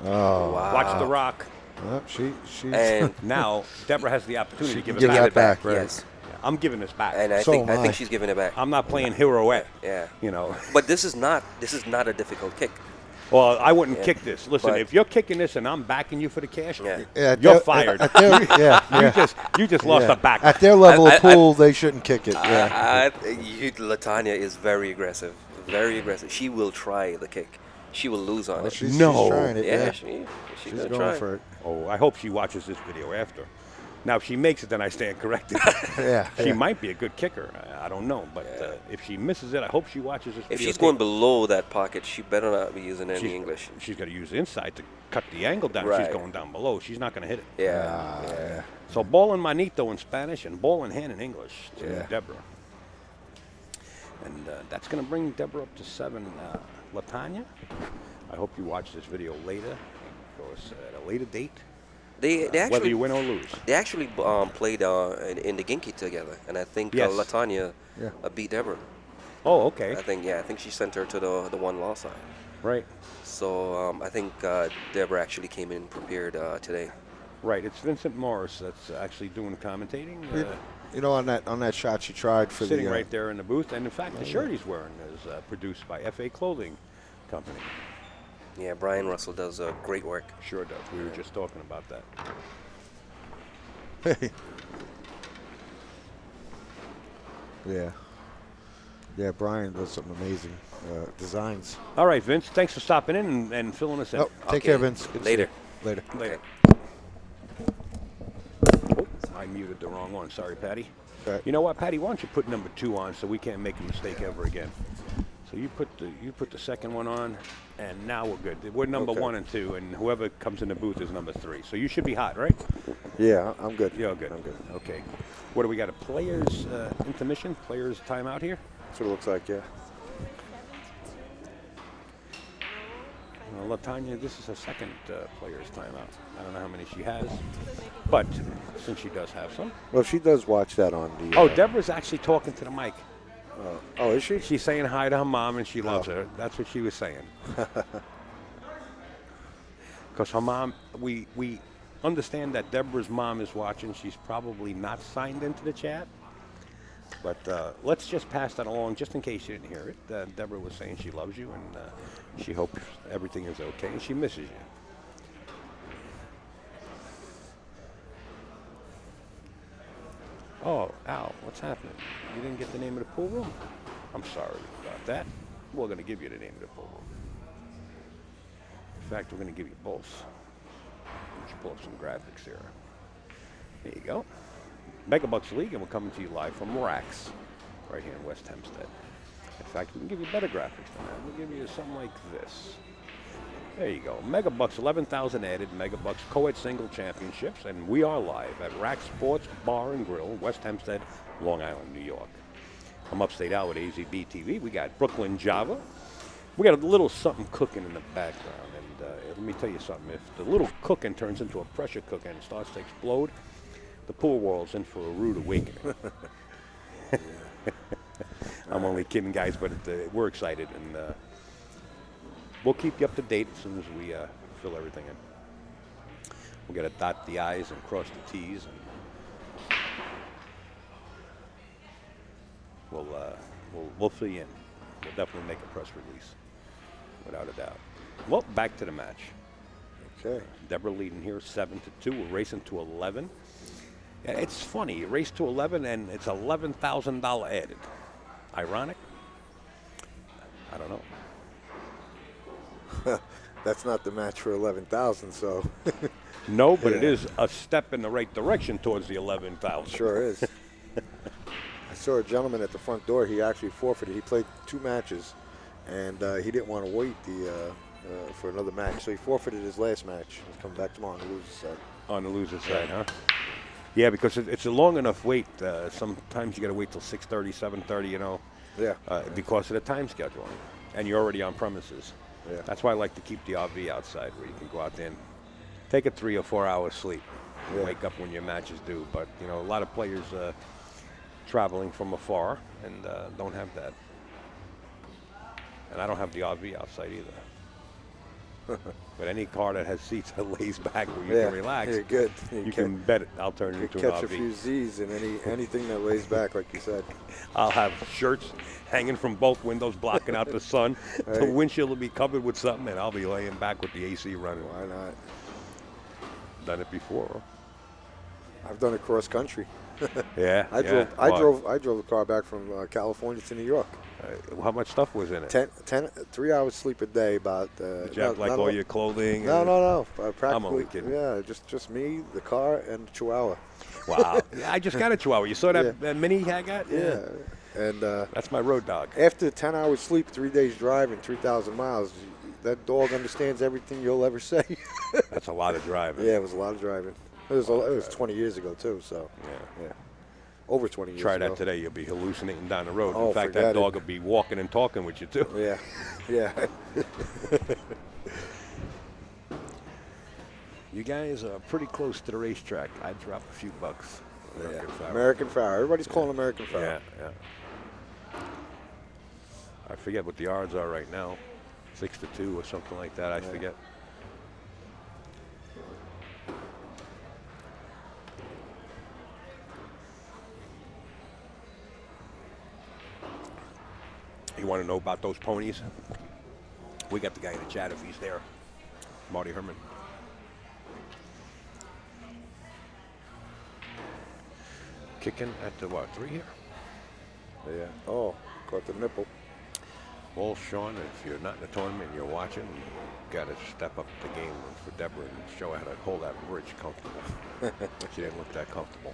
Speaker 2: Oh.
Speaker 6: Wow.
Speaker 1: Watch the rock.
Speaker 2: Yep, she's.
Speaker 6: And
Speaker 1: Now, Debra has the opportunity to give it
Speaker 2: give
Speaker 1: back.
Speaker 2: that
Speaker 6: give it back.
Speaker 2: back, right.
Speaker 6: Yes.
Speaker 1: Yeah, I'm giving this back.
Speaker 6: And I
Speaker 2: So
Speaker 6: think
Speaker 2: am I.
Speaker 6: she's giving it back.
Speaker 1: I'm not playing heroette.
Speaker 6: Yeah.
Speaker 1: But
Speaker 6: But this is not a difficult kick.
Speaker 1: well, I wouldn't
Speaker 6: Yeah.
Speaker 1: kick this. Listen,
Speaker 6: But-
Speaker 1: if you're kicking this and I'm backing you for the cash,
Speaker 6: Yeah.
Speaker 2: Yeah,
Speaker 1: you're
Speaker 2: they're-
Speaker 1: fired.
Speaker 2: yeah.
Speaker 1: You just lost
Speaker 2: yeah.
Speaker 1: a back.
Speaker 2: At their level
Speaker 6: I-
Speaker 2: of pool, they shouldn't kick it. Yeah.
Speaker 6: Latonia is very aggressive. Very aggressive. She will try the kick. She will lose on
Speaker 2: Well,
Speaker 6: it.
Speaker 2: she's
Speaker 1: No.
Speaker 2: trying it.
Speaker 6: Yeah,
Speaker 2: Yeah.
Speaker 6: she's
Speaker 2: She's
Speaker 6: gonna
Speaker 2: going
Speaker 6: try.
Speaker 2: for it.
Speaker 1: Oh, I hope she watches this video after. Now, if she makes it, then I stand corrected.
Speaker 2: Yeah.
Speaker 1: She
Speaker 2: yeah.
Speaker 1: might be a good kicker. I don't know. But if she misses it, I hope she watches this
Speaker 6: If
Speaker 1: video.
Speaker 6: she's going below that pocket, she better not be using any English.
Speaker 1: She's got to use the inside to cut the angle down.
Speaker 6: Right.
Speaker 1: She's going down below. She's not going to hit it.
Speaker 6: Yeah.
Speaker 2: Yeah.
Speaker 1: So ball in manito in Spanish and ball in hand in English to
Speaker 2: Yeah.
Speaker 1: Debra. And that's going to bring Debra up to 7. Latonia, I hope you watch this video later, of course, at a later date,
Speaker 6: They
Speaker 1: whether
Speaker 6: actually
Speaker 1: you win or lose.
Speaker 6: they actually played in the Ginky together, and I think
Speaker 1: Yes.
Speaker 6: Latonia
Speaker 2: Yeah.
Speaker 6: beat Debra.
Speaker 1: Oh, okay.
Speaker 6: I think she sent her to the one loss side.
Speaker 1: Right.
Speaker 6: So I think Debra actually came in prepared today.
Speaker 1: Right. It's Vincent Morris that's actually doing the commentating.
Speaker 2: You know, on that shot she tried for
Speaker 1: Sitting
Speaker 2: the.
Speaker 1: right there in the booth. And in fact, the shirt he's wearing is produced by FA Clothing Company.
Speaker 6: Yeah, Brian Russell does great work.
Speaker 1: Sure does. We were just talking about that.
Speaker 2: Yeah. Yeah, Brian does some amazing designs.
Speaker 1: All right, Vince. Thanks for stopping in and filling us in.
Speaker 2: Oh, take care, Vince. Good to see
Speaker 6: Later.
Speaker 2: you. Later.
Speaker 1: Later. I muted the wrong one. Sorry, Patty.
Speaker 2: All right.
Speaker 1: You know what, Patty? Why don't you put number 2 on so we can't make a mistake ever again? So you put the second one on, and now we're good. We're number
Speaker 2: Okay.
Speaker 1: 1 and 2, and whoever comes in the booth is number 3. So you should be hot, right?
Speaker 2: Yeah, I'm good.
Speaker 1: You're good.
Speaker 2: I'm good.
Speaker 1: Okay. What do we got? A players intermission? Players timeout here?
Speaker 2: That's what it looks like, yeah.
Speaker 1: Latonia, this is her second players timeout. I don't know how many she has, but since she does have some.
Speaker 2: Well, she does watch that on the.
Speaker 1: Oh, Debra's actually talking to the mic.
Speaker 2: Oh, is she?
Speaker 1: She's saying hi to her mom, and she loves her. That's what she was saying. Because her mom, we understand that Debra's mom is watching. She's probably not signed into the chat. But let's just pass that along, just in case you didn't hear it. Debra was saying she loves you, and she hopes everything is okay, and she misses you. Oh, Al, what's happening? You didn't get the name of the pool room? I'm sorry about that. We're going to give you the name of the pool room. In fact, we're going to give you both. Let's pull up some graphics here. There you go. Megabucks League, and we're coming to you live from Racks, right here in West Hempstead. In fact, we can give you better graphics than that. We'll give you something like this. There you go. Megabucks, 11,000 added. Megabucks Coed Single Championships, and we are live at Rack Sports Bar and Grill, West Hempstead, Long Island, New York. I'm upstate out with AZB TV. We got Brooklyn Java. We got a little something cooking in the background, and let me tell you something. If the little cooking turns into a pressure cooker and starts to explode, the pool world's in for a rude awakening. I'm only kidding, guys, but we're excited, and we'll keep you up to date as soon as we fill everything in. We're going to dot the I's and cross the T's, and we'll fill you in. We'll definitely make a press release, without a doubt. Well, back to the match.
Speaker 2: Okay.
Speaker 1: Debra leading here 7-2. We're racing to 11. Yeah, it's funny. You race to 11, and it's $11,000 added. Ironic? I don't know.
Speaker 2: That's not the match for 11,000, so.
Speaker 1: No, but it
Speaker 2: Yeah.
Speaker 1: is a step in the right direction towards the 11,000.
Speaker 2: Sure is. I saw a gentleman at the front door. He actually forfeited. He played 2 matches, and he didn't want to wait for another match, so he forfeited his last match. He's coming back tomorrow on the loser's side.
Speaker 1: On the loser's side, huh? Yeah, because it's a long enough wait. Sometimes you got to wait till 6:30, 7:30, you know.
Speaker 2: Yeah.
Speaker 1: Because of the time schedule, and you're already on premises.
Speaker 2: Yeah.
Speaker 1: That's why I like to keep the RV outside, where you can go out there and take a 3 or 4 hours sleep.
Speaker 2: Yeah.
Speaker 1: Wake up when your match is due. But you know, a lot of players traveling from afar and don't have that. And I don't have the RV outside either. But any car that has seats that lays back where you can relax,
Speaker 2: You're good.
Speaker 1: you can bet it, I'll turn it
Speaker 2: You
Speaker 1: into
Speaker 2: can
Speaker 1: an
Speaker 2: catch a
Speaker 1: RV.
Speaker 2: few Z's in anything that lays back, like you said.
Speaker 1: I'll have shirts hanging from both windows blocking out the sun. The
Speaker 2: Right.
Speaker 1: windshield will be covered with something, and I'll be laying back with the AC running.
Speaker 2: Why not?
Speaker 1: Done it before.
Speaker 2: I've done it cross country.
Speaker 1: Yeah.
Speaker 2: I
Speaker 1: yeah.
Speaker 2: drove the car back from California to New York.
Speaker 1: How much stuff was in it?
Speaker 2: 3 hours sleep a day. About.
Speaker 1: Did you have like all your clothing?
Speaker 2: No,
Speaker 1: and-
Speaker 2: no. Practically.
Speaker 1: I'm only kidding.
Speaker 2: Yeah, just me, the car, and the Chihuahua.
Speaker 1: Wow. Yeah, I just got a Chihuahua. You saw that,
Speaker 2: Yeah.
Speaker 1: that mini I got?
Speaker 2: Yeah. And
Speaker 1: That's my road dog.
Speaker 2: after 10 hours sleep, 3 days driving, 3,000 miles, that dog understands everything you'll ever say.
Speaker 1: That's a lot of driving.
Speaker 2: Yeah, it was a lot of driving. It was 20 years ago too, so yeah. Over 20 years
Speaker 1: Try
Speaker 2: ago.
Speaker 1: that today. You'll be hallucinating down the road.
Speaker 2: Oh,
Speaker 1: In fact, that
Speaker 2: forget it.
Speaker 1: dog will be walking and talking with you, too.
Speaker 2: Yeah, yeah.
Speaker 1: You guys are pretty close to the racetrack. I'd drop a few bucks.
Speaker 2: Yeah. American Pharaoh. Everybody's calling American Pharaoh.
Speaker 1: Yeah. I forget what the odds are right now. 6-2 or something like that. I forget. You want to know about those ponies? We got the guy in the chat if he's there. Marty Herman. Kicking at the what, 3 here?
Speaker 2: Yeah. Oh, Caught the nipple.
Speaker 1: Well, Sean, if you're not in the tournament and you're watching, you got to step up the game for Debra and show her how to hold that bridge comfortable. She didn't look that comfortable.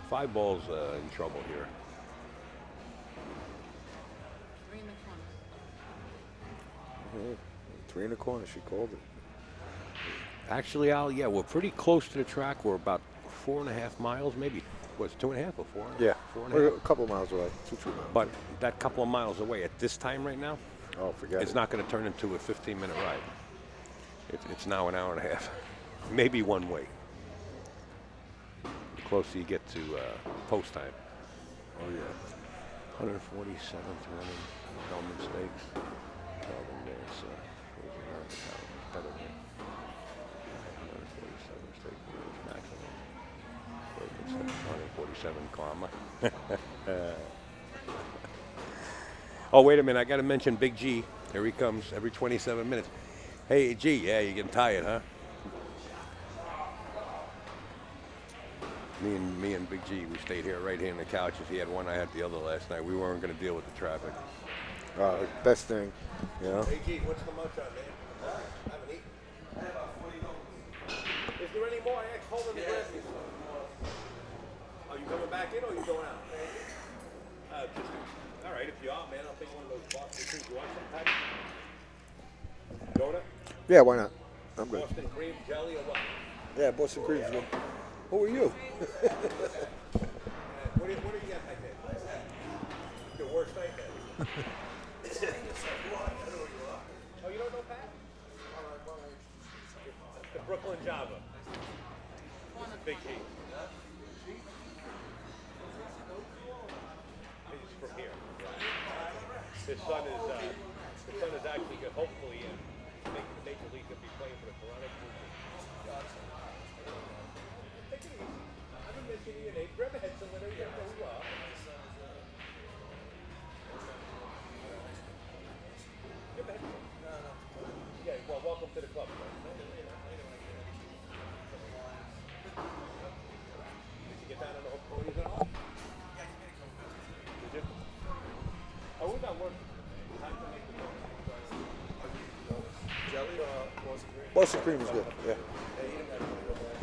Speaker 1: 5 balls in trouble here.
Speaker 5: 3 in the corner.
Speaker 2: 3 in the corner. She called it.
Speaker 1: Actually, Al, yeah, we're pretty close to the track. We're about 4.5 miles, maybe. Was 2.5 or 4?
Speaker 2: Yeah.
Speaker 1: 4.5.
Speaker 2: We're a couple of miles away. 2-3 miles.
Speaker 1: But that couple of miles away at this time right now,
Speaker 2: Oh, forget
Speaker 1: it's
Speaker 2: it.
Speaker 1: not going to turn into a 15-minute ride. It's now an hour and a half, maybe one way. The closer you get to post time.
Speaker 2: Oh, yeah.
Speaker 1: 147th running, no mistakes. Calvin there's better than 147 straight years maximum. 147 comma. Oh, wait a minute, I got to mention Big G. Here he comes every 27 minutes. Hey, G, yeah, you're getting tired, huh? Me and Big G, we stayed here right here on the couches. He had one, I had the other last night. We weren't going to deal with the traffic.
Speaker 2: Best thing, you know.
Speaker 1: Hey, G, what's the munch on, man? I haven't eaten. Is there any more? I asked Holden to grab me some. Are you coming back in or are you going out? All right, if you are, man, I'll take one of those Boston creams. You want some type? Donut?
Speaker 2: Yeah, why not? I'm good.
Speaker 1: Boston cream, jelly, or what?
Speaker 2: Yeah, Boston cream's good. Who are you?
Speaker 1: What do you got back there? Your worst nightmare. Oh, you don't know Pat? The Brooklyn Java. Big G. He's from here. His son is actually good. Hopefully, making the major league and be playing for the Toronto Blue Jays. Take it easy. I've been mentioning your name. Grab a headset, let everybody know who you are. Grab a headset. Yeah, well, welcome to the club. Did you get down on the whole ponies and all? Did you? Oh, we're not working. Time to make the
Speaker 7: Jelly or Boston cream?
Speaker 2: Boston cream is good. Yeah.
Speaker 7: Yeah, you don't got to go away.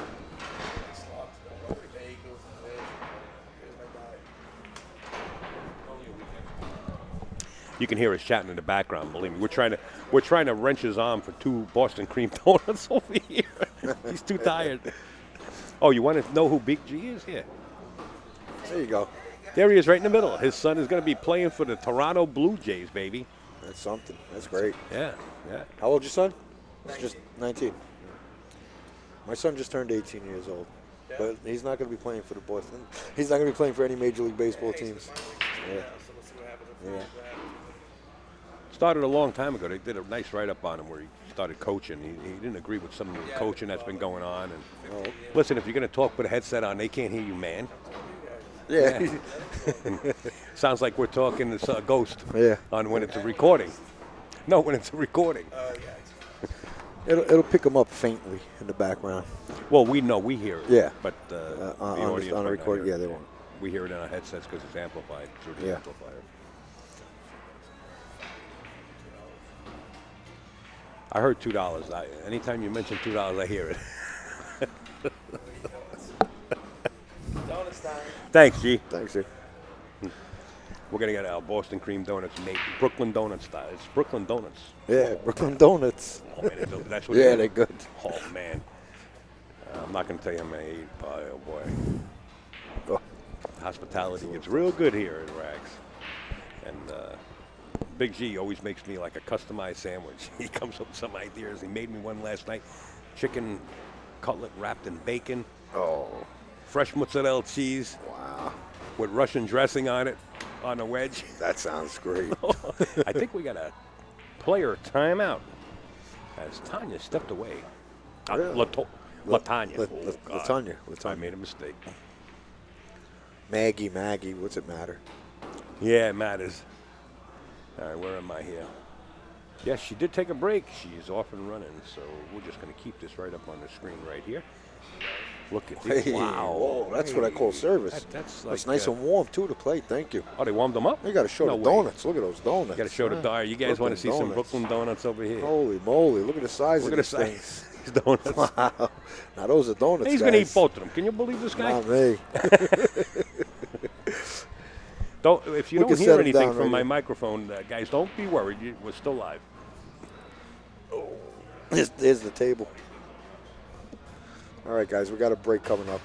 Speaker 7: Slops, bagels, veg. Here's my diet.
Speaker 1: You can hear us chatting in the background. Believe me, we're trying to wrench his arm for 2 Boston cream donuts over here. He's too tired. Oh, you want to know who Big G is? Here,
Speaker 2: There you go.
Speaker 1: there he is, right in the middle. His son is going to be playing for the Toronto Blue Jays, baby.
Speaker 2: That's something. That's great.
Speaker 1: Yeah, yeah.
Speaker 2: How old's your son? He's just 19. My son just turned 18 years old. But he's not going to be playing for the Boston. He's not going to be playing for any Major League Baseball teams. Yeah.
Speaker 7: So let's see what happens.
Speaker 2: Yeah.
Speaker 1: Started a long time ago. They did a nice write-up on him where he started coaching. He didn't agree with some of the coaching that's been going on. And listen, if you're going to talk with a headset on, they can't hear you, man.
Speaker 2: Yeah.
Speaker 1: Sounds like we're talking this ghost
Speaker 2: Yeah.
Speaker 1: on when it's a recording. No, when it's a recording.
Speaker 2: It'll pick him up faintly in the background.
Speaker 1: Well, we know, we hear it.
Speaker 2: Yeah.
Speaker 1: But the
Speaker 2: On
Speaker 1: audience
Speaker 2: a
Speaker 1: might not
Speaker 2: record,
Speaker 1: hear
Speaker 2: yeah,
Speaker 1: it.
Speaker 2: they won't.
Speaker 1: We hear it in our headsets because it's amplified through the
Speaker 2: Yeah.
Speaker 1: amplifier. I heard $2. Anytime you mention $2, I hear it.
Speaker 7: Donuts time.
Speaker 1: Thanks, G.
Speaker 2: Thanks, sir.
Speaker 1: We're going to get our Boston cream donuts made Brooklyn Donut style. It's Brooklyn Donuts.
Speaker 2: Yeah, Brooklyn Donuts.
Speaker 1: Oh, man, that's what
Speaker 2: Yeah,
Speaker 1: it
Speaker 2: they're
Speaker 1: is.
Speaker 2: good.
Speaker 1: Oh, man. I'm not going to tell you how many I ate. Oh, boy.
Speaker 2: Oh.
Speaker 1: Hospitality gets real good here in Rags. And Big G always makes me like a customized sandwich. He comes up with some ideas. He made me one last night. Chicken cutlet wrapped in bacon.
Speaker 2: Oh,
Speaker 1: Fresh mozzarella cheese
Speaker 2: wow.
Speaker 1: with Russian dressing on it on a wedge.
Speaker 2: That sounds great.
Speaker 1: I think we got a player timeout as Tanya stepped away.
Speaker 2: Really?
Speaker 1: Latanya.
Speaker 2: Latonia.
Speaker 1: I made a mistake.
Speaker 2: Maggie, what's it matter?
Speaker 1: Yeah, it matters. All right, where am I here? Yes, she did take a break. She's off and running, so we're just going to keep this right up on the screen right here. Look at this.
Speaker 2: Hey,
Speaker 1: Wow.
Speaker 2: whoa, that's what I call service.
Speaker 1: That's
Speaker 2: That's
Speaker 1: like,
Speaker 2: nice and warm too to plate. Thank you.
Speaker 1: Oh, they warmed them up?
Speaker 2: You got to show
Speaker 1: No
Speaker 2: the
Speaker 1: way.
Speaker 2: donuts. Look at those donuts.
Speaker 1: You got to show the dar. You guys want to see
Speaker 2: Brooklyn
Speaker 1: some
Speaker 2: donuts.
Speaker 1: Brooklyn donuts over here?
Speaker 2: Holy moly! Look at the size
Speaker 1: Look
Speaker 2: of
Speaker 1: at the
Speaker 2: these
Speaker 1: size
Speaker 2: things.
Speaker 1: of these donuts.
Speaker 2: Wow. Now those are donuts.
Speaker 1: He's going to eat
Speaker 2: guys.
Speaker 1: both of them. Can you believe this guy?
Speaker 2: Not me.
Speaker 1: Don't. If you
Speaker 2: We
Speaker 1: don't
Speaker 2: can
Speaker 1: hear
Speaker 2: set 'em
Speaker 1: anything
Speaker 2: down
Speaker 1: from
Speaker 2: right
Speaker 1: my
Speaker 2: here.
Speaker 1: microphone, guys, don't be worried. We're still live.
Speaker 2: Here's the table. All right, guys, we got a break coming up.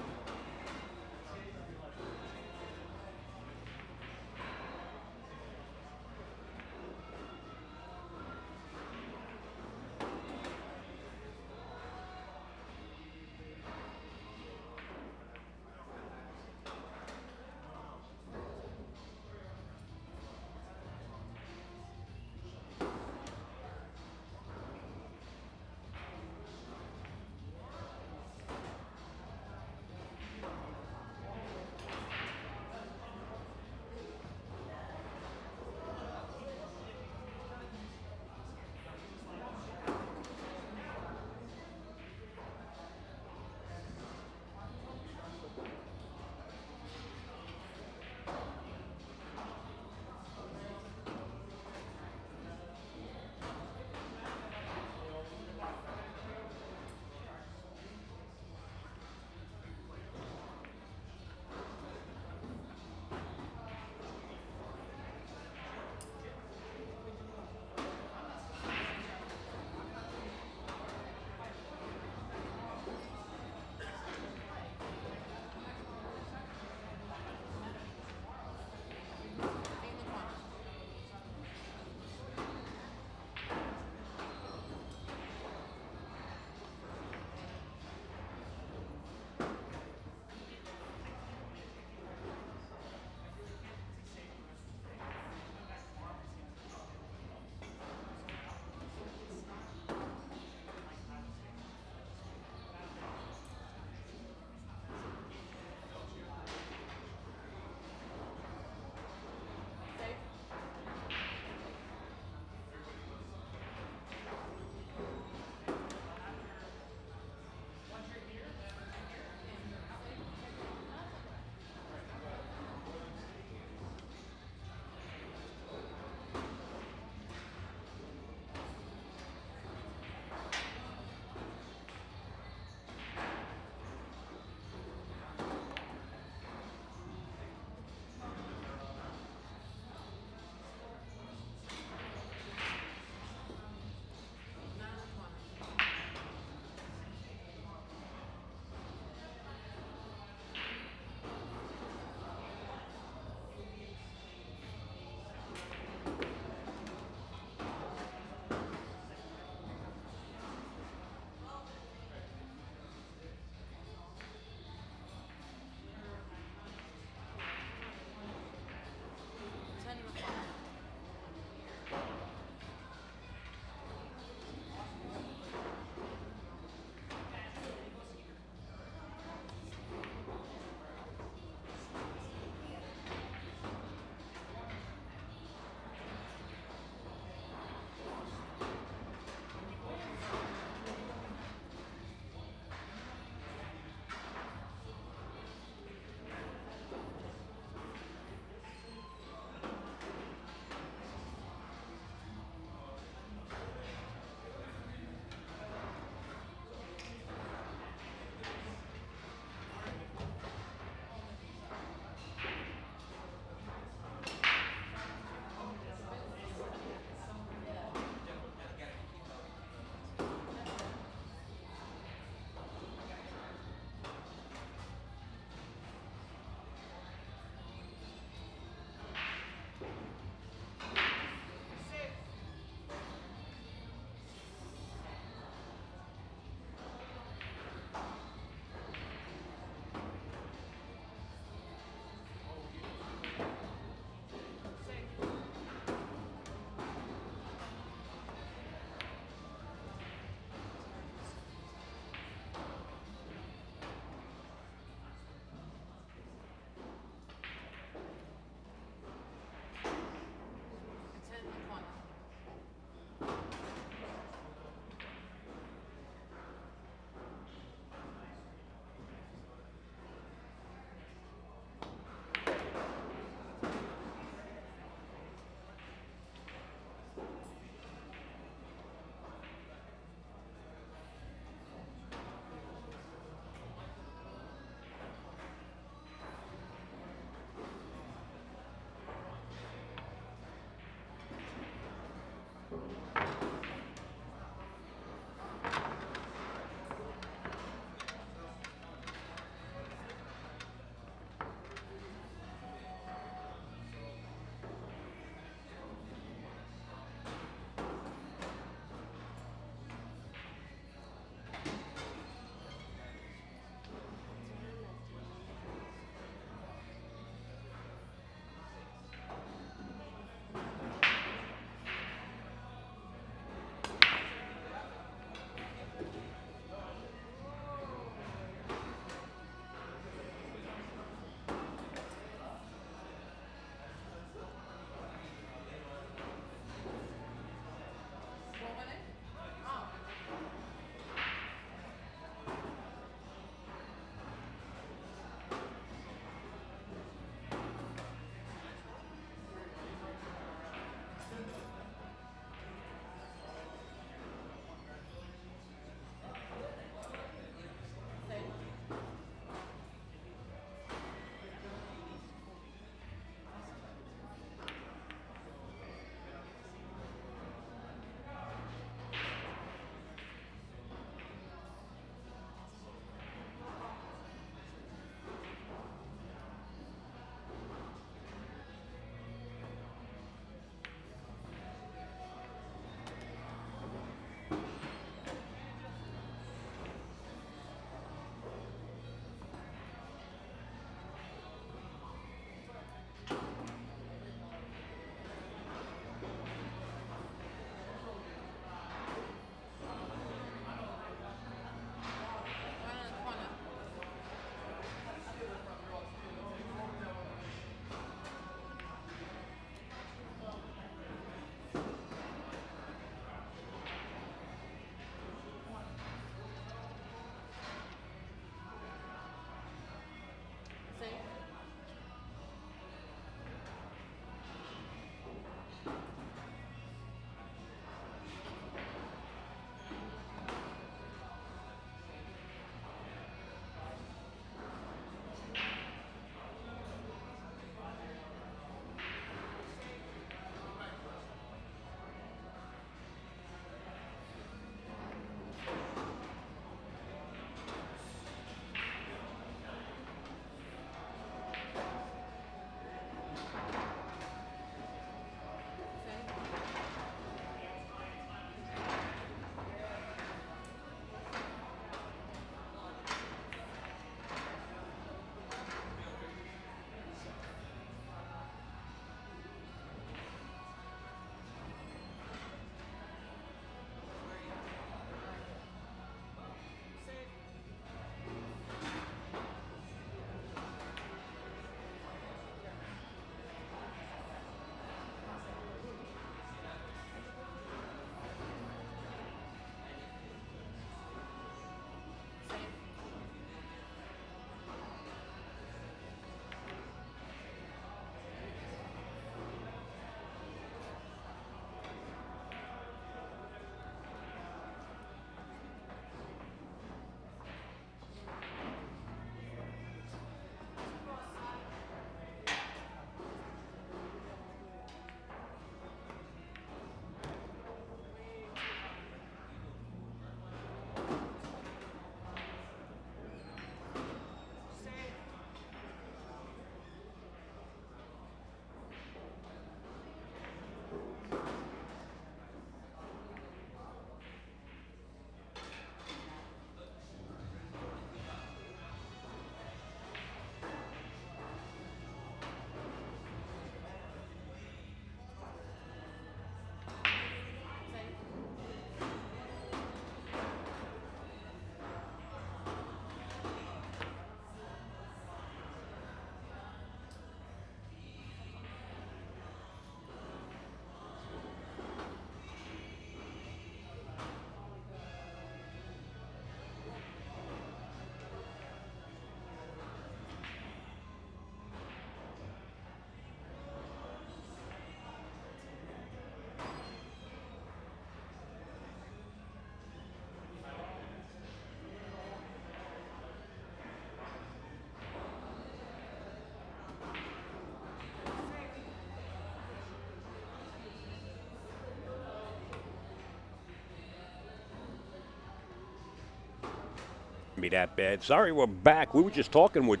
Speaker 1: be that bad. Sorry, we're back. We were just talking with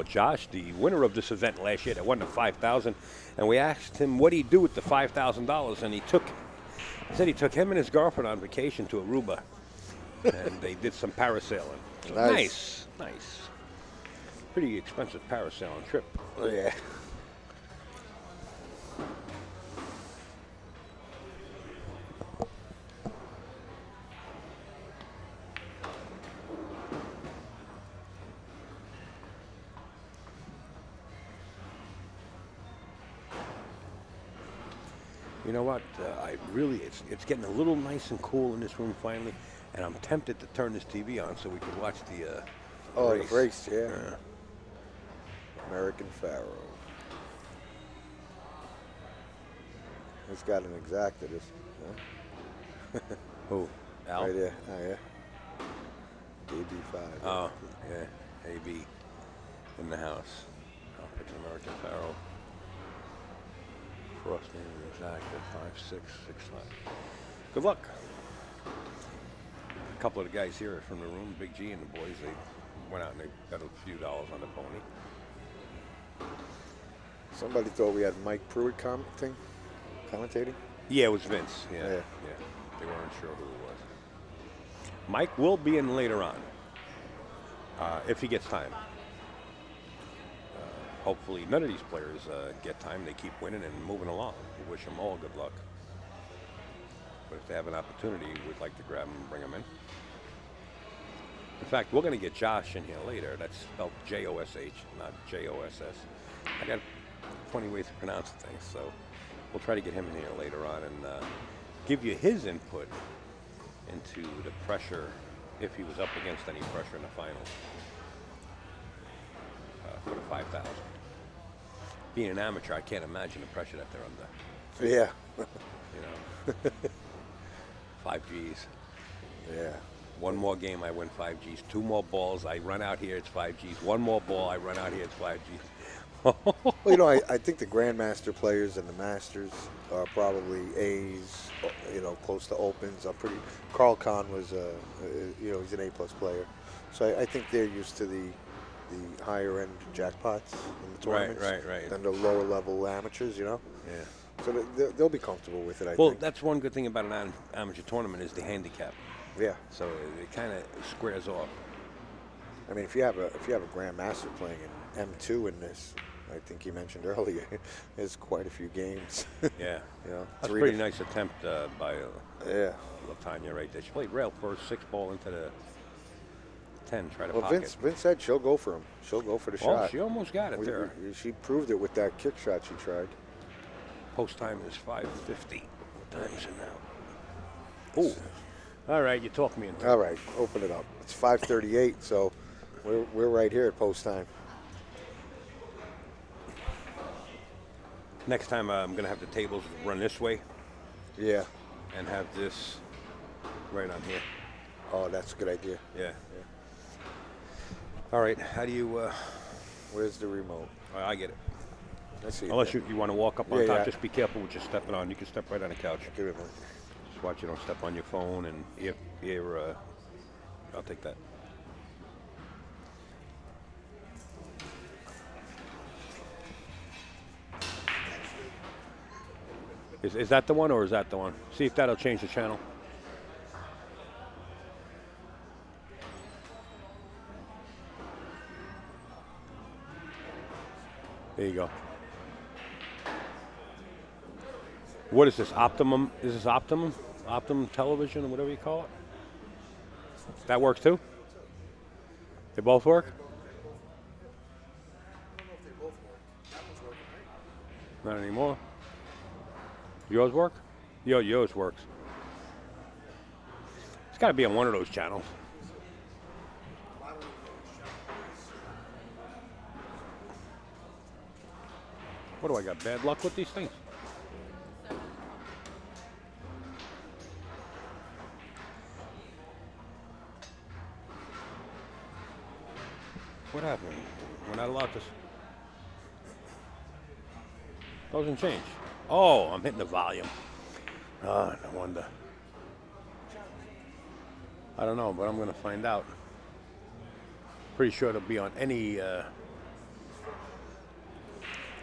Speaker 1: Josh, the winner of this event last year that won the $5,000, and we asked him what he'd do with the $5,000, and he said he took him and his girlfriend on vacation to Aruba, and they did some parasailing. So
Speaker 2: Nice.
Speaker 1: nice. Pretty expensive parasailing trip.
Speaker 2: Oh, yeah.
Speaker 1: You know what? It's getting a little nice and cool in this room finally, and I'm tempted to turn this TV on so we could watch the race.
Speaker 2: The race, yeah. American Pharaoh. He's got an exacta, this. Huh?
Speaker 1: Who? Al?
Speaker 2: Right there. Oh, yeah. AB5.
Speaker 1: Oh, yeah. AB in the house. I'll pick an American Pharaoh. Frosting, exactly, 5, 6, 6, 5. Good luck. A couple of the guys here from the room, Big G and the boys, they went out and they bet a few dollars on the pony.
Speaker 2: Somebody thought we had Mike Pruitt commentating.
Speaker 1: Yeah, it was Vince. Yeah. They weren't sure who it was. Mike will be in later on, if he gets time. Hopefully none of these players get time. They keep winning and moving along. We wish them all good luck. But if they have an opportunity, we'd like to grab them and bring them in. In fact, we're going to get Josh in here later. That's spelled J-O-S-H, not J-O-S-S. I got 20 ways to pronounce things, so we'll try to get him in here later on and give you his input into the pressure, if he was up against any pressure in the finals for the 5,000. Being an amateur, I can't imagine the pressure that they're under.
Speaker 2: Yeah.
Speaker 1: You know, 5 Gs.
Speaker 2: Yeah.
Speaker 1: One more game, I win 5 Gs. 2 more balls, I run out here, it's 5 Gs. 1 more ball, I run out here, it's 5 Gs.
Speaker 2: Well, you know, I think the Grandmaster players and the Masters are probably A's, you know, close to Opens. Carl Kahn was, you know, he's an A-plus player. So I think they're used to the higher end jackpots in the tournaments
Speaker 1: Right.
Speaker 2: than the lower level amateurs, you know?
Speaker 1: Yeah.
Speaker 2: So they'll be comfortable with it, I
Speaker 1: Well,
Speaker 2: think.
Speaker 1: that's one good thing about an amateur tournament is the handicap.
Speaker 2: Yeah.
Speaker 1: So it kind of squares off.
Speaker 2: I mean, if you have a Grandmaster playing in M2 in this, I think you mentioned earlier, there's quite a few games.
Speaker 1: Yeah.
Speaker 2: You know,
Speaker 1: That's a
Speaker 2: 3
Speaker 1: pretty
Speaker 2: to-
Speaker 1: nice attempt by
Speaker 2: Yeah.
Speaker 1: Latonia right there. She played rail first, 6 ball into the 10, try to
Speaker 2: Well,
Speaker 1: pocket.
Speaker 2: Vince said she'll go for him. She'll go for the
Speaker 1: Well,
Speaker 2: shot.
Speaker 1: she almost got it there.
Speaker 2: She proved it with that kick shot she tried.
Speaker 1: Post time is 5:50. What time is it now? Oh, all right, you talked me into it.
Speaker 2: All right, open it up. It's 5:38, so we're right here at post time.
Speaker 1: Next time I'm going to have the tables run this way
Speaker 2: Yeah.
Speaker 1: and have this right on here.
Speaker 2: Oh, that's a good idea.
Speaker 1: Yeah. All right, how do you,
Speaker 2: Where's the remote?
Speaker 1: I get it.
Speaker 2: I see.
Speaker 1: Unless you want to walk up on
Speaker 2: Yeah,
Speaker 1: top,
Speaker 2: yeah.
Speaker 1: just be careful with just stepping on. You can step right on the couch.
Speaker 2: Give it a minute.
Speaker 1: Just watch you don't step on your phone and I'll take that. Is that the one or is that the one? See if that'll change the channel. There you go. What is this, Optimum? Is this Optimum? Optimum Television or whatever you call it? That works too? They both work? Not anymore. Yours work? Yours works. It's got to be on one of those channels. What do I got? Bad luck with these things? What happened? We're not allowed to. Doesn't change. Oh, I'm hitting the volume. Ah, no wonder. I don't know, but I'm going to find out. Pretty sure it'll be on any,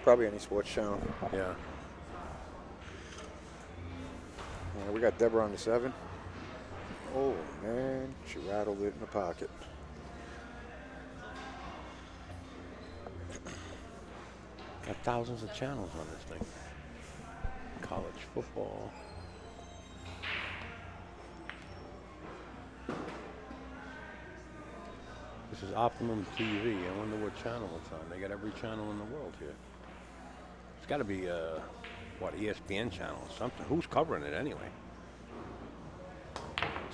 Speaker 2: Probably any sports channel.
Speaker 1: yeah.
Speaker 2: Yeah, we got Debra on the 7. Oh, man. She rattled it in the pocket.
Speaker 1: Got thousands of channels on this thing. College football. This is Optimum TV. I wonder what channel it's on. They got every channel in the world here. It's got to be, what, ESPN channel or something. Who's covering it anyway?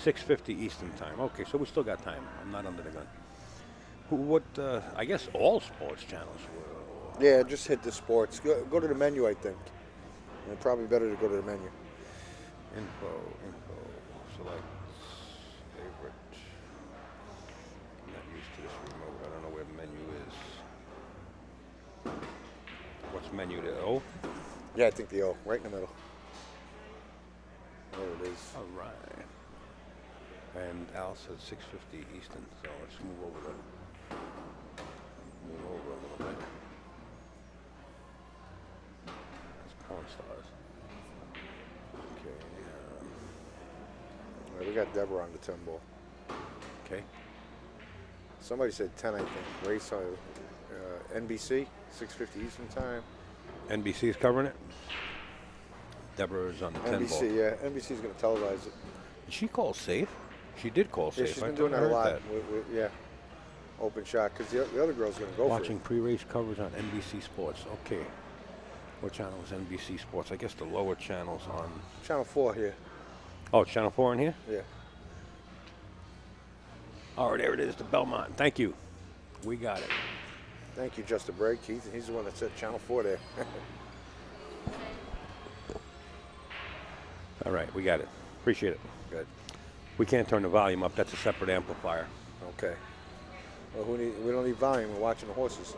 Speaker 1: 6:50 Eastern time. Okay, so we still got time. I'm not under the gun. What, I guess all sports channels were.
Speaker 2: Yeah, just hit the sports. Go to the menu, I think. And probably better to go to the menu.
Speaker 1: Info, select, favorite. I'm not used to this remote. I don't know where the menu is. What's menu there? Oh,
Speaker 2: Yeah, I think the O, right in the middle. There it is.
Speaker 1: all right. And Al said 6:50 Eastern, so let's move over a little bit. That's Porn Stars. Okay.
Speaker 2: All right, we got Debra on the 10 ball.
Speaker 1: Okay.
Speaker 2: Somebody said 10, I think. Race on NBC, 6:50 Eastern time.
Speaker 1: NBC is covering it. Deborah is on the 10 ball.
Speaker 2: NBC, yeah. NBC's going to televise it.
Speaker 1: Did she call safe? She did call
Speaker 2: Yeah,
Speaker 1: safe.
Speaker 2: she's
Speaker 1: I
Speaker 2: been
Speaker 1: thought
Speaker 2: doing
Speaker 1: I
Speaker 2: that a
Speaker 1: heard
Speaker 2: lot.
Speaker 1: that.
Speaker 2: Yeah. Open shot, because the other girl's going to go
Speaker 1: Watching
Speaker 2: for
Speaker 1: pre-race coverage on NBC Sports. Okay. What channel is NBC Sports? I guess the lower channels on.
Speaker 2: it. Channel 4 here.
Speaker 1: Oh, it's Channel 4 in here?
Speaker 2: Yeah.
Speaker 1: Oh, there it is, the Belmont. Thank you. We got it.
Speaker 2: Thank you, Justin Bragg. He's the one that said Channel 4 there.
Speaker 1: All right, we got it. Appreciate it.
Speaker 2: Good.
Speaker 1: We can't turn the volume up. That's a separate amplifier.
Speaker 2: Okay. Well, we don't need volume. We're watching the horses.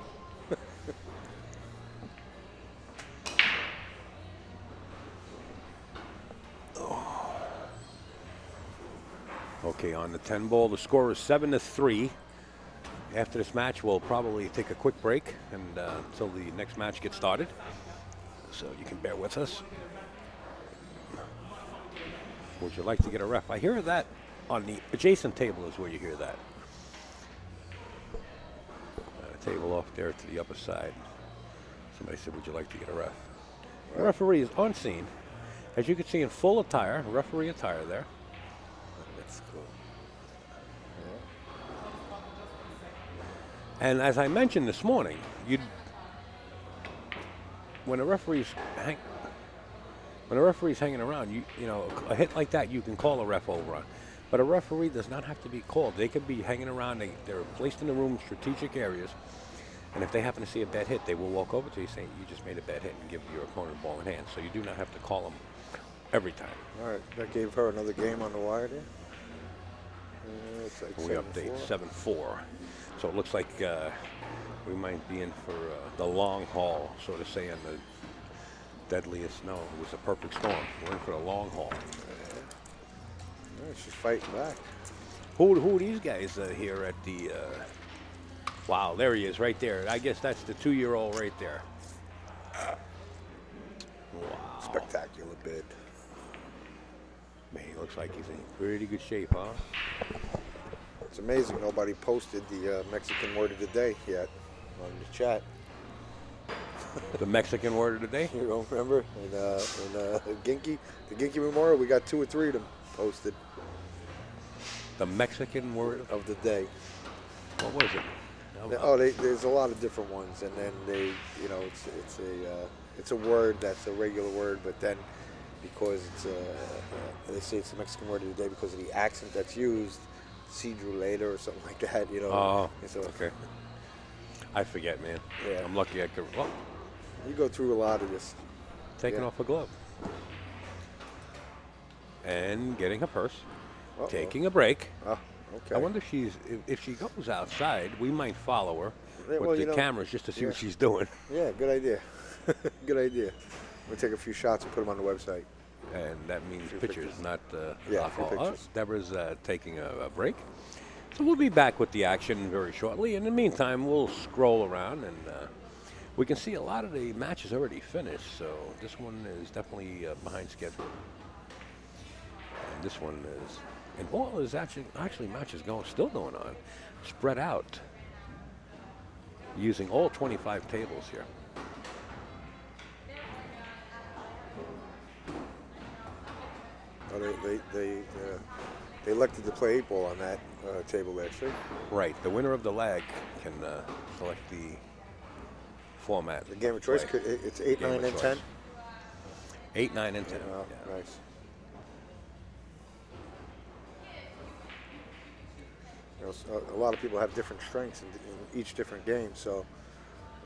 Speaker 1: Okay, on the 10 ball, the score is 7-3. After this match, we'll probably take a quick break and until the next match gets started. So you can bear with us. Would you like to get a ref? I hear that on the adjacent table is where you hear that. Table off there to the upper side. Somebody said, would you like to get a ref? The referee is on scene. As you can see in full attire, referee attire there.
Speaker 2: That's cool.
Speaker 1: And as I mentioned this morning, when a referee's hanging around, you know, a hit like that you can call a ref over on. But a referee does not have to be called. They could be hanging around. They're placed in the room in strategic areas. And if they happen to see a bad hit, they will walk over to you saying, you just made a bad hit, and give your opponent a ball in hand. So you do not have to call them every time.
Speaker 2: All right. That gave her another game on the wire there. It's like
Speaker 1: We update 7-4. So it looks like we might be in for the long haul, so to say, in the deadliest. No, it was a perfect storm. We're in for the long haul.
Speaker 2: Yeah, she's fighting back.
Speaker 1: Who are these guys here at the... wow, there he is right there. I guess that's the 2-year-old right there. Wow.
Speaker 2: Spectacular bid.
Speaker 1: Man, he looks like he's in pretty good shape, huh?
Speaker 2: It's amazing nobody posted the Mexican word of the day yet on the chat.
Speaker 1: The Mexican word of the day?
Speaker 2: You don't remember? In Ginky, the Ginky Memorial, we got 2 or 3 of them posted
Speaker 1: The Mexican word
Speaker 2: of the day.
Speaker 1: What was it?
Speaker 2: Oh, there's a lot of different ones, and then it's a word that's a regular word, but then because they say it's the Mexican word of the day because of the accent that's used, see you later or something like that, you know.
Speaker 1: Oh,
Speaker 2: so,
Speaker 1: okay. I forget, man.
Speaker 2: Yeah.
Speaker 1: I'm lucky I could. Well,
Speaker 2: you go through a lot of this.
Speaker 1: taking off a glove. And getting a purse.
Speaker 2: Uh-oh.
Speaker 1: Taking a break.
Speaker 2: Oh, okay.
Speaker 1: I wonder if she goes outside, we might follow her
Speaker 2: Yeah,
Speaker 1: with
Speaker 2: well,
Speaker 1: the
Speaker 2: you know,
Speaker 1: cameras just to see what
Speaker 2: yeah.
Speaker 1: she's doing.
Speaker 2: Yeah, good idea. Good idea. We'll take a few shots and put them on the website.
Speaker 1: and that means
Speaker 2: Few
Speaker 1: pitchers,
Speaker 2: pitches.
Speaker 1: not
Speaker 2: Yeah,
Speaker 1: our
Speaker 2: few
Speaker 1: fault.
Speaker 2: pitches.
Speaker 1: Deborah's taking a break. So we'll be back with the action very shortly. In the meantime, we'll scroll around and we can see a lot of the matches already finished. So this one is definitely behind schedule. And this one is, and all is actually matches still going on, spread out, using all 25 tables here.
Speaker 2: Oh, they elected to play 8-ball on that table there, see?
Speaker 1: Right, the winner of the leg can select the format.
Speaker 2: The game of choice,
Speaker 1: play.
Speaker 2: it's 8,
Speaker 1: Game
Speaker 2: 9,
Speaker 1: of
Speaker 2: and
Speaker 1: choice.
Speaker 2: 10?
Speaker 1: 8, 9, and 10.
Speaker 2: Oh,
Speaker 1: yeah.
Speaker 2: nice. You know, so a lot of people have different strengths in each different game, so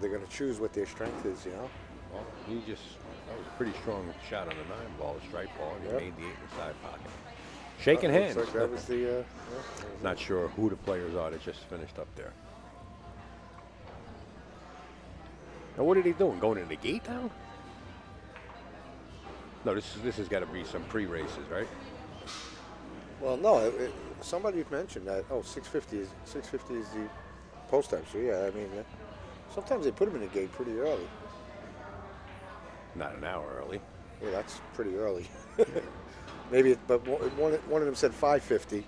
Speaker 2: they're going to choose what their strength is, you know?
Speaker 1: Well, that was a pretty strong shot on the 9-ball, a strike ball, and he
Speaker 2: Yep.
Speaker 1: made the 8 inside pocket. Shaking hands.
Speaker 2: Looks like that was the,
Speaker 1: Not sure who the players are that just finished up there. Now, what are they doing? Going to the gate now? No, this has got to be some pre-races, right?
Speaker 2: well, no, somebody mentioned that, 650 is the post time, so yeah, I mean, sometimes they put them in the gate pretty early.
Speaker 1: Not an hour early.
Speaker 2: Yeah, that's pretty early. Maybe, but one of them said 5:50.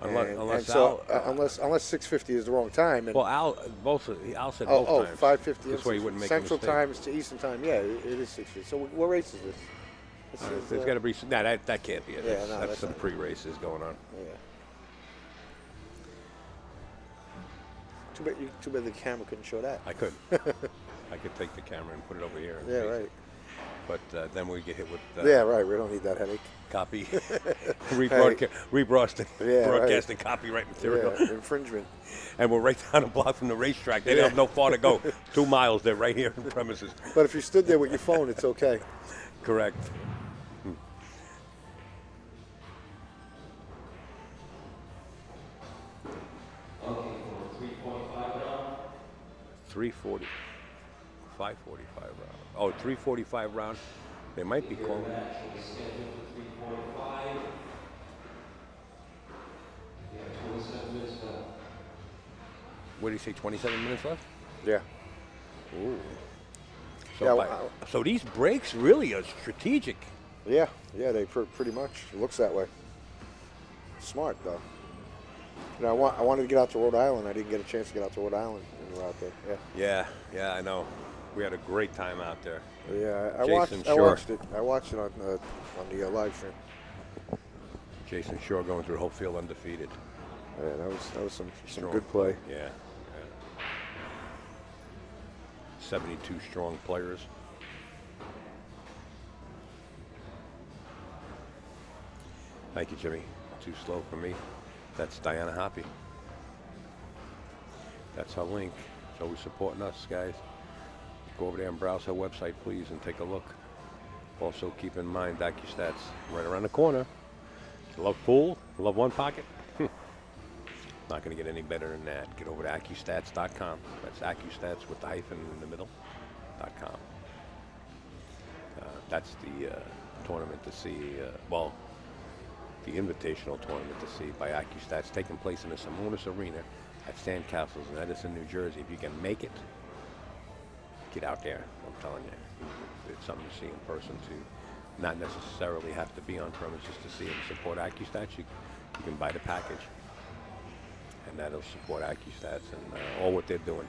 Speaker 1: Unless
Speaker 2: so
Speaker 1: Al,
Speaker 2: unless 6:50 is the wrong time. And
Speaker 1: well, Al said
Speaker 2: oh,
Speaker 1: both times.
Speaker 2: 5:50.
Speaker 1: This way he wouldn't make a
Speaker 2: Central
Speaker 1: mistake.
Speaker 2: time is to Eastern time. Yeah, it is 6:50. So what race is this? This is,
Speaker 1: There's got to be some. No, that can't be it.
Speaker 2: Yeah,
Speaker 1: that's
Speaker 2: no,
Speaker 1: that's
Speaker 2: that's
Speaker 1: some
Speaker 2: not-
Speaker 1: pre-races going on.
Speaker 2: Yeah. Too bad the camera couldn't show that.
Speaker 1: I could. I could take the camera and put it over here. and
Speaker 2: Yeah,
Speaker 1: face
Speaker 2: right.
Speaker 1: it. But then we get hit with
Speaker 2: Yeah, right. We don't need that headache.
Speaker 1: copy, rebroadcasting,
Speaker 2: Yeah,
Speaker 1: broadcasting copyright material.
Speaker 2: Yeah, infringement.
Speaker 1: And we're right down the block from the racetrack. They don't have no far to go. 2 miles. They're right here in the premises.
Speaker 2: But if you stood there with your phone, it's okay.
Speaker 1: Correct. 340, 545 round. Oh, 345 round. They might be calling. What did he say? 27 minutes left.
Speaker 2: Yeah.
Speaker 1: Ooh. So,
Speaker 2: Yeah,
Speaker 1: so these breaks really are strategic.
Speaker 2: Yeah, they pretty much. It looks that way. Smart, though. You know, I wanted to get out to Rhode Island. I didn't get a chance to get out to Rhode Island when we were out there.
Speaker 1: Yeah, I know. We had a great time out there.
Speaker 2: Yeah, I
Speaker 1: Jason
Speaker 2: watched.
Speaker 1: Shore.
Speaker 2: I watched it on the live stream.
Speaker 1: Jason Shore going through the whole field undefeated.
Speaker 2: Yeah, that was some
Speaker 1: Strong.
Speaker 2: good play.
Speaker 1: Yeah. 72 strong players. Thank you, Jimmy. Too slow for me. That's Diana Hoppy. That's her link. She's always supporting us, guys. Go over there and browse her website, please, and take a look. Also, keep in mind AccuStats right around the corner. If you love pool, love one pocket. Not going to get any better than that. Get over to AccuStats.com. That's AccuStats with the hyphen in the middle. .com. That's the tournament to see. The invitational tournament to see by AccuStats taking place in the Simonis Arena at Sandcastles in Edison, New Jersey. If you can make it, get out there. I'm telling you, it's something to see in person to not necessarily have to be on premise just to see and support AccuStats. You can buy the package, and that'll support AccuStats and all what they're doing.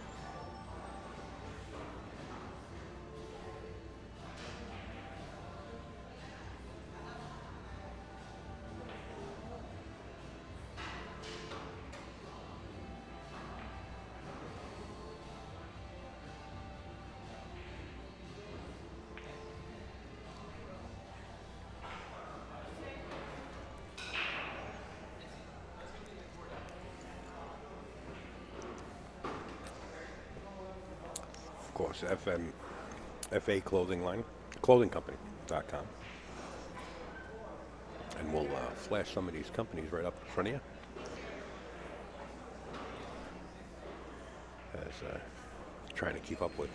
Speaker 1: Of course, FA clothing line, clothingcompany.com. And we'll flash some of these companies right up in front of you. As trying to keep up with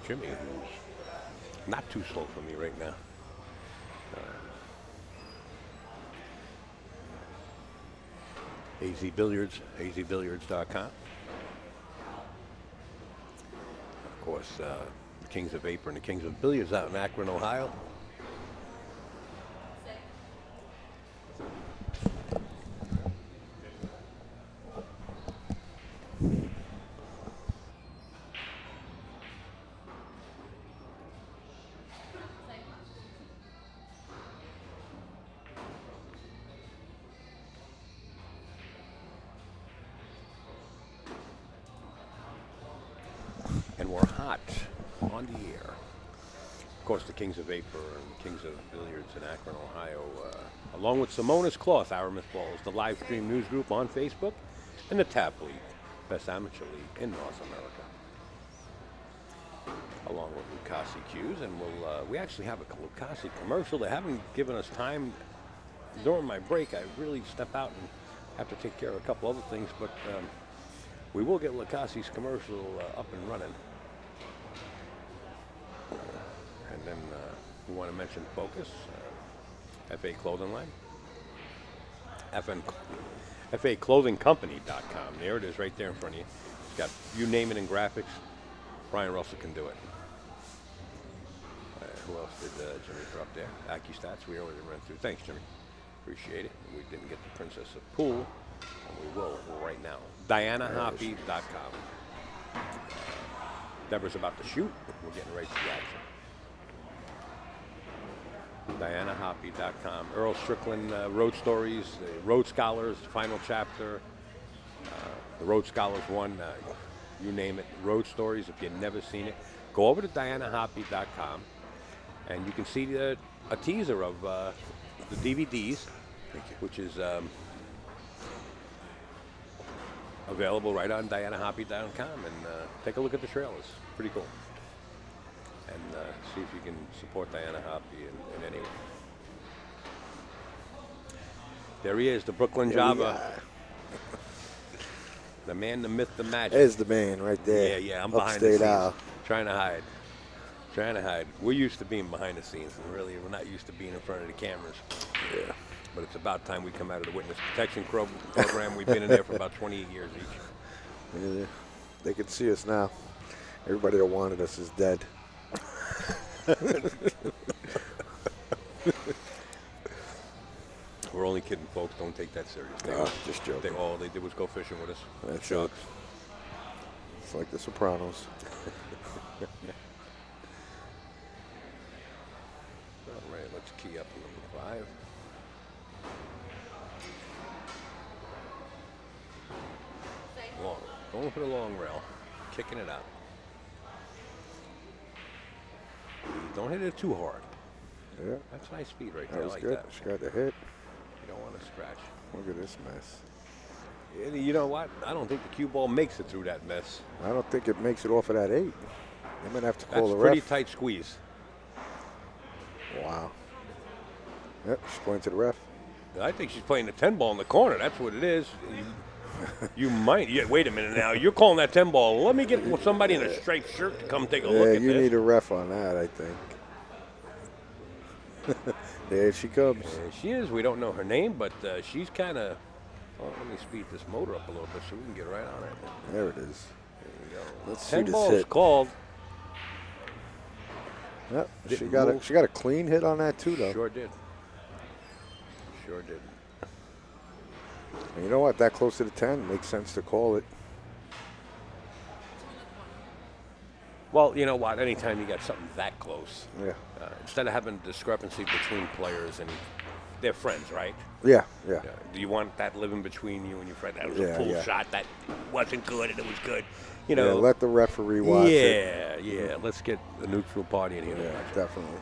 Speaker 1: Jimmy, who's not too slow for me right now. AZ Billiards, azbilliards.com. Of course, the Kings of Vapor and the Kings of Billiards out in Akron, Ohio. And we're hot on the air. Of course, the Kings of Vapor and the Kings of Billiards in Akron, Ohio, along with Simona's Cloth, Aramis Balls, the live stream news group on Facebook, and the TAP League, best amateur league in North America, along with Lucasi Cues. And we actually have a Lucasi commercial. They haven't given us time during my break. I really step out and have to take care of a couple other things, but we will get Lucasi's commercial up and running. And then we want to mention Focus, FA Clothing Line, FAClothingCompany.com. There it is right there in front of you. It's got you name it in graphics. Brian Russell can do it. Who else did Jimmy throw up there? AccuStats, we already ran through. Thanks, Jimmy. Appreciate it. We didn't get the Princess of Pool, and we will right now. DianaHoppy.com. Debra's about to shoot. We're getting right to the action. DianaHoppy.com. Earl Strickland Road Stories, the Road Scholars, final chapter. The Road Scholars one, you name it. Road Stories, if you've never seen it, go over to DianaHoppy.com and you can see a teaser of the DVDs, which is available right on DianaHoppy.com, and take a look at the trailers. Pretty cool. And see if you can support Diana Hoppy in any way. There he is, the Brooklyn Java. The man, the myth, the magic.
Speaker 2: There's the man right there.
Speaker 1: Yeah, I'm behind the
Speaker 2: Upstate
Speaker 1: scenes.
Speaker 2: Isle.
Speaker 1: Trying to hide. We're used to being behind the scenes, and really we're not used to being in front of the cameras.
Speaker 2: Yeah.
Speaker 1: But it's about time we come out of the witness protection program. We've been in there for about 28 years each.
Speaker 2: Yeah, they can see us now. Everybody that wanted us is dead.
Speaker 1: We're only kidding, folks. Don't take that serious.
Speaker 2: Just joking.
Speaker 1: All they did was go fishing with us.
Speaker 2: That's it. It's like The Sopranos.
Speaker 1: All right, let's key up number 5. Long. Going for the long rail. Kicking it out. Don't hit it too hard.
Speaker 2: Yeah.
Speaker 1: That's nice speed right there.
Speaker 2: That was
Speaker 1: I like
Speaker 2: good.
Speaker 1: that.
Speaker 2: She got the hit.
Speaker 1: You don't want to scratch.
Speaker 2: Look at this mess.
Speaker 1: You know what? I don't think the cue ball makes it through that mess.
Speaker 2: I don't think it makes it off of that 8. They might have to call
Speaker 1: That's
Speaker 2: the
Speaker 1: pretty
Speaker 2: ref.
Speaker 1: tight squeeze.
Speaker 2: Wow. Yep, she's pointing to the ref.
Speaker 1: I think she's playing the 10 ball in the corner. That's what it is. You might. Yeah, wait a minute now. You're calling that 10 ball. Let me get somebody in a striped shirt to come take a look
Speaker 2: Yeah,
Speaker 1: at
Speaker 2: you
Speaker 1: this.
Speaker 2: need a ref on that, I think. There she comes.
Speaker 1: She is. We don't know her name, but she's kind of. Oh, let me speed this motor up a little bit so we can get right on it.
Speaker 2: There it is.
Speaker 1: There you go.
Speaker 2: Let's see
Speaker 1: 10
Speaker 2: this
Speaker 1: balls
Speaker 2: hit.
Speaker 1: called.
Speaker 2: Yep, she
Speaker 1: Didn't
Speaker 2: got
Speaker 1: move.
Speaker 2: she got a clean hit on that too, though.
Speaker 1: Sure did. Sure did.
Speaker 2: And you know what? That close to the 10 makes sense to call it.
Speaker 1: Well, you know what? Anytime you got something that close,
Speaker 2: Yeah.
Speaker 1: instead of having a discrepancy between players and they're friends, right?
Speaker 2: Yeah.
Speaker 1: Do you want that living between you and your friend? That was
Speaker 2: Yeah,
Speaker 1: a pull
Speaker 2: yeah.
Speaker 1: shot that wasn't good and it was good. You
Speaker 2: Yeah,
Speaker 1: know.
Speaker 2: let the referee watch it.
Speaker 1: Yeah. Let's get the neutral party in here. to
Speaker 2: Yeah,
Speaker 1: watch it.
Speaker 2: definitely.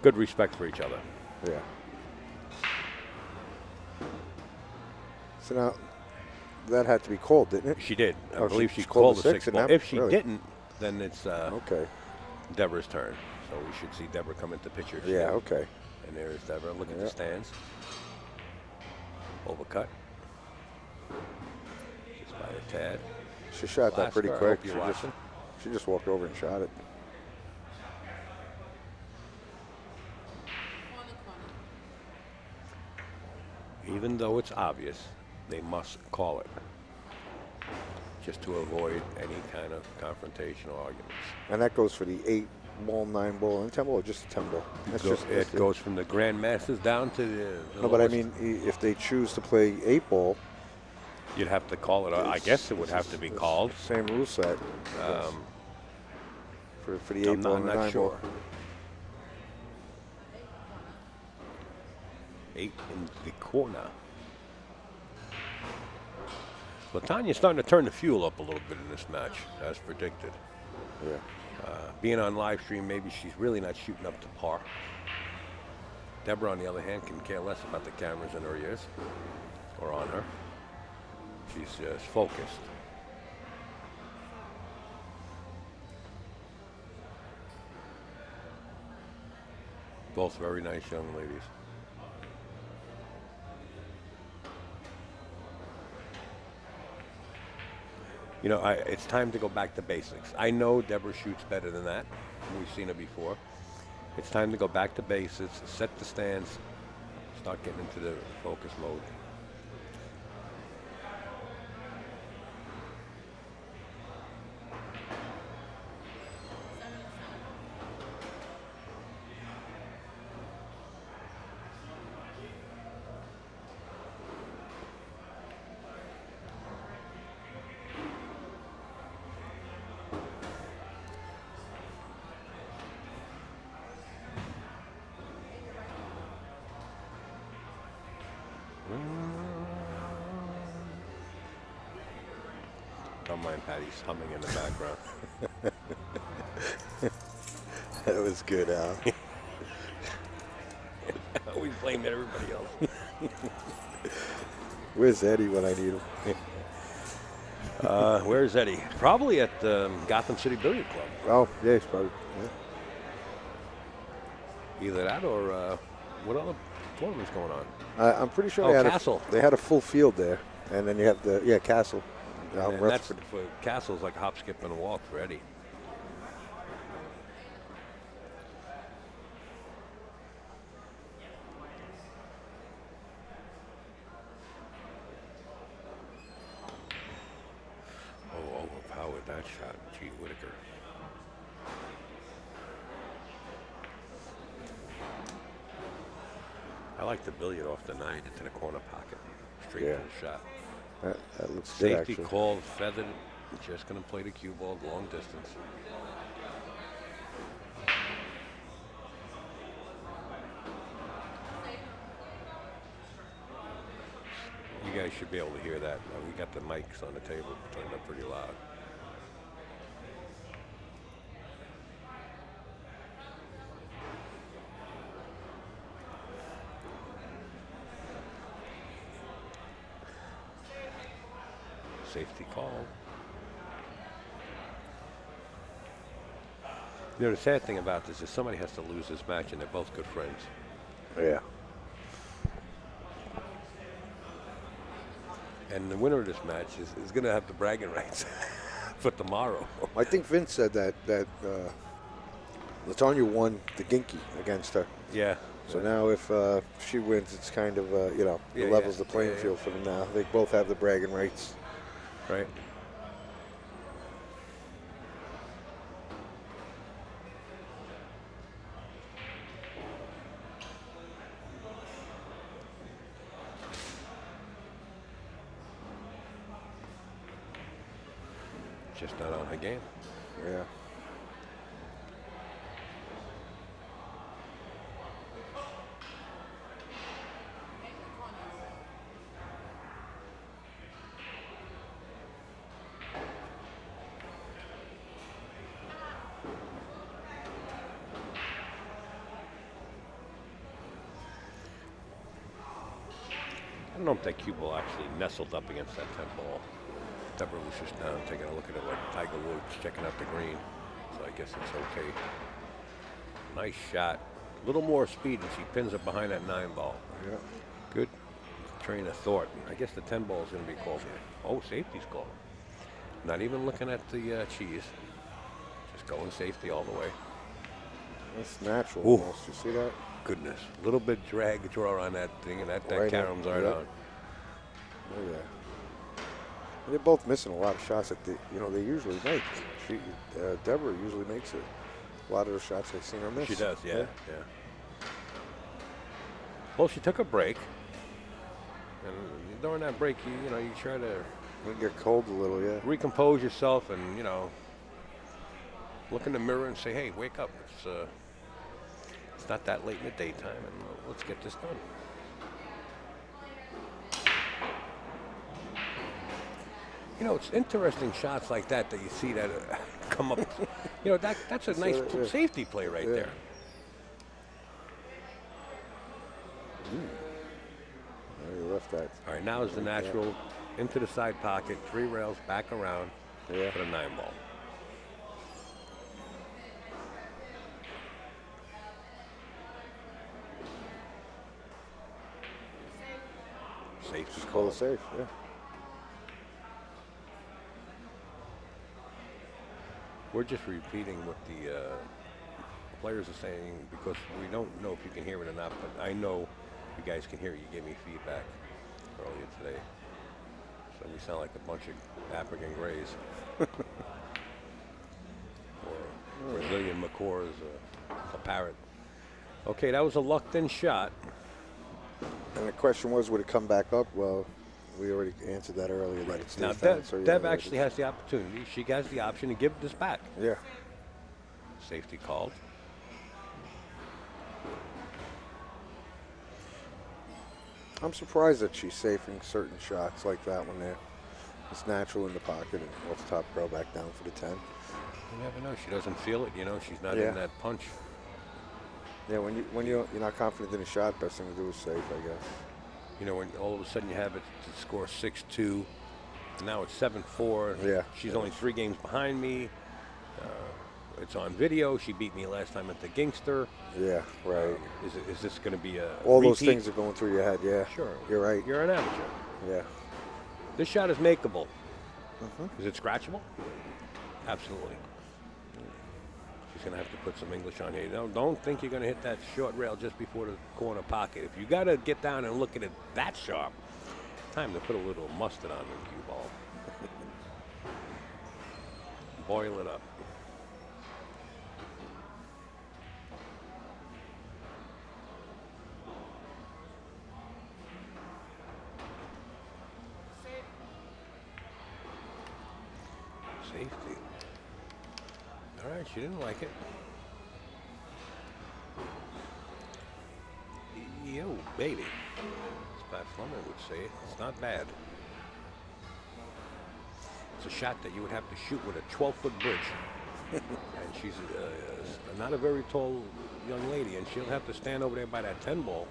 Speaker 1: Good respect for each other.
Speaker 2: Yeah. So now, that had to be called, didn't it?
Speaker 1: She did. I
Speaker 2: Oh,
Speaker 1: believe
Speaker 2: she
Speaker 1: she
Speaker 2: called
Speaker 1: called
Speaker 2: the
Speaker 1: the
Speaker 2: six
Speaker 1: 6
Speaker 2: and
Speaker 1: ball.
Speaker 2: that-
Speaker 1: If she
Speaker 2: really?
Speaker 1: didn't, then it's
Speaker 2: Okay.
Speaker 1: Debra's turn. So we should see Debra come into picture.
Speaker 2: Yeah, okay.
Speaker 1: And there's Debra. Look at
Speaker 2: Yeah.
Speaker 1: the stands. Overcut. Just by a tad.
Speaker 2: She shot that pretty
Speaker 1: Alaska, I
Speaker 2: quick.
Speaker 1: hope you're watching.
Speaker 2: She just walked over and shot it.
Speaker 5: Corner, corner.
Speaker 1: Even though it's obvious, they must call it, just to avoid any kind of confrontation or arguments.
Speaker 2: And that goes for the 8-ball, 9-ball, and 10-ball, or just the 10-ball? That's just
Speaker 1: It goes from the grandmasters down to the
Speaker 2: No, but I
Speaker 1: lowest.
Speaker 2: mean, if they choose to play 8-ball,
Speaker 1: You'd have to call it. I guess it would have to be called.
Speaker 2: same rule set. For the 8-ball
Speaker 1: I'm not,
Speaker 2: and the
Speaker 1: I'm
Speaker 2: 9-ball.
Speaker 1: not sure. 8 in the corner. Latonia's starting to turn the fuel up a little bit in this match, as predicted.
Speaker 2: Yeah.
Speaker 1: Being on live stream, maybe she's really not shooting up to par. Debra, on the other hand, can care less about the cameras in her ears or on her. She's just focused. Both very nice young ladies. You know, it's time to go back to basics. I know Debra shoots better than that. We've seen her before. It's time to go back to basics, set the stance, start getting into the focus mode. Don't mind Patty's humming in the background.
Speaker 2: That was good, Al.
Speaker 1: We blame everybody else.
Speaker 2: Where's Eddie when I need him?
Speaker 1: Where's Eddie? Probably at Gotham City Billiard Club.
Speaker 2: Oh, yeah, he's probably. Yeah.
Speaker 1: Either that or what other tournaments going on?
Speaker 2: I'm pretty sure
Speaker 1: Oh,
Speaker 2: they had
Speaker 1: Castle.
Speaker 2: they had a full field there, and then you have the Castle.
Speaker 1: And that's for Castle's like hop, skip, and a walk for Eddie. Oh, overpowered that shot. Gee, Whitaker. I like the billiard off the 9 into the corner pocket. Straight
Speaker 2: Yeah.
Speaker 1: full shot.
Speaker 2: That looks good,
Speaker 1: Safety
Speaker 2: actually.
Speaker 1: called, feathered. Just going to play the cue ball long distance. You guys should be able to hear that. We got the mics on the table turned up pretty loud. Safety call. You know, the sad thing about this is somebody has to lose this match, and they're both good friends.
Speaker 2: Yeah.
Speaker 1: And the winner of this match is going to have the bragging rights for tomorrow.
Speaker 2: I think Vince said that Latonia won the Ginky against her.
Speaker 1: Yeah.
Speaker 2: So now if she wins, it's kind of, you know,
Speaker 1: Yeah,
Speaker 2: it levels
Speaker 1: yeah.
Speaker 2: the playing
Speaker 1: Yeah,
Speaker 2: field for them now. They both have the bragging rights.
Speaker 1: Right. Just not on her game.
Speaker 2: Yeah.
Speaker 1: I don't know if that cue ball actually nestled up against that 10 ball. Debra was just down taking a look at it like Tiger Woods checking out the green. So I guess it's okay. Nice shot. A little more speed and she pins it behind that 9 ball.
Speaker 2: Yeah.
Speaker 1: Good train of thought. I guess the 10 ball is going to be called. Oh, safety's called. Not even looking at the cheese. Just going safety all the way.
Speaker 2: That's natural
Speaker 1: Ooh.
Speaker 2: almost. You see that?
Speaker 1: goodness. A little bit drag draw on that thing, and that
Speaker 2: Right in.
Speaker 1: caroms right
Speaker 2: Yep.
Speaker 1: on.
Speaker 2: Oh yeah. They're both missing a lot of shots that they usually make. Debra usually makes it. A lot of the shots I've seen her miss.
Speaker 1: She does, yeah. Well, she took a break, and during that break, you try to
Speaker 2: You get cold a little, yeah.
Speaker 1: recompose yourself, and look in the mirror and say, "Hey, wake up! It's not that late in the daytime, and let's get this done." It's interesting shots like that you see that come up. That's a nice safety play right there.
Speaker 2: You left that.
Speaker 1: All right, now is the natural into the side pocket, 3 rails, back around for the 9-ball. Safety
Speaker 2: Call
Speaker 1: call.
Speaker 2: it safe, yeah.
Speaker 1: We're just repeating what the players are saying because we don't know if you can hear it or not, but I know you guys can hear it. You gave me feedback earlier today. So we sound like a bunch of African Greys. Or Brazilian macaws, a parrot. Okay, that was a lucked-in shot.
Speaker 2: And the question was, would it come back up? Well, we already answered that earlier. That it
Speaker 1: Now,
Speaker 2: stays down, so
Speaker 1: Deb
Speaker 2: yeah,
Speaker 1: actually has the opportunity. She has the option to give this back.
Speaker 2: Yeah.
Speaker 1: Safety called.
Speaker 2: I'm surprised that she's safing certain shots like that when it's natural in the pocket and off the top girl back down for the 10.
Speaker 1: You never know. She doesn't feel it. She's not
Speaker 2: Yeah.
Speaker 1: in that punch.
Speaker 2: Yeah, when you're not confident in a shot, best thing to do is safe, I guess.
Speaker 1: When all of a sudden you have it to score 6-2, and now it's 7-4.
Speaker 2: Yeah.
Speaker 1: She's only 3 games behind me. It's on video. She beat me last time at the Gangster.
Speaker 2: Yeah, right.
Speaker 1: Is this going to be a
Speaker 2: All those
Speaker 1: repeat?
Speaker 2: things are going through your head, yeah.
Speaker 1: Sure.
Speaker 2: You're right.
Speaker 1: You're an amateur.
Speaker 2: Yeah.
Speaker 1: This shot is makeable. Is it scratchable? Absolutely. She's going to have to put some English on here. Don't think you're going to hit that short rail just before the corner pocket. If you got to get down and look at it that sharp, time to put a little mustard on the cue ball. Boil it up. Safety. All right, she didn't like it. Yo, baby. As Pat Fleming would say it. It's not bad. It's a shot that you would have to shoot with a 12-foot bridge. And she's not a very tall young lady, and she'll have to stand over there by that 10-ball.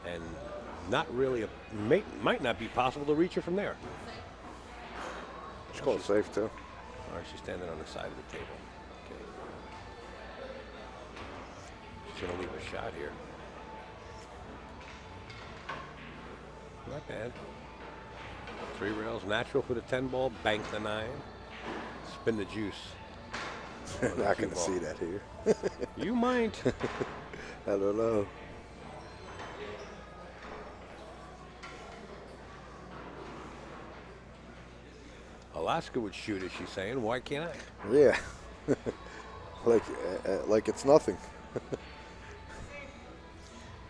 Speaker 1: And not really, might not be possible to reach her from there.
Speaker 2: She's called safe, too.
Speaker 1: All right, she's standing on the side of the table. Okay. She's going to leave a shot here. Not bad. 3 rails, natural for the 10-ball, bank the 9, spin the juice.
Speaker 2: Not going to see that here.
Speaker 1: You might.
Speaker 2: I don't know.
Speaker 1: Alaska would shoot it, she's saying. Why can't I?
Speaker 2: Yeah. like it's nothing.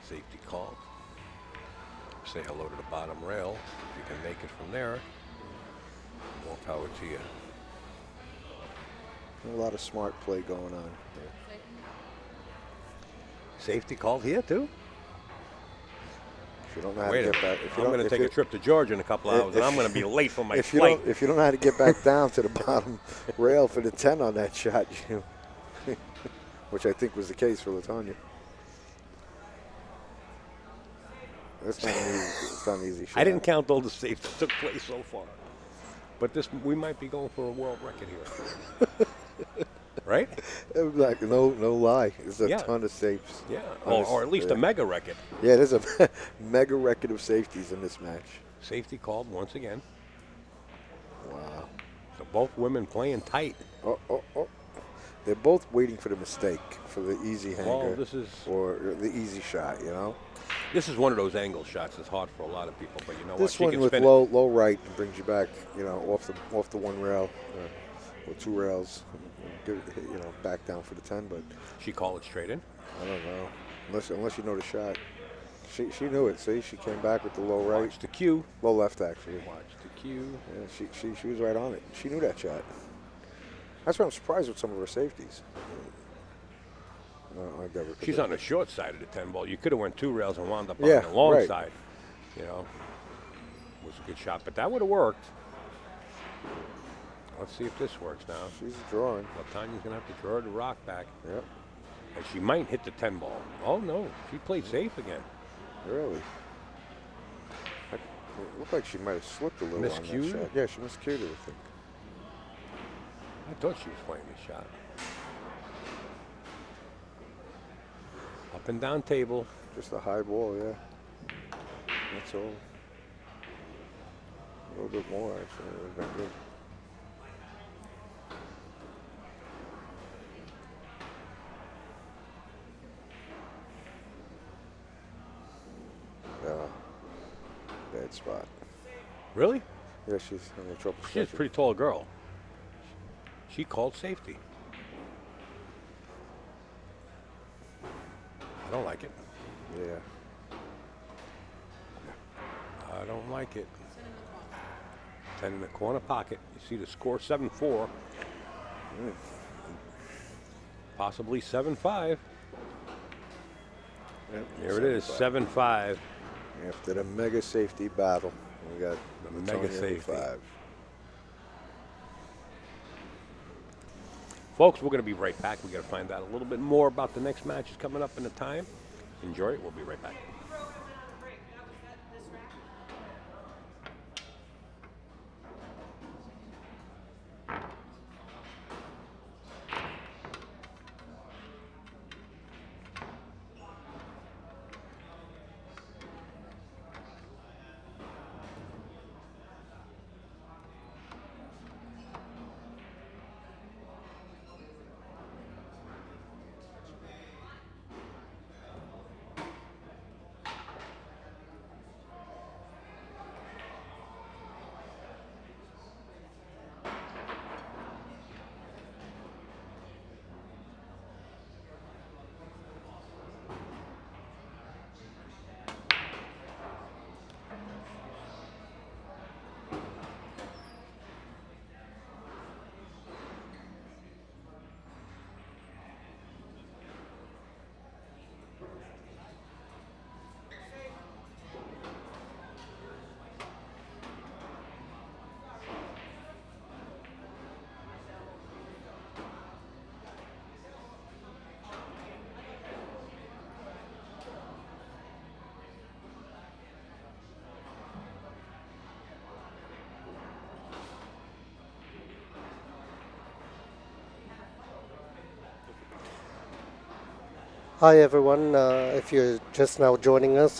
Speaker 1: Safety call. Say hello to the bottom rail. If you can make it from there, more power to you.
Speaker 2: A lot of smart play going on here.
Speaker 1: Safety called here, too?
Speaker 2: If you don't know how
Speaker 1: Wait
Speaker 2: to
Speaker 1: a
Speaker 2: get
Speaker 1: minute.
Speaker 2: back, if
Speaker 1: I'm going to take a trip to Georgia in a couple hours, and I'm going to be late for my flight.
Speaker 2: If you don't know how to get back down to the bottom rail for the 10 on that shot, which I think was the case for Latonia. That's not an easy, it's not an easy shot.
Speaker 1: I didn't count all the saves that took place so far. But we might be going for a world record here. Right?
Speaker 2: Like, no lie. There's a
Speaker 1: Yeah.
Speaker 2: ton of safes.
Speaker 1: Yeah.
Speaker 2: on this-
Speaker 1: Or at least a mega record.
Speaker 2: Yeah, there's a mega record of safeties in this match.
Speaker 1: Safety called once again.
Speaker 2: Wow.
Speaker 1: So both women playing tight.
Speaker 2: Oh. they're both waiting for the mistake, for the easy hanger,
Speaker 1: Well, this is
Speaker 2: or the easy shot. You know,
Speaker 1: one of those angle shots that's hard for a lot of people. But you know what?
Speaker 2: this
Speaker 1: She
Speaker 2: one
Speaker 1: can
Speaker 2: with
Speaker 1: spin it.
Speaker 2: low right brings you back. You know, off the one rail or two rails, back down for the 10. But
Speaker 1: She called it straight in.
Speaker 2: I don't know, unless you know the shot. She knew it. See, she came back with the low right,
Speaker 1: Watch the cue.
Speaker 2: low left actually.
Speaker 1: Watch the cue.
Speaker 2: Yeah, she was right on it. She knew that shot. That's why I'm surprised with some of her safeties. Debra,
Speaker 1: She's on the short side of the 10 ball. You could have went 2 rails and wound up
Speaker 2: Yeah,
Speaker 1: on the long
Speaker 2: right.
Speaker 1: side. You know, it was a good shot, but that would have worked. Let's see if this works now.
Speaker 2: She's drawing.
Speaker 1: Latonia's gonna have to draw the rock back,
Speaker 2: Yep.
Speaker 1: and she might hit the 10 ball. Oh no, she played safe again.
Speaker 2: Really? It looked like she might have slipped a little on that
Speaker 1: Miscued?
Speaker 2: shot. Yeah, she miscued it, I think.
Speaker 1: I thought she was playing this shot. Up and down table.
Speaker 2: Just a high ball, yeah. That's all. A little bit more, actually. It would have been good. Bad spot.
Speaker 1: Really?
Speaker 2: Yeah, she's having trouble.
Speaker 1: She's a
Speaker 2: stretching.
Speaker 1: pretty tall girl. She called safety. I don't like it.
Speaker 2: Yeah.
Speaker 1: I don't like it. 10 in the corner pocket. You see the score 7-4. Possibly 7-5.
Speaker 2: Yep,
Speaker 1: Here it is, 7-5.
Speaker 2: After the mega safety battle, we got
Speaker 1: The
Speaker 2: Latonia
Speaker 1: mega safety.
Speaker 2: 5.
Speaker 1: Folks, we're going to be right back. We got to find out a little bit more about the next matches coming up in the time. Enjoy it. We'll be right back.
Speaker 4: Hi everyone, if you're just now joining us,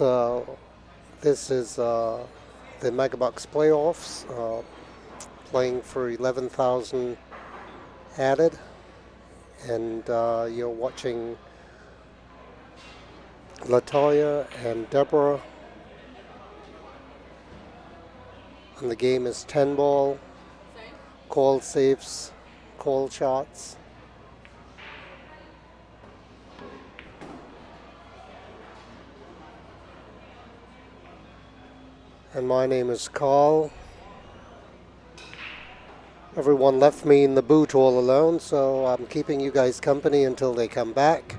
Speaker 4: this is the Megabucks playoffs, playing for 11,000 added, and you're watching Latonia and Debra, and the game is 10 ball, call safes, call shots. And my name is Carl. Everyone left me in the booth all alone, so I'm keeping you guys company until they come back.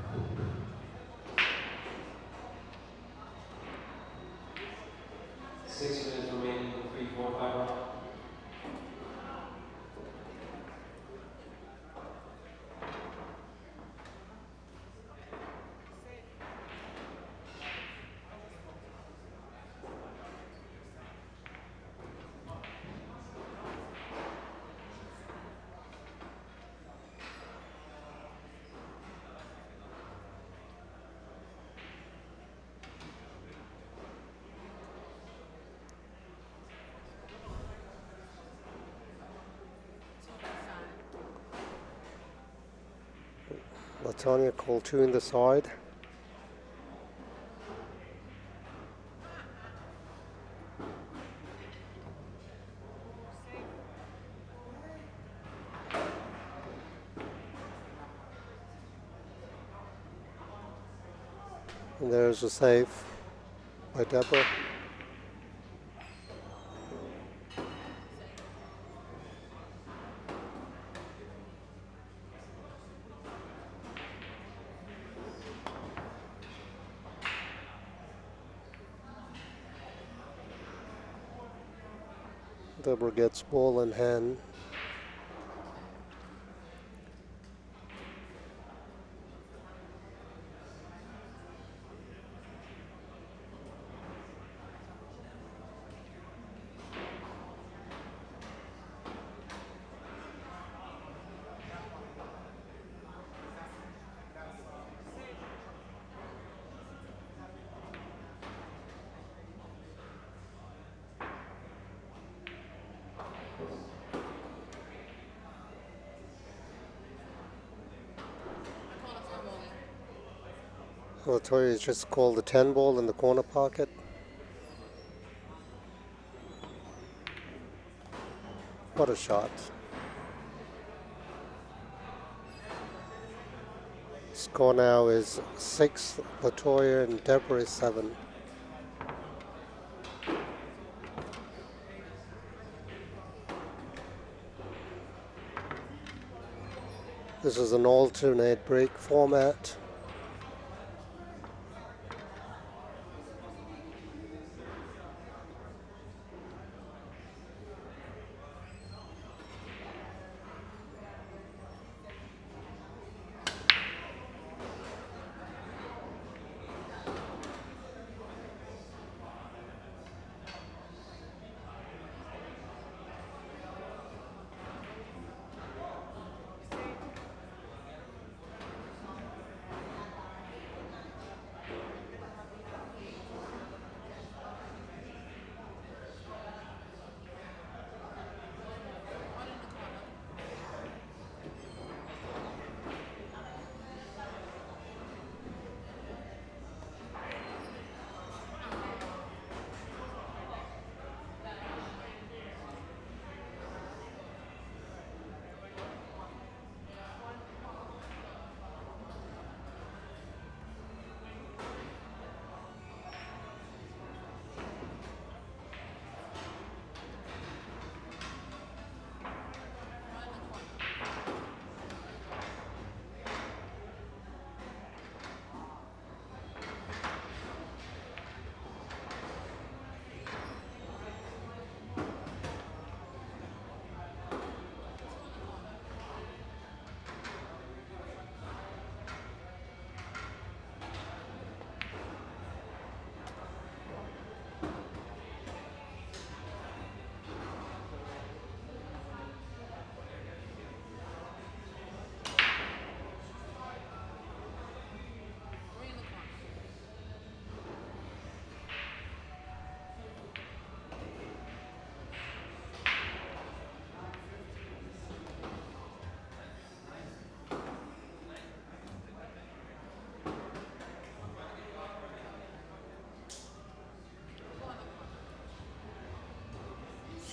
Speaker 4: Latonia called 2 in the side. And there's a save by Debra. Debra gets ball in hand. Latoya just called the 10 ball in the corner pocket. What a shot. Score now is 6, Latoya, and Debra is 7. This is an alternate break format.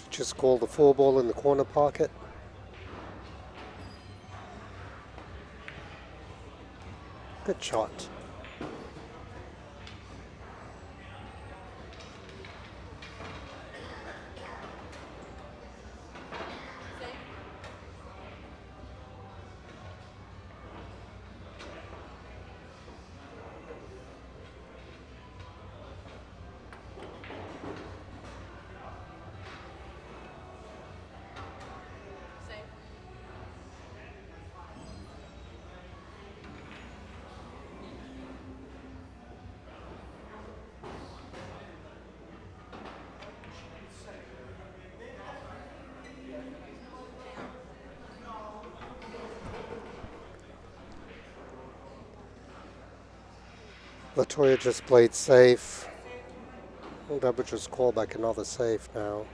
Speaker 4: Just called the 4 ball in the corner pocket. Good shot. Latoya just played safe. Debra just called back another safe now.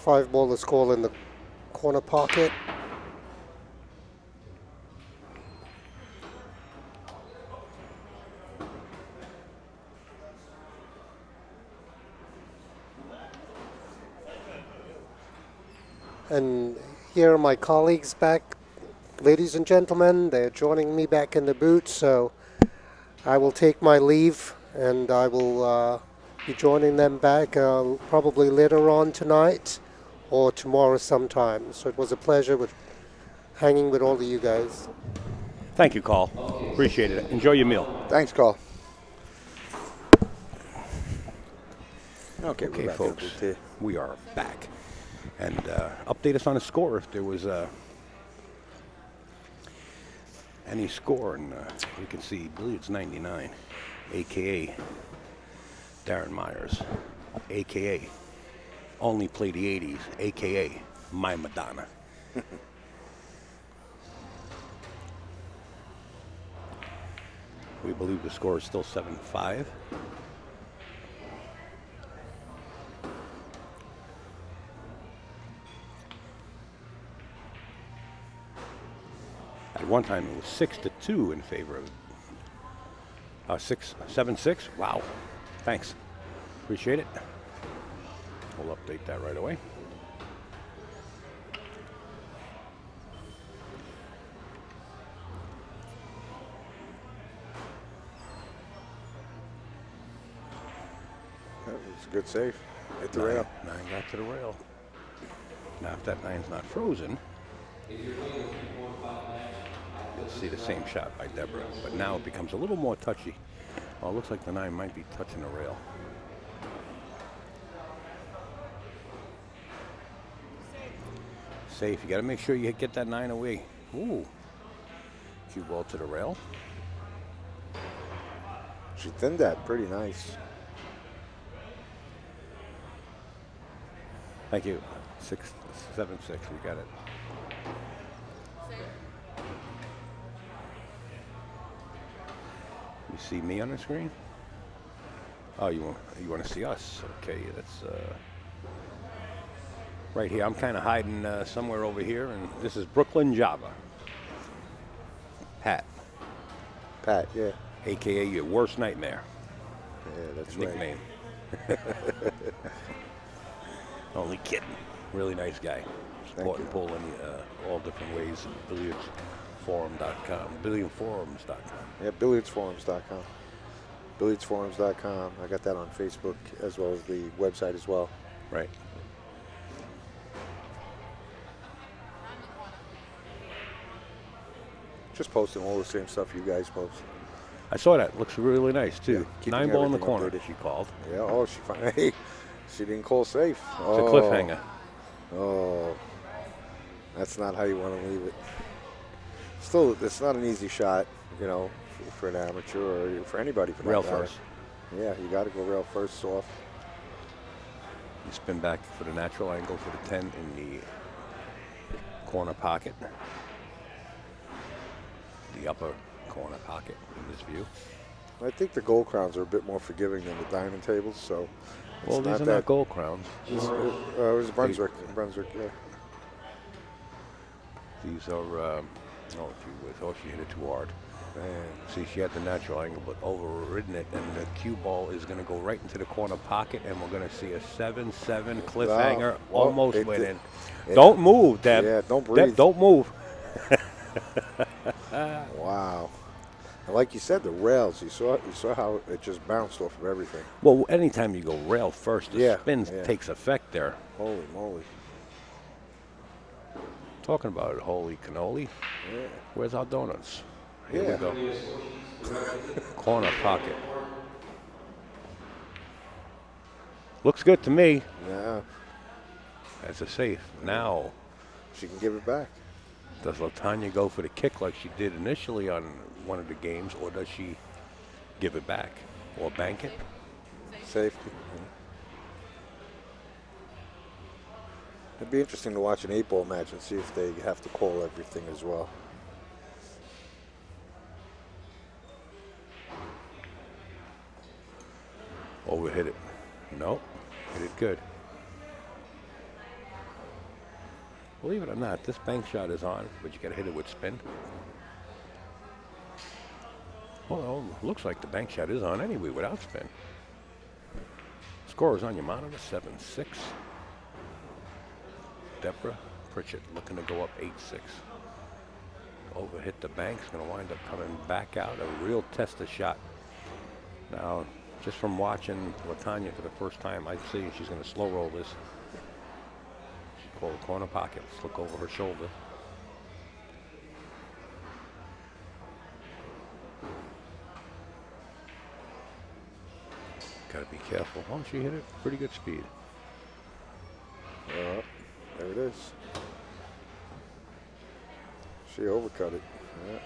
Speaker 4: 5 ball is called in the corner pocket. And here are my colleagues back, ladies and gentlemen. They're joining me back in the booth, so I will take my leave and I will be joining them back probably later on tonight or tomorrow sometime. So it was a pleasure with hanging with all of you guys.
Speaker 1: Thank you, Carl. Appreciate it. Enjoy your meal.
Speaker 2: Thanks, Carl. Okay,
Speaker 1: Okay,
Speaker 2: we're back
Speaker 1: folks,
Speaker 2: in the booth
Speaker 1: we are back. And update us on the score if there was any score. And we can see, I believe it's 99, a.k.a. Darren Myers, a.k.a. only play the 80s, a.k.a. my Madonna. We believe the score is still 7-5. At one time, it was 6-2 in favor of 7-6. Wow. Thanks. Appreciate it. We'll update that right away.
Speaker 2: That was a good save. Hit the rail.
Speaker 1: Nine got to the rail. Now, if that nine's not frozen, you'll see the same shot by Debra. But now it becomes a little more touchy. Well, it looks like the 9 might be touching the rail. Safe. You got to make sure you get that 9 away. Ooh. Cue ball to the rail.
Speaker 2: She thinned that pretty nice.
Speaker 1: Thank you. 6-7-6. We got it. You see me on the screen? Oh, you want to see us? Okay, that's right here. I'm kind of hiding somewhere over here, and this is Brooklyn Java. Pat,
Speaker 2: Yeah.
Speaker 1: a.k.a. your worst nightmare.
Speaker 2: Yeah, that's
Speaker 1: His
Speaker 2: right.
Speaker 1: nickname. Only kidding. Really nice guy. Support
Speaker 2: you.
Speaker 1: and pull in all different ways. Billiardsforum.com. Billiardforums.com.
Speaker 2: Yeah, billiardsforums.com. Billiardsforums.com. I got that on Facebook as well as the website as well.
Speaker 1: Right.
Speaker 2: Just posting all the same stuff you guys post.
Speaker 1: I saw that. Looks really nice, too.
Speaker 2: Yeah, keeping
Speaker 1: 9 ball in the
Speaker 2: everything
Speaker 1: corner,
Speaker 2: updated.
Speaker 1: she called.
Speaker 2: Yeah, oh, hey, she didn't call safe.
Speaker 1: It's a cliffhanger.
Speaker 2: Oh, that's not how you want to leave it. Still, it's not an easy shot, you know, for an amateur or for anybody for that
Speaker 1: Rail
Speaker 2: matter.
Speaker 1: first.
Speaker 2: Yeah, you got to go rail first, soft.
Speaker 1: You spin back for the natural angle for the 10 in the corner pocket. The upper corner pocket in this view.
Speaker 2: I think the gold crowns are a bit more forgiving than the diamond tables, so. It's
Speaker 1: Well, these are
Speaker 2: that,
Speaker 1: not gold crowns.
Speaker 2: It was Brunswick. Yeah.
Speaker 1: These are, oh, she hit it too hard.
Speaker 2: Man.
Speaker 1: See, she had the natural angle, but overridden it, and the cue ball is going to go right into the corner pocket, and we're going to see a 7-7 cliffhanger,
Speaker 2: Well,
Speaker 1: almost
Speaker 2: it
Speaker 1: went
Speaker 2: did-
Speaker 1: in. Don't move, Deb.
Speaker 2: Yeah, don't
Speaker 1: Deb,
Speaker 2: breathe.
Speaker 1: don't move.
Speaker 2: Wow. And like you said, the rails, you saw how it just bounced off of everything.
Speaker 1: Well, anytime you go rail first, the
Speaker 2: Yeah,
Speaker 1: spin
Speaker 2: yeah.
Speaker 1: takes effect there.
Speaker 2: Holy moly.
Speaker 1: Talking about it, holy cannoli.
Speaker 2: Yeah.
Speaker 1: Where's our donuts? Here
Speaker 2: Yeah.
Speaker 1: we go. Corner pocket. Looks good to me.
Speaker 2: Yeah.
Speaker 1: That's a safe. Now,
Speaker 2: She can give it back.
Speaker 1: does Latonia go for the kick like she did initially on one of the games, or does she give it back or bank it?
Speaker 2: Safety. Yeah. It'd be interesting to watch an 8-ball match and see if they have to call everything as well.
Speaker 1: Overhit it. Nope. Hit it good. Believe it or not, this bank shot is on, but you got to hit it with spin. Well, looks like the bank shot is on anyway without spin. Score is on your monitor, 7-6. Debra, Pritchett looking to go up 8-6. Over hit the bank's going to wind up coming back out. A real tester shot. Now, just from watching Latonia for the first time, I see she's going to slow roll this. She called the corner pocket. Let's look over her shoulder. Got to be careful. Oh, she hit it pretty good speed.
Speaker 2: There it is. She overcut it. Yeah.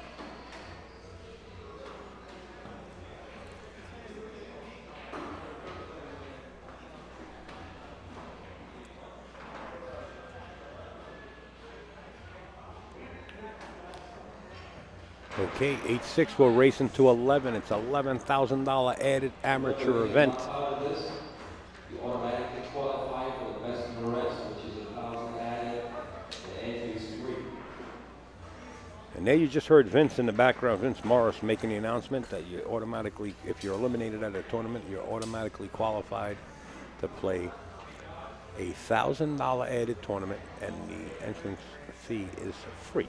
Speaker 1: Okay, 8-6, we're racing to 11. It's $11,000 added amateur event.
Speaker 8: Out of this, you automatically qualify for the best and the rest, which is 1,000 added. The entry is free.
Speaker 1: And there you just heard Vince in the background, Vince Morris, making the announcement that you automatically, if you're eliminated at a tournament, you're automatically qualified to play a $1,000 added tournament, and the entrance fee is free.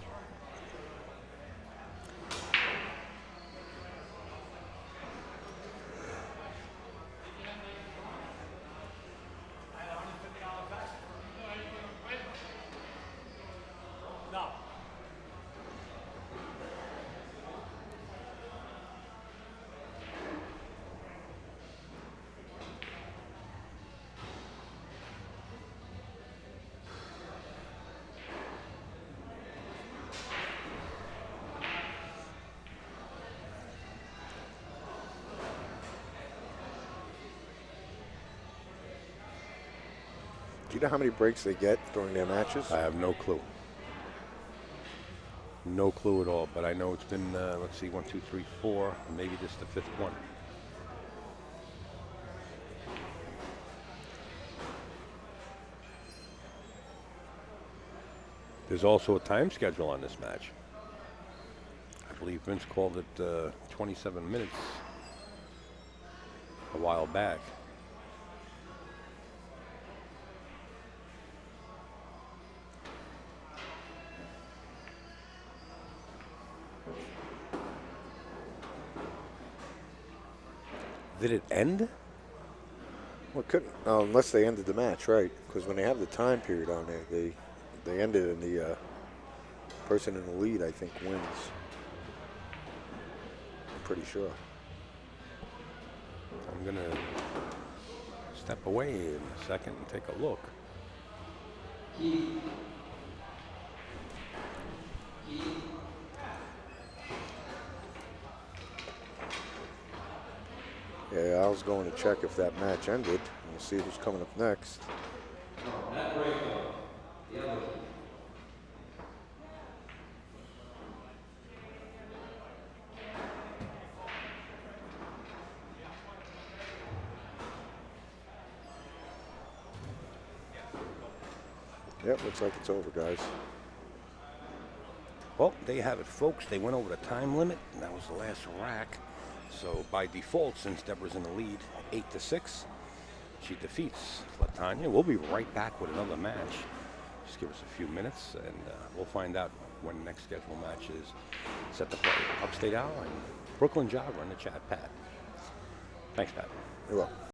Speaker 2: Do you know how many breaks they get during their matches?
Speaker 1: I have no clue. No clue at all, but I know it's been, let's see, 1, 2, 3, 4, maybe this is the 5th one. There's also a time schedule on this match. I believe Vince called it 27 minutes a while back. Did it end?
Speaker 2: Well, it couldn't, unless they ended the match, right? Because when they have the time period on there, they end it, and the person in the lead, I think, wins. I'm pretty sure.
Speaker 1: I'm going to step away in a second and take a look.
Speaker 2: Yeah, I was going to check if that match ended. We'll see who's coming up next.
Speaker 8: That break, the other.
Speaker 2: Yep, looks like it's over, guys.
Speaker 1: Well, there you have it, folks. They went over the time limit, and that was the last rack. So by default, since Debra's in the lead, 8-6, she defeats Latonia. We'll be right back with another match. Just give us a few minutes, and we'll find out when the next scheduled match is set to play. Upstate Al and Brooklyn Jogger in the chat, Pat. Thanks, Pat.
Speaker 2: You're welcome.